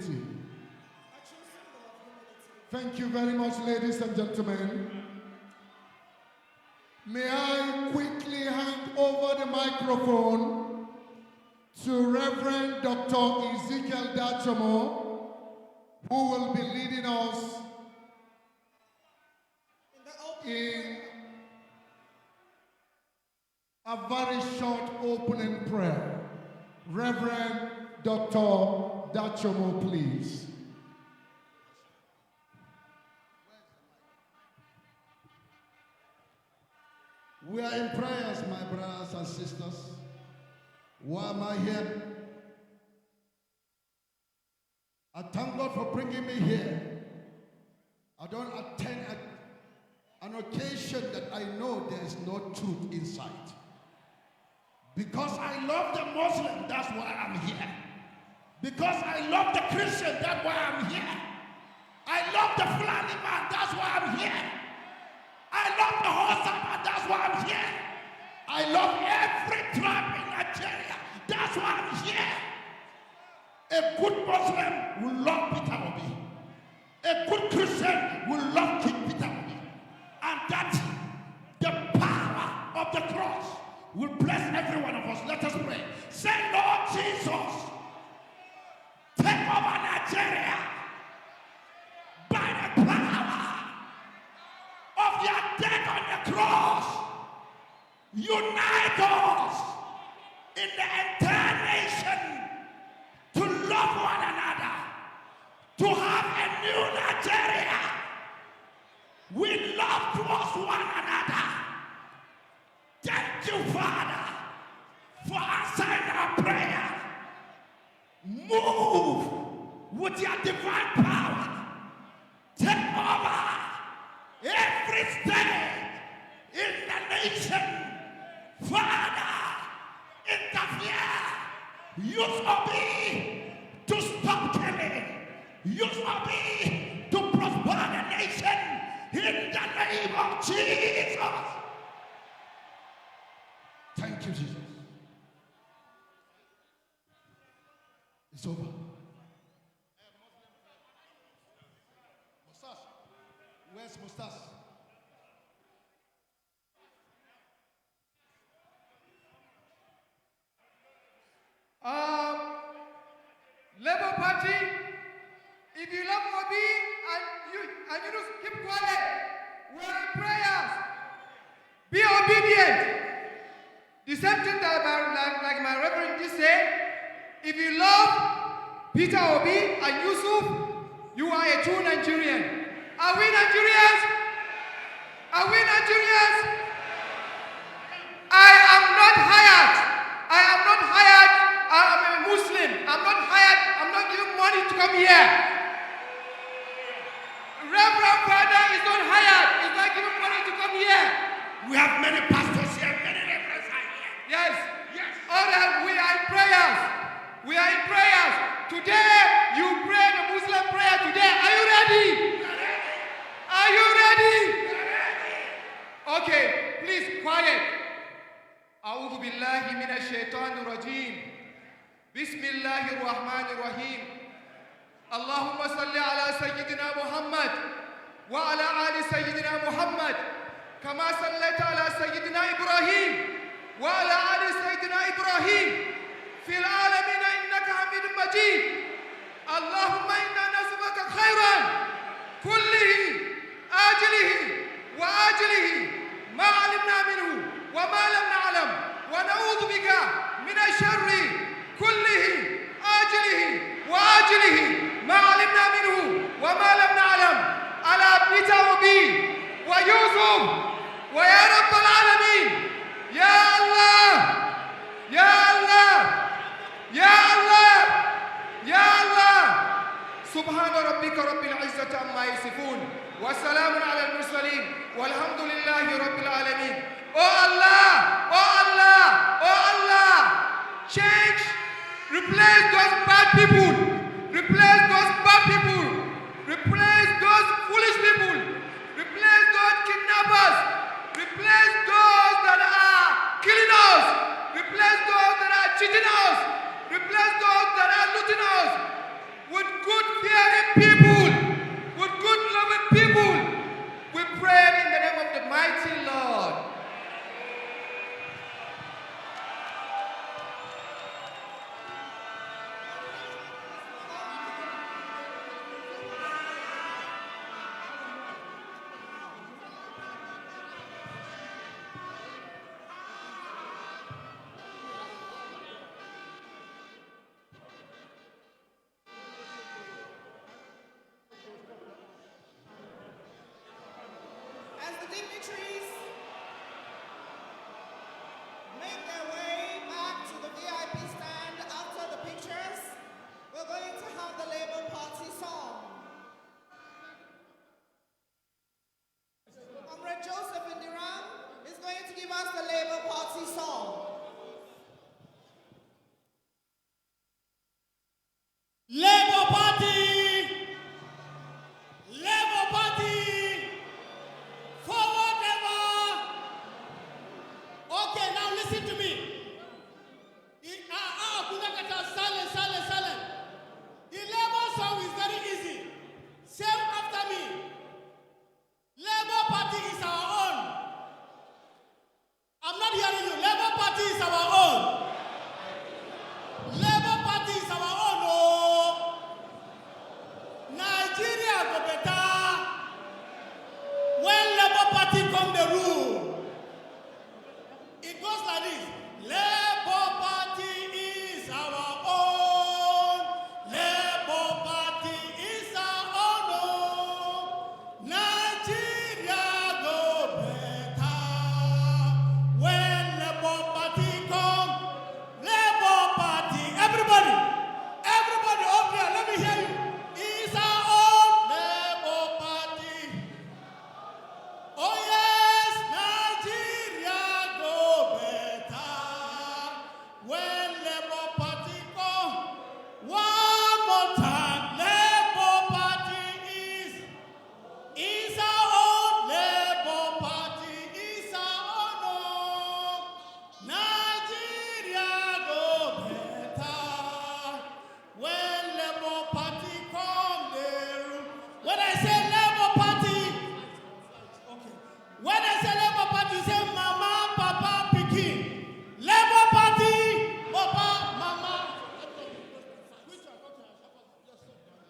true symbol of humility. Thank you very much, ladies and gentlemen. May I quickly hand over the microphone to Reverend Dr. Ezekiel Dachomo, who will be leading us in a very short opening prayer. Reverend Dr. Dachomo, please. We are in prayers, my brothers and sisters. Why am I here? I thank God for bringing me here. I don't attend an occasion that I know there is no truth inside. Because I love the Muslim, that's why I'm here. Because I love the Christian, that's why I'm here. I love the Fulani man, that's why I'm here. I love the Hosa, that's why I'm here. I love every tribe in Nigeria, that's why I'm here. A good Muslim will love Peter Obi. A good Christian will love King Peter Obi. And that the power of the cross will bless every one of us. Let us pray. Say, Lord Jesus, take over Nigeria. unite us in the entire nation to love one another, to have a new Nigeria. We love towards one another. Thank you, Father, for answering our prayer. Move with your divine power. Take over every state in the nation. Father, interfere. Use Obi to stop killing. Use Obi to prosper the nation in the name of Jesus. Thank you, Jesus. It's over. Mustache. Where's Mustache? Labour Party, if you love Obi and you just keep quiet, we're in prayers. Be obedient. The same thing that like my reverend just said. If you love Peter Obi and Yusuf, you are a true Nigerian. Are we Nigerians? Are we Nigerians? I am not hired. I am not hired. I am a Muslim. I'm not hired. I'm not giving money to come here. Reverend Father is not hired. He's not giving money to come here. We have many pastors here, many reverends are here. Yes. Yes. All right, we are in prayers. We are in prayers. Today, you pray the Muslim prayer today. Are you ready? Are you ready? Okay, please, quiet. أعوذ بالله من الشيطان الرجيم. بسم الله الرحمن الرحيم. اللهم صل على سيدنا محمد وعلى آل سيدنا محمد كما صليت على سيدنا إبراهيم وعلى آل سيدنا إبراهيم في العالمين إنك حميد مجيد. اللهم إنا نسألك خيرا كله آجله وآجله ما علمنا منه وما لم نعلم ونعوذ بك من الشر كله آجله وآجله ما علمنا منه وما لم نعلم على بيتا وبي ويوسف ويا رب العالمين يا الله يا الله يا الله يا الله سبحان ربك رب العزة عما يصفون والسلام على المرسلين والحمد لله رب العالمين. Oh Allah, oh Allah, oh Allah, change, replace those bad people, replace those bad people, replace those foolish people, replace those kidnappers, replace those that are killing us, replace those that are cheating us, replace those that are looting us with good fearing people, with good loving people. We pray in the name of the mighty Lord. As the dignitaries make their way back to the VIP stand after the pictures, we're going to have the Labour Party song. Comrade Joseph Indiram is going to give us the Labour Party song. Labour Party! Labour Party! Forward ever! Okay, now listen to me. Silent, silent, silent. The Labour song is very easy. Say after me. Labour Party is our own. I'm not hearing you. Labour Party is our own. Labour Party is our own. Oh.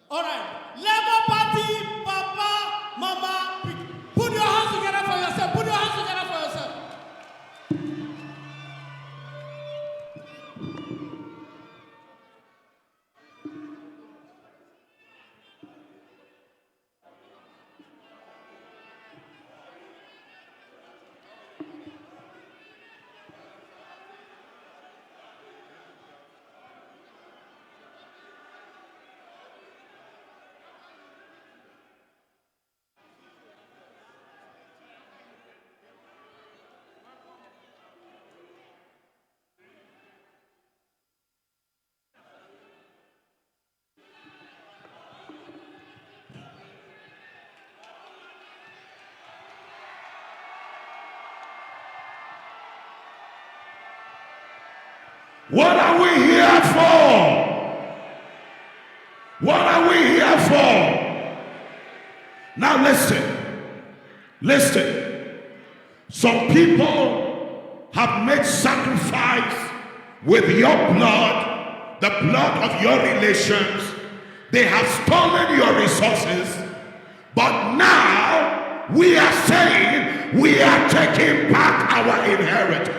All right. Labour Party, Papa, Mama, put your hands together for yourself. Put your hands together for yourself. What are we here for? What are we here for? Now listen. Listen. Some people have made sacrifice with your blood, the blood of your relations. They have stolen your resources. But now we are saying we are taking back our inheritance.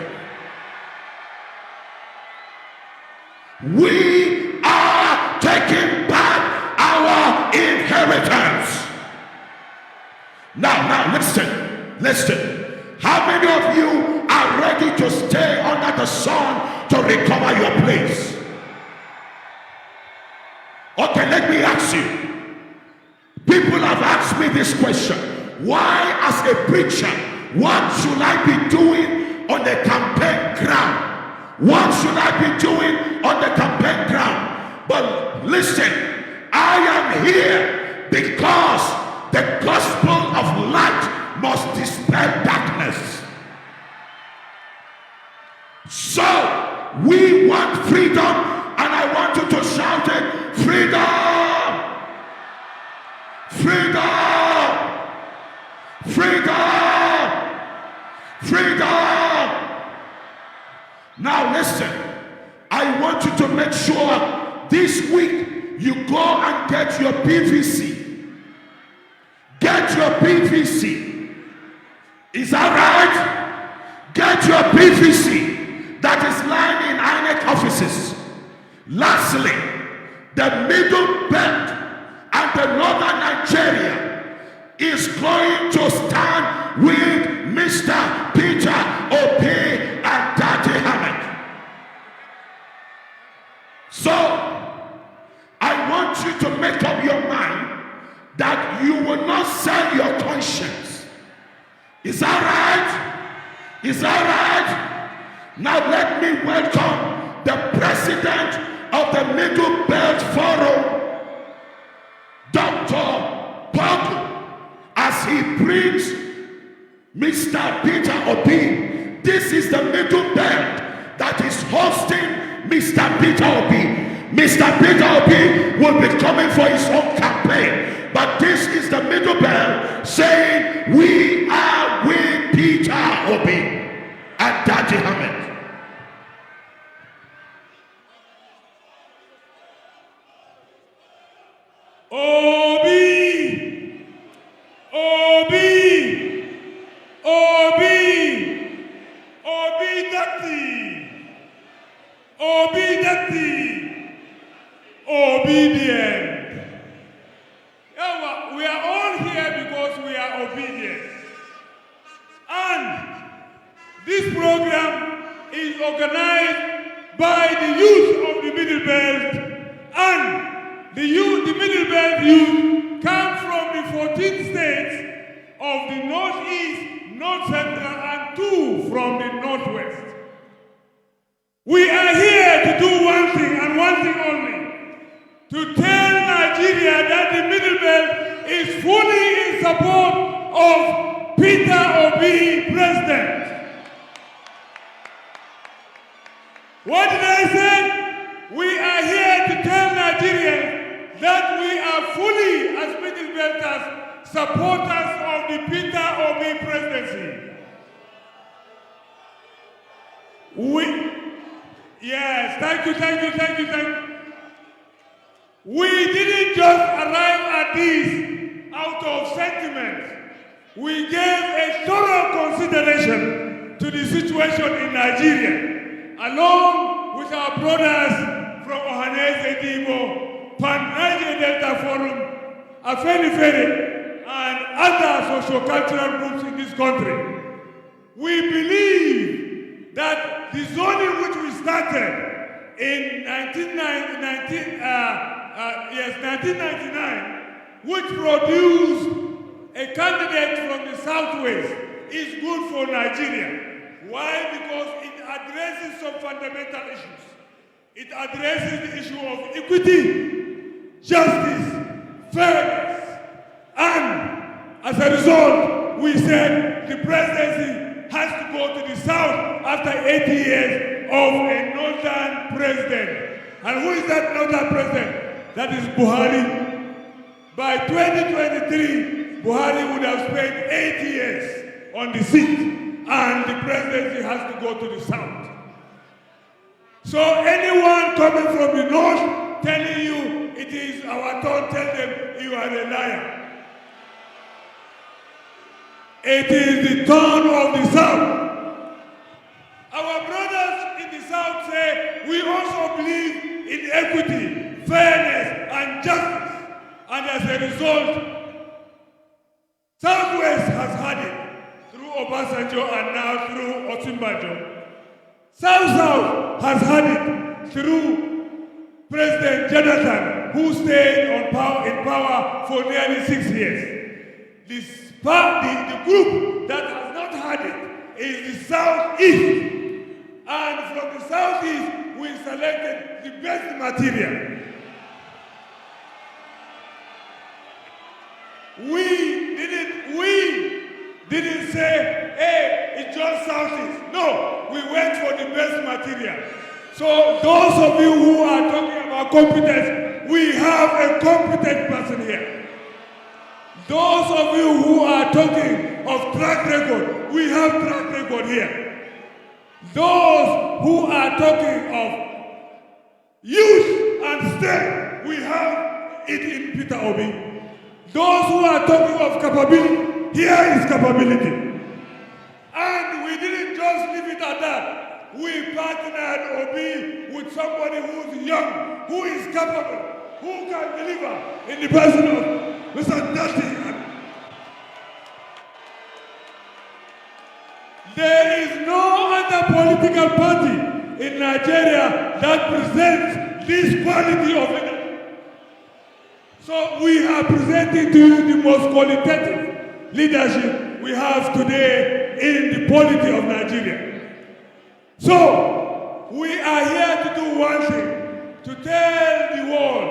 We are taking back our inheritance. Now listen. How many of you are ready to stay under the sun to recover your place? Okay, let me ask you. People have asked me this question. Why, as a preacher, what should I be doing on the campaign ground? What should I be doing on the campaign ground? But listen, I am here because the gospel of light must dispel darkness. So we want freedom, and I want you to shout it: freedom! Freedom! Freedom! Freedom! Now listen, I want you to make sure this week you go and get your PVC. Get your PVC. Is that right? Get your PVC that is lying in INEC offices. Lastly, the middle belt and the northern Nigeria is going to stand with Mr. Peter Obi and Datti. So, I want you to make up your mind that you will not sell your conscience. Is that right? Is that right? Now let me welcome the president of the Middle Belt Forum, Dr. Pagu, as he brings Mr. Peter Obi. This is the Middle Belt that is hosting Mr. Peter Obi. Mr. Peter Obi will be coming for his own campaign. But this is the Middle Belt saying, we are with Peter Obi and Datti Ahmed. Obi! Obi! Obi! Obi Datti! Obi Datti! Obedient. Yeah, we are all here because we are obedient. And this program is organized by the youth of the Middle Belt, and the Middle Belt youth come from the 14 states of the Northeast, North Central, and 2 from the Northwest. We are here to do one thing and one thing only: to tell Nigeria that the Middle Belt is fully in support of Peter Obi, president. What did I say? We are here to tell Nigerians that we are fully, as Middle Belters, supporters of the Peter Obi presidency. Yes, thank you. We didn't just arrive at this out of sentiment. We gave a thorough consideration to the situation in Nigeria, along with our brothers from Ala-Igbo, Pan-Niger Delta Forum, Afenifere, and other socio-cultural groups in this country. We believe that the zoning which we started in 1999, which produced a candidate from the southwest, is good for Nigeria. Why? Because it addresses some fundamental issues. It addresses the issue of equity, justice, fairness, and as a result, we said the presidency has to go to the south after 80 years of a northern president. And who is that northern president? That is Buhari. By 2023, Buhari would have spent 8 years on the seat, and the presidency has to go to the south. So anyone coming from the north telling you it is our turn, tell them you are a liar. It is the turn of the south. Our brothers in the south say we also believe in equity, fairness, and justice. And as a result, Southwest has had it through Obasanjo and now through Osinbajo. South has had it through President Jonathan, who stayed in power for nearly 6 years. The group that has not had it is the Southeast. And from the Southeast, we selected the best material. We didn't say, hey, it's just Southeast. No, we went for the best material. So those of you who are talking about competence, we have a competent person here. Those of you who are talking of track record, we have track record here. Those who are talking of youth and strength, we have it in Peter Obi. Those who are talking of capability, here is capability. And we didn't just leave it at that. We partnered Obi with somebody who's young, who is capable, who can deliver in the person of Mr. Datti. There is no other political party in Nigeria that presents this quality of leadership. So we are presenting to you the most qualitative leadership we have today in the polity of Nigeria. So we are here to do one thing, to tell the world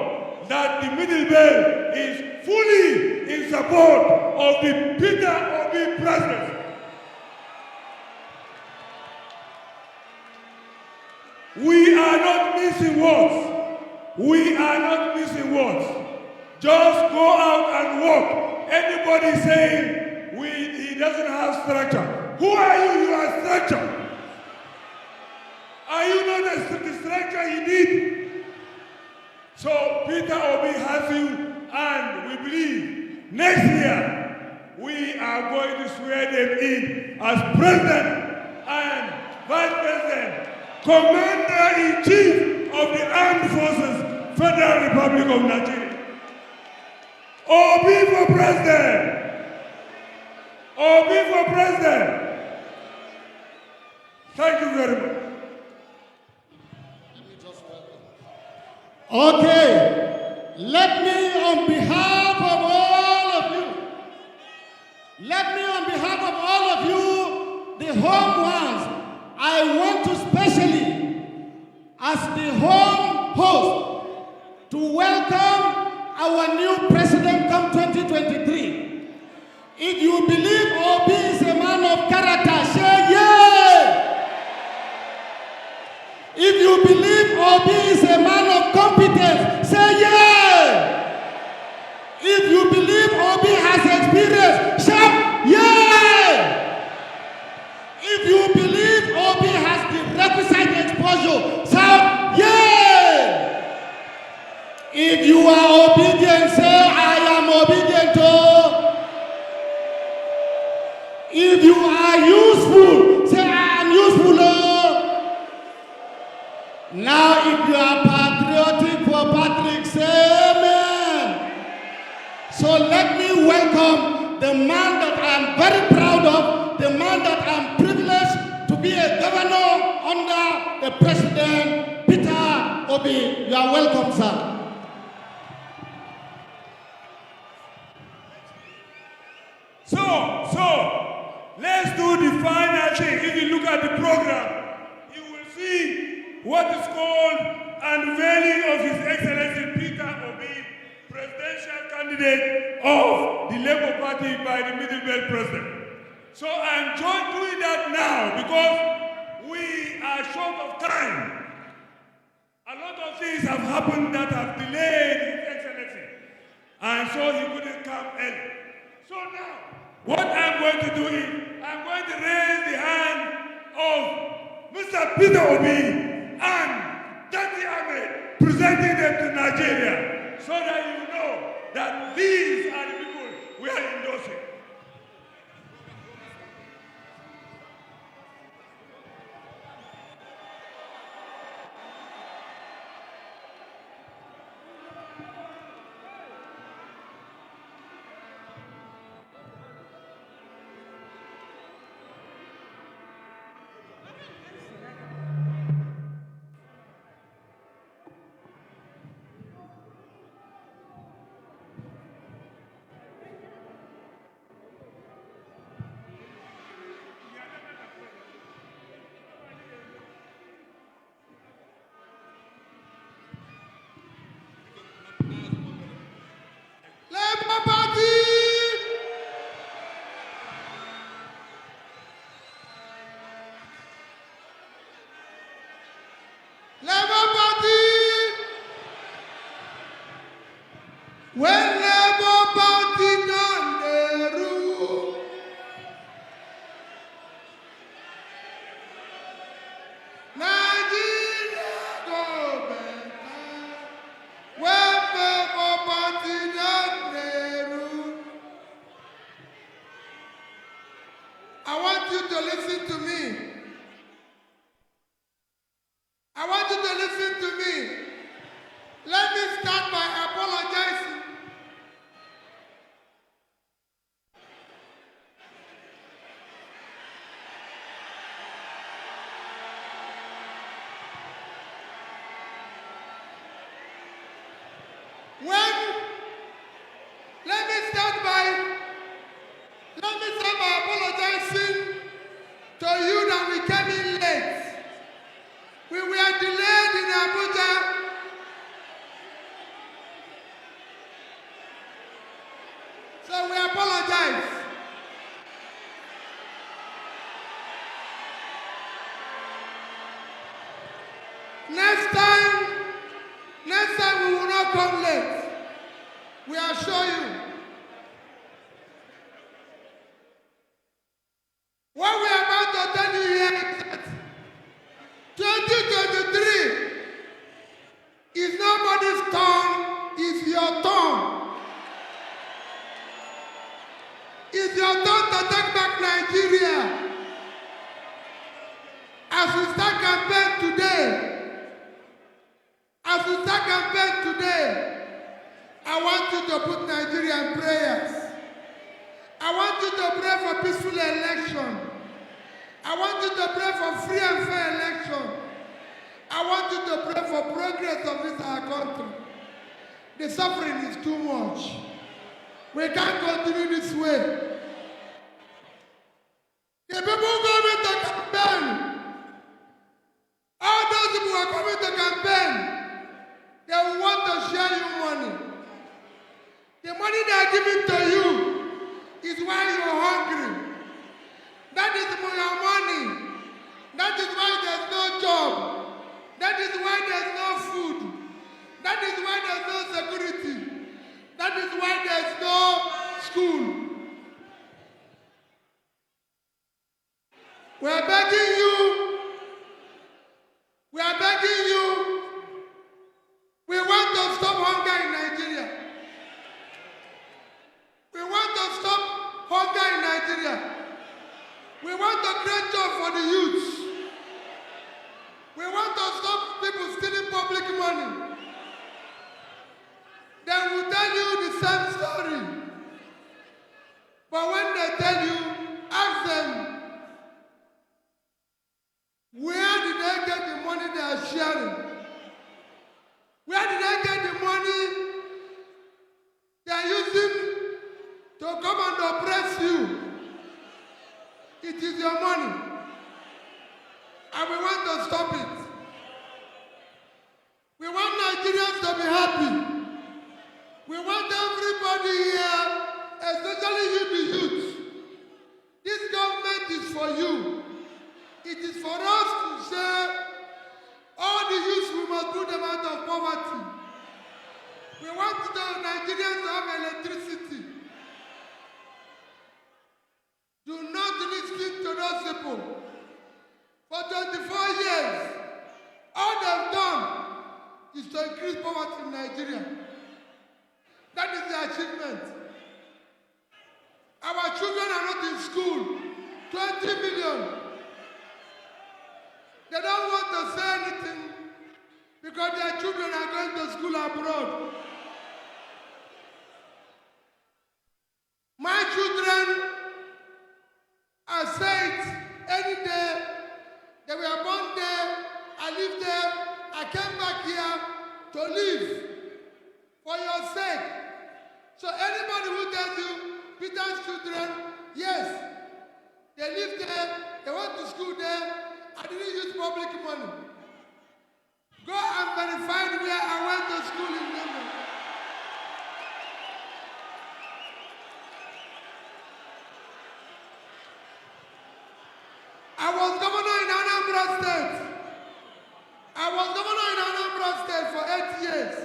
that the Middle Belt is fully in support of the Peter Obi presidency. We are not missing words. We are not missing words. Just go out and walk. Anybody saying he doesn't have structure. Who are you? You are structure. Are you not the structure you need? So Peter Obi has you, and we believe next year we are going to swear them in as President and Vice President, Commander-in-Chief of the Armed Forces, Federal Republic of Nigeria. Obi for President! Obi for President! Thank you very much. Okay, let me on behalf of all of you, the home ones, I want to specially, as the home host, to welcome our new president come 2023. If you believe Obi is a man of character, say yeah! If you believe Obi is a man of competence, say yeah! If you believe Obi has experience, shout yeah! If you believe Obi has the requisite exposure, shout yeah! you are obedient, say, I am obedient. Oh. If you are useful, say, I am useful. Oh. Now, if you are patriotic for Patrick, say, amen. So let me welcome the man that I am very proud of, the man that I am privileged to be a governor under the President, Peter Obi. You are welcome, sir. So, let's do the final thing. If you look at the program, you will see what is called unveiling of His Excellency Peter Obi, presidential candidate of the Labour Party by the Middle Belt president. So I'm doing that now because we are short of time. A lot of things have happened that have delayed His Excellency, and so he couldn't come early. So now, what I'm going to do is, I'm going to raise the hand of Mr. Peter Obi and Datti Ahmed, presenting them to Nigeria, so that you know that these are the people we are endorsing. Labour Party! Labour Party! When Labour Party done the rule, Nigeria go better. When Labour Party done the rule, I want you to listen to me. I want you to listen to me. Let me start by apologizing. Let me start by apologizing to you that we came in late. We were delayed in Abuja. So we apologize. Next time we will not come late. We assure you. What we are about to tell you here is that 2023 is nobody's turn, it's your turn. It's your turn to take back Nigeria. As we start campaign today, I want you to put Nigeria in prayers. I want you to pray for peaceful election. I want you to pray for free and fair election. I want you to pray for progress of this our country. The suffering is too much. We can't continue this way. The people going to campaign, all those people who are coming to campaign, they will want to share you money. The money they are giving to you is why you're hungry. That is your money. That is why there's no job. That is why there's no food. That is why there's no security. That is why there's no school. We are begging you. We are begging you. We want to stop hunger in Nigeria. for the youth. We want to stop people stealing public money. They will tell you the same story. But when they tell you, ask them, where did they get the money they are sharing? Where did they get the money they are using to come and oppress you? It is your money. And we want to stop it. We want Nigerians to be happy. We want everybody here, especially you, the youth. This government is for you. It is for us to say, all the youth, we must put them out of poverty. We want the Nigerians to have electricity. Do not listen to those people. For 24 years, all they've done is to increase poverty in Nigeria. That is the achievement. Our children are not in school. 20 million. They don't want to say anything because their children are going to school abroad. My children are said any day. They were born there, I lived there, I came back here to live for your sake. So anybody who tells you, Peter's children, yes, they live there, they went to school there, I didn't use public money. Go and verify where I went to school in Njenje. I was governor in Anambra State. I was governor in Anambra State for 8 years.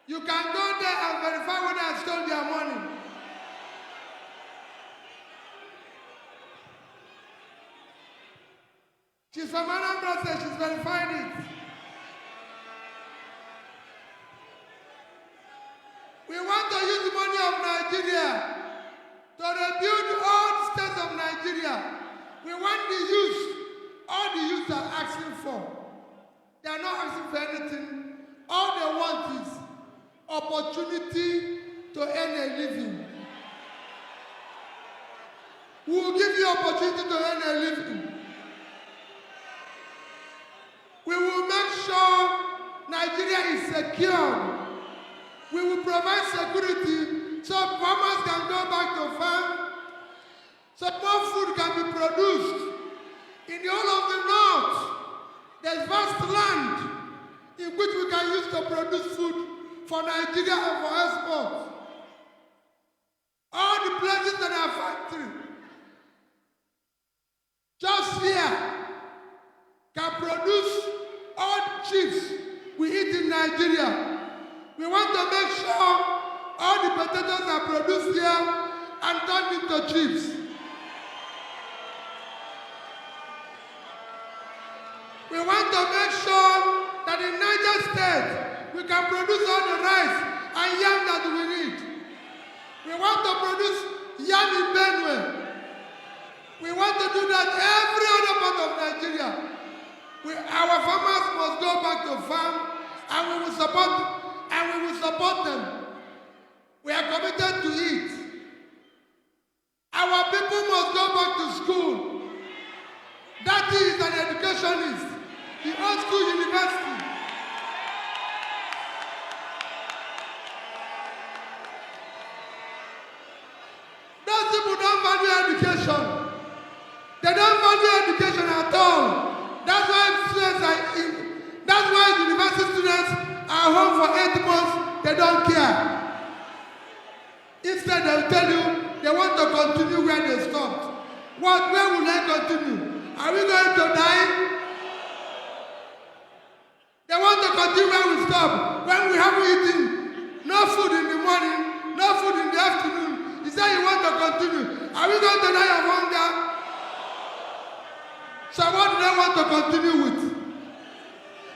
You can go there and verify whether I stole their money. She's from Anambra State, she's verifying it. We want to use the money of Nigeria to rebuild all the states of Nigeria. We want the youth, all the youth are asking for. They are not asking for anything. All they want is opportunity to earn a living. We will give you opportunity to earn a living. We will make sure Nigeria is secure. We will provide security so farmers can go back to farm, so more food can be produced. In the whole of the north, there's vast land in which we can use to produce food for Nigeria and for export. All the places that are factory, just here, can produce all the chips we eat in Nigeria. We want to make sure all the potatoes are produced here and turned into chips. We want to make sure that in Niger State, we can produce all the rice and yam that we need. We want to produce yam in Benue. We want to do that every other part of Nigeria. Our farmers must go back to farm and we will support them. We are committed to it. Our people must go back to school. Datti is an educationist. He owns school university. Those people don't value education. They don't value education at all. That's why university students are home for 8 months. They don't care. Instead, they'll tell you they want to continue where they stopped. Where will they continue? Are we going to die? They want to continue where we stop. When we haven't eaten, no food in the morning, no food in the afternoon. He said you want to continue. Are we going to die of hunger? So what do they want to continue with?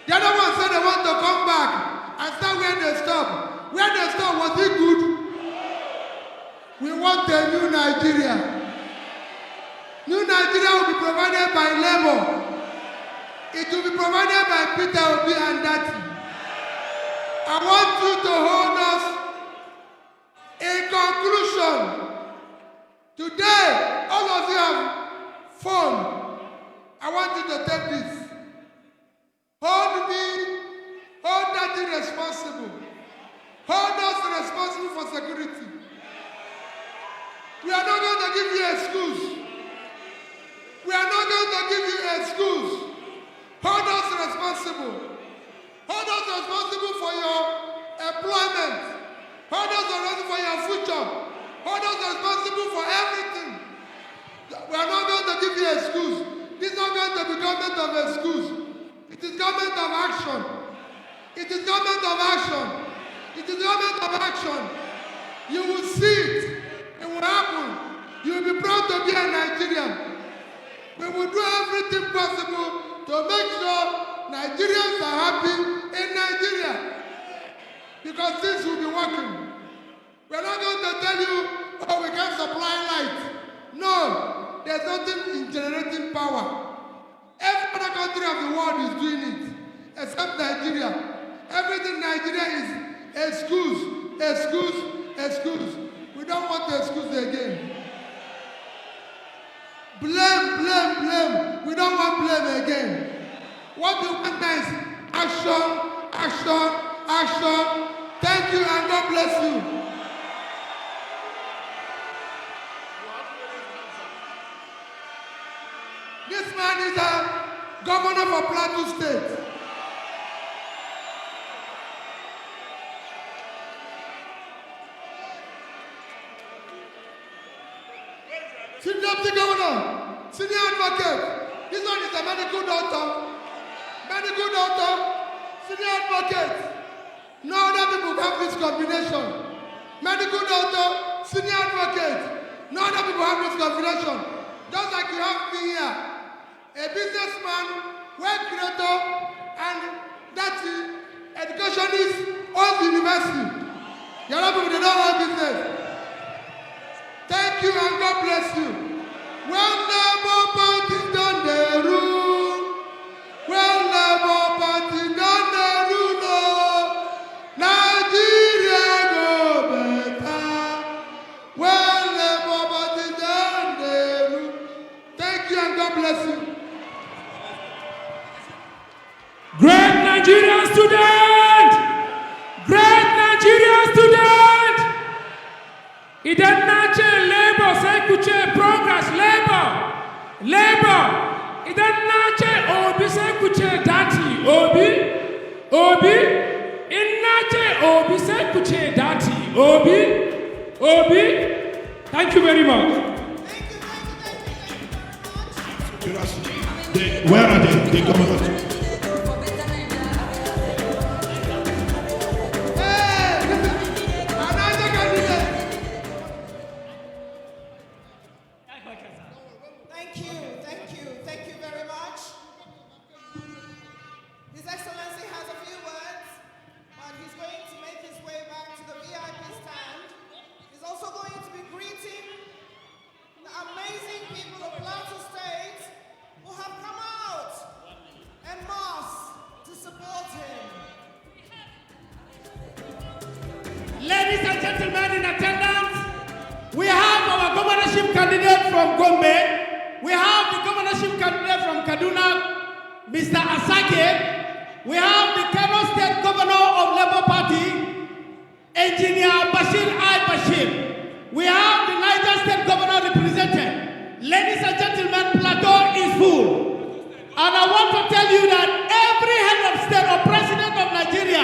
The other one said they want to come back and start where they stop. Where they stop, was it good? We want a new Nigeria. New Nigeria will be provided by Labour. It will be provided by Peter Obi and Datti. I want you to hold us in conclusion. Today, all of you have phone. I want you to take this. Hold me, hold Datti responsible. Hold us responsible for security. We are not going to give you excuse. We are not going to give you excuse. Hold us responsible. Hold us responsible for your employment. Hold us responsible for your future. Hold us responsible for everything. We are not going to give you excuse. This is not going to be government of excuse. It is government of action. It is government of action. It is government of action. You will see it. It will happen. You will be proud to be a Nigerian. We will do everything possible to make sure Nigerians are happy in Nigeria. Because things will be working. We're not going to tell you, oh, we can't supply light. No, there's nothing in generating power. Every other country of the world is doing it, except Nigeria. Everything in Nigeria is excuse, excuse, excuse. We don't want to excuse again. Blame, blame, blame. We don't want blame again. What we want is action, action, action. Thank you and God bless you. This man is a governor for Plateau State. Senior deputy governor, senior advocate. This one is a medical doctor. Medical doctor, senior advocate. No other people have this combination. Medical doctor, senior advocate. No other people have this combination. Just like you have me here. A businessman, web creator, and Datti, educationist, of the university. The other people, they don't have business. Thank you and God bless you. When Labour Party done the rule, when Labour Party done the rule, oh, Nigeria go better. When Labour Party done the rule. Thank you and God bless you. Great Nigerian student! Great Nigerian student! Idan na ce labor sai ku ce progress labor. Labor. Idan na ce obi sai ku ce Datti. Obi. Obi. In na ce obi sai ku ce Datti. Obi. Obi. Thank you very much. Where are they? They come out. Thank you very much. His Excellency has a few words, but he's going to make his way back to the VIP stand. He's also going to be greeting the amazing people of Plateau State who have come out en masse to support him. Ladies and gentlemen in attendance, we have our governorship candidate from Gombe. We have the governorship candidate from Kaduna, Mr. Asake. We have the Kano State Governor of Labour Party, Engineer Bashir I. Bashir. We have the Niger State Governor represented. Ladies and gentlemen, Plateau is full. And I want to tell you that every head of state or president of Nigeria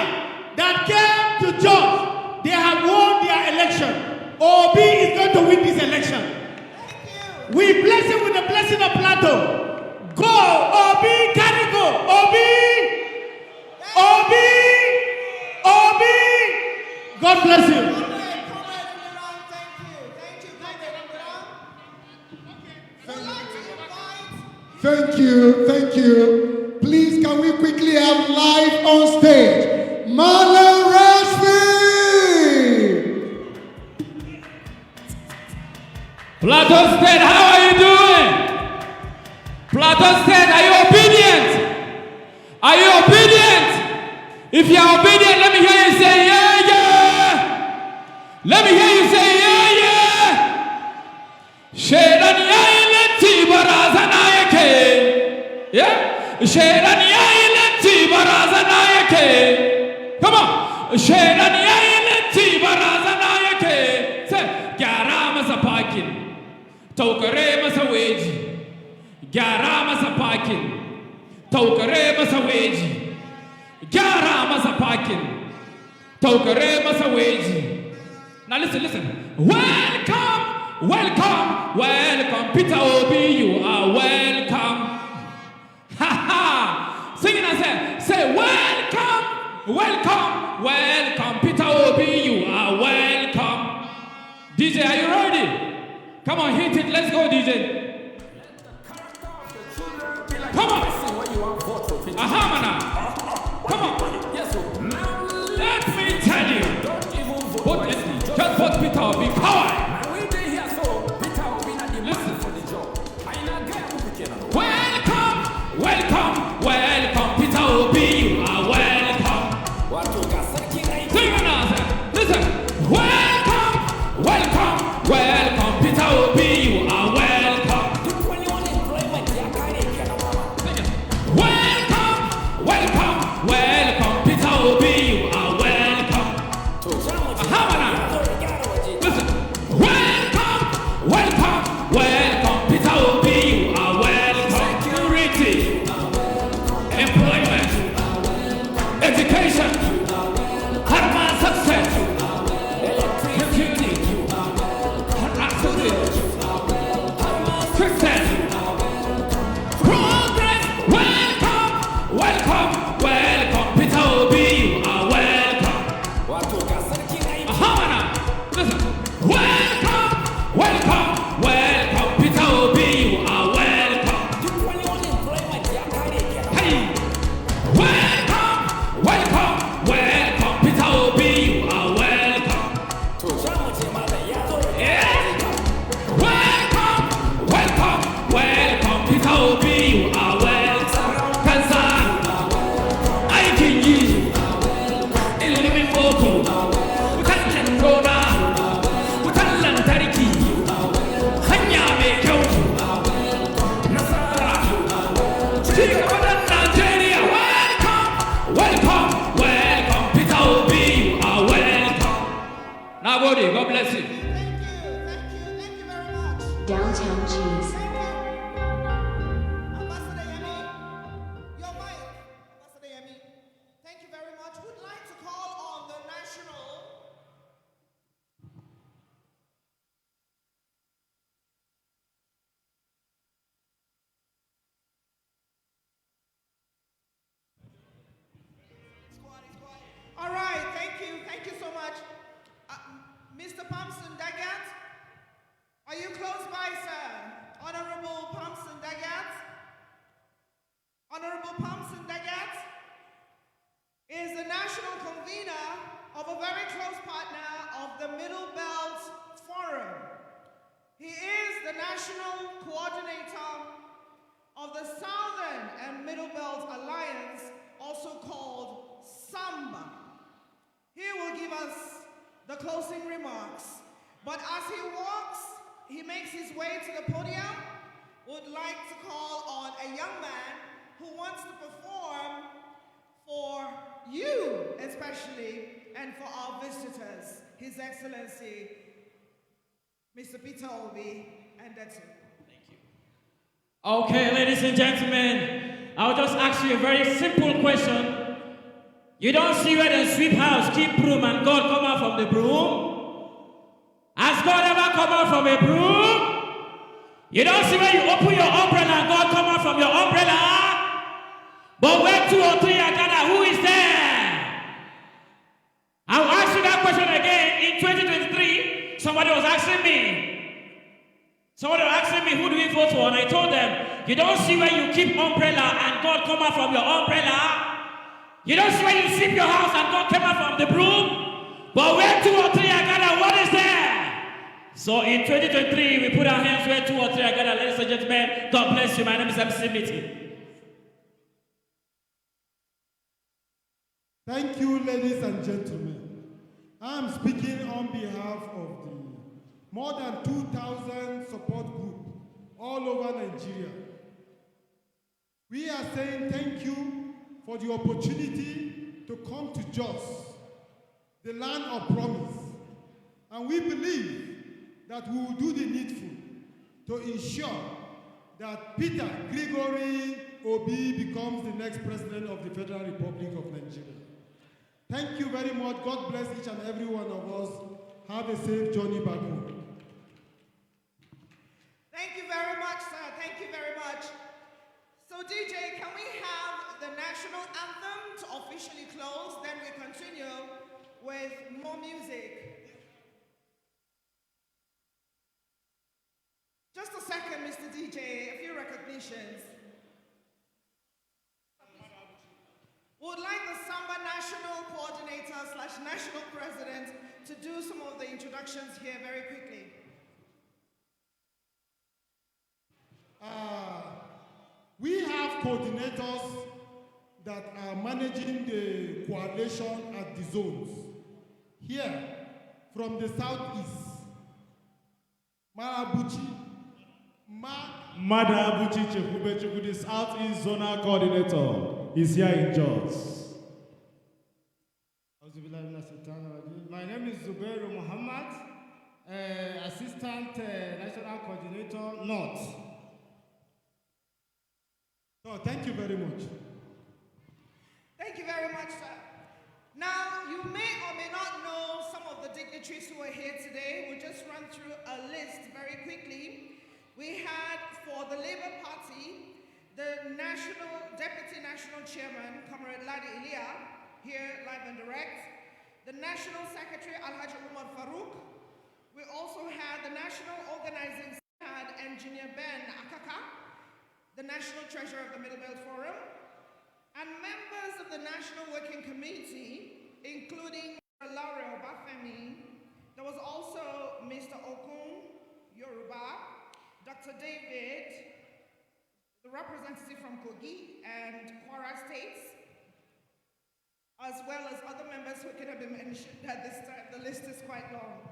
that came to judge, they have won their election. Obi is going to win this election. We bless him with the blessing of Plateau. Go, Obi, carry go. Obi, Obi, Obi. God bless you. Thank you, thank you. Please, can we quickly have live on stage? Marlon Plateau State, how are you doing? Plateau State, are you obedient? Are you obedient? If you are obedient, let me hear you say yeah, yeah. Let me hear you say yeah, yeah. Shedan ya ilati barazana yake. Yeah? Shedan ya ilati barazana yake. Come on. Shedan ya ilati barazana yake. Say, gyara masa parking. Taukare masa weji. Gyara masa parking. Taukare masa weji. Gyara masa parking. Taukare masa weji. Now listen. Welcome, welcome, welcome. Peter Obi, you are welcome. Ha ha. Sing it and say welcome, welcome, welcome. Peter Obi, you are welcome. DJ, are you ready? Come on, hit it. Let's go, DJ. Come on. Aha, mana. Come on. Let me tell you. Just vote Peter Obi. Power. Listen. Welcome, welcome, welcome. Peter Obi, you are welcome. Sing it now, listen. Welcome, welcome, welcome. Peter Obi, you are welcome. Sing it. Welcome, welcome, welcome. Peter Obi, you are welcome. Listen. Welcome, welcome, welcome. Peter Obi, you are welcome. Security, employment, education, harman success, security, accident, success, progress. Welcome, welcome, welcome. Peter Obi, you are welcome. Listen. Welcome, welcome, welcome. Peter Obi, you are welcome. Hey. Welcome, welcome, welcome. Peter Obi, you are welcome. Yeah. Welcome, welcome, welcome. Peter Obi, you are welcome. Kansa, aikin yi, ilimin boko, wutan gona. God bless you. Thank you very much. Downtown Cheese. Ambassador Yemi, your mic. Ambassador Yemi, thank you very much. Who'd like to call on the national? All right, thank you so much. Mr. Thompson Dagat, are you close by, sir? Honorable Thompson Dagat? Honorable Thompson Dagat is the national convener of a very close partner of the Middle Belt Forum. He is the national coordinator of the Southern and Middle Belt Alliance, also called SAMBA. He will give us the closing remarks. But as he makes his way to the podium, would like to call on a young man who wants to perform for you especially and for our visitors, His Excellency, Mr. Peter Obi and Datti. Thank you. Okay, ladies and gentlemen, I'll just ask you a very simple question. You don't see where the sweep house keep broom and God come out from the broom? Has God ever come out from a broom? You don't see where you open your umbrella and God come out from your umbrella? But where 2 or 3 are gathered, who is there? I'll ask you that question again. In 2023, somebody was asking me, who do we vote for? And I told them, you don't see where you keep umbrella and God come out from your umbrella? You don't see where you sweep your house and God came out from the broom? But where 2 or 3 are gathered, what is there? So in 2023, we put our hands where 2 or 3 are gathered. Ladies and gentlemen, God bless you. My name is MC Mitty. Thank you, ladies and gentlemen. I am speaking on behalf of the more than 2,000 support group all over Nigeria. We are saying thank you for the opportunity to come to Jos, the land of promise. And we believe that we will do the needful to ensure that Peter Gregory Obi becomes the next president of the Federal Republic of Nigeria. Thank you very much. God bless each and every one of us. Have a safe journey back home. Thank you very much, sir. Thank you very much. So, DJ, can we have the national anthem to officially close? Then we continue with more music. Just a second, Mr. DJ, a few recognitions. We would like the Samba National Coordinator / National President to do some of the introductions here very quickly. We have coordinators that are managing the coalition at the zones. Here, from the southeast, Marabuchi, Madabuchi Chekube, the Southeast Zonal Coordinator, is here in Jos. My name is Zubairu Muhammad, Assistant National Coordinator, North. Oh, thank you very much. Thank you very much, sir. Now, you may or may not know some of the dignitaries who are here today. We'll just run through a list very quickly. We had, for the Labour Party, the Deputy National Chairman, Comrade Ladi Ilia, here live and direct. The National Secretary, Alhaji Umar Farouk. We also had the National Organizing Secretary, Engineer Ben Akaka, the National Treasurer of the Middle Belt Forum, and members of the National Working Committee, including Laure Obafemi. There was also Mr. Okun Yoruba, Dr. David, the representative from Kogi and Kwara States, as well as other members who could have been mentioned at this time. The list is quite long.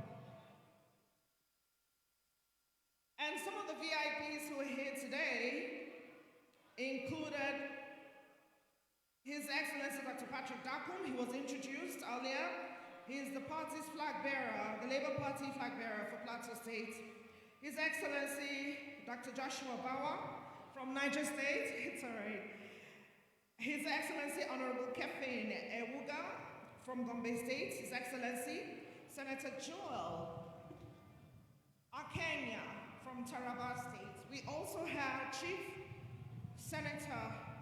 And some of the VIPs who are here today included His Excellency Dr. Patrick Dakum. He was introduced earlier. He is the party's flag bearer, the Labour Party flag bearer for Plateau State. His Excellency Dr. Joshua Bawa from Niger State. It's all right. His Excellency Honorable Kefin Ewuga from Gombe State. His Excellency Senator Joel Akenya from Taraba State. We also have Chief Senator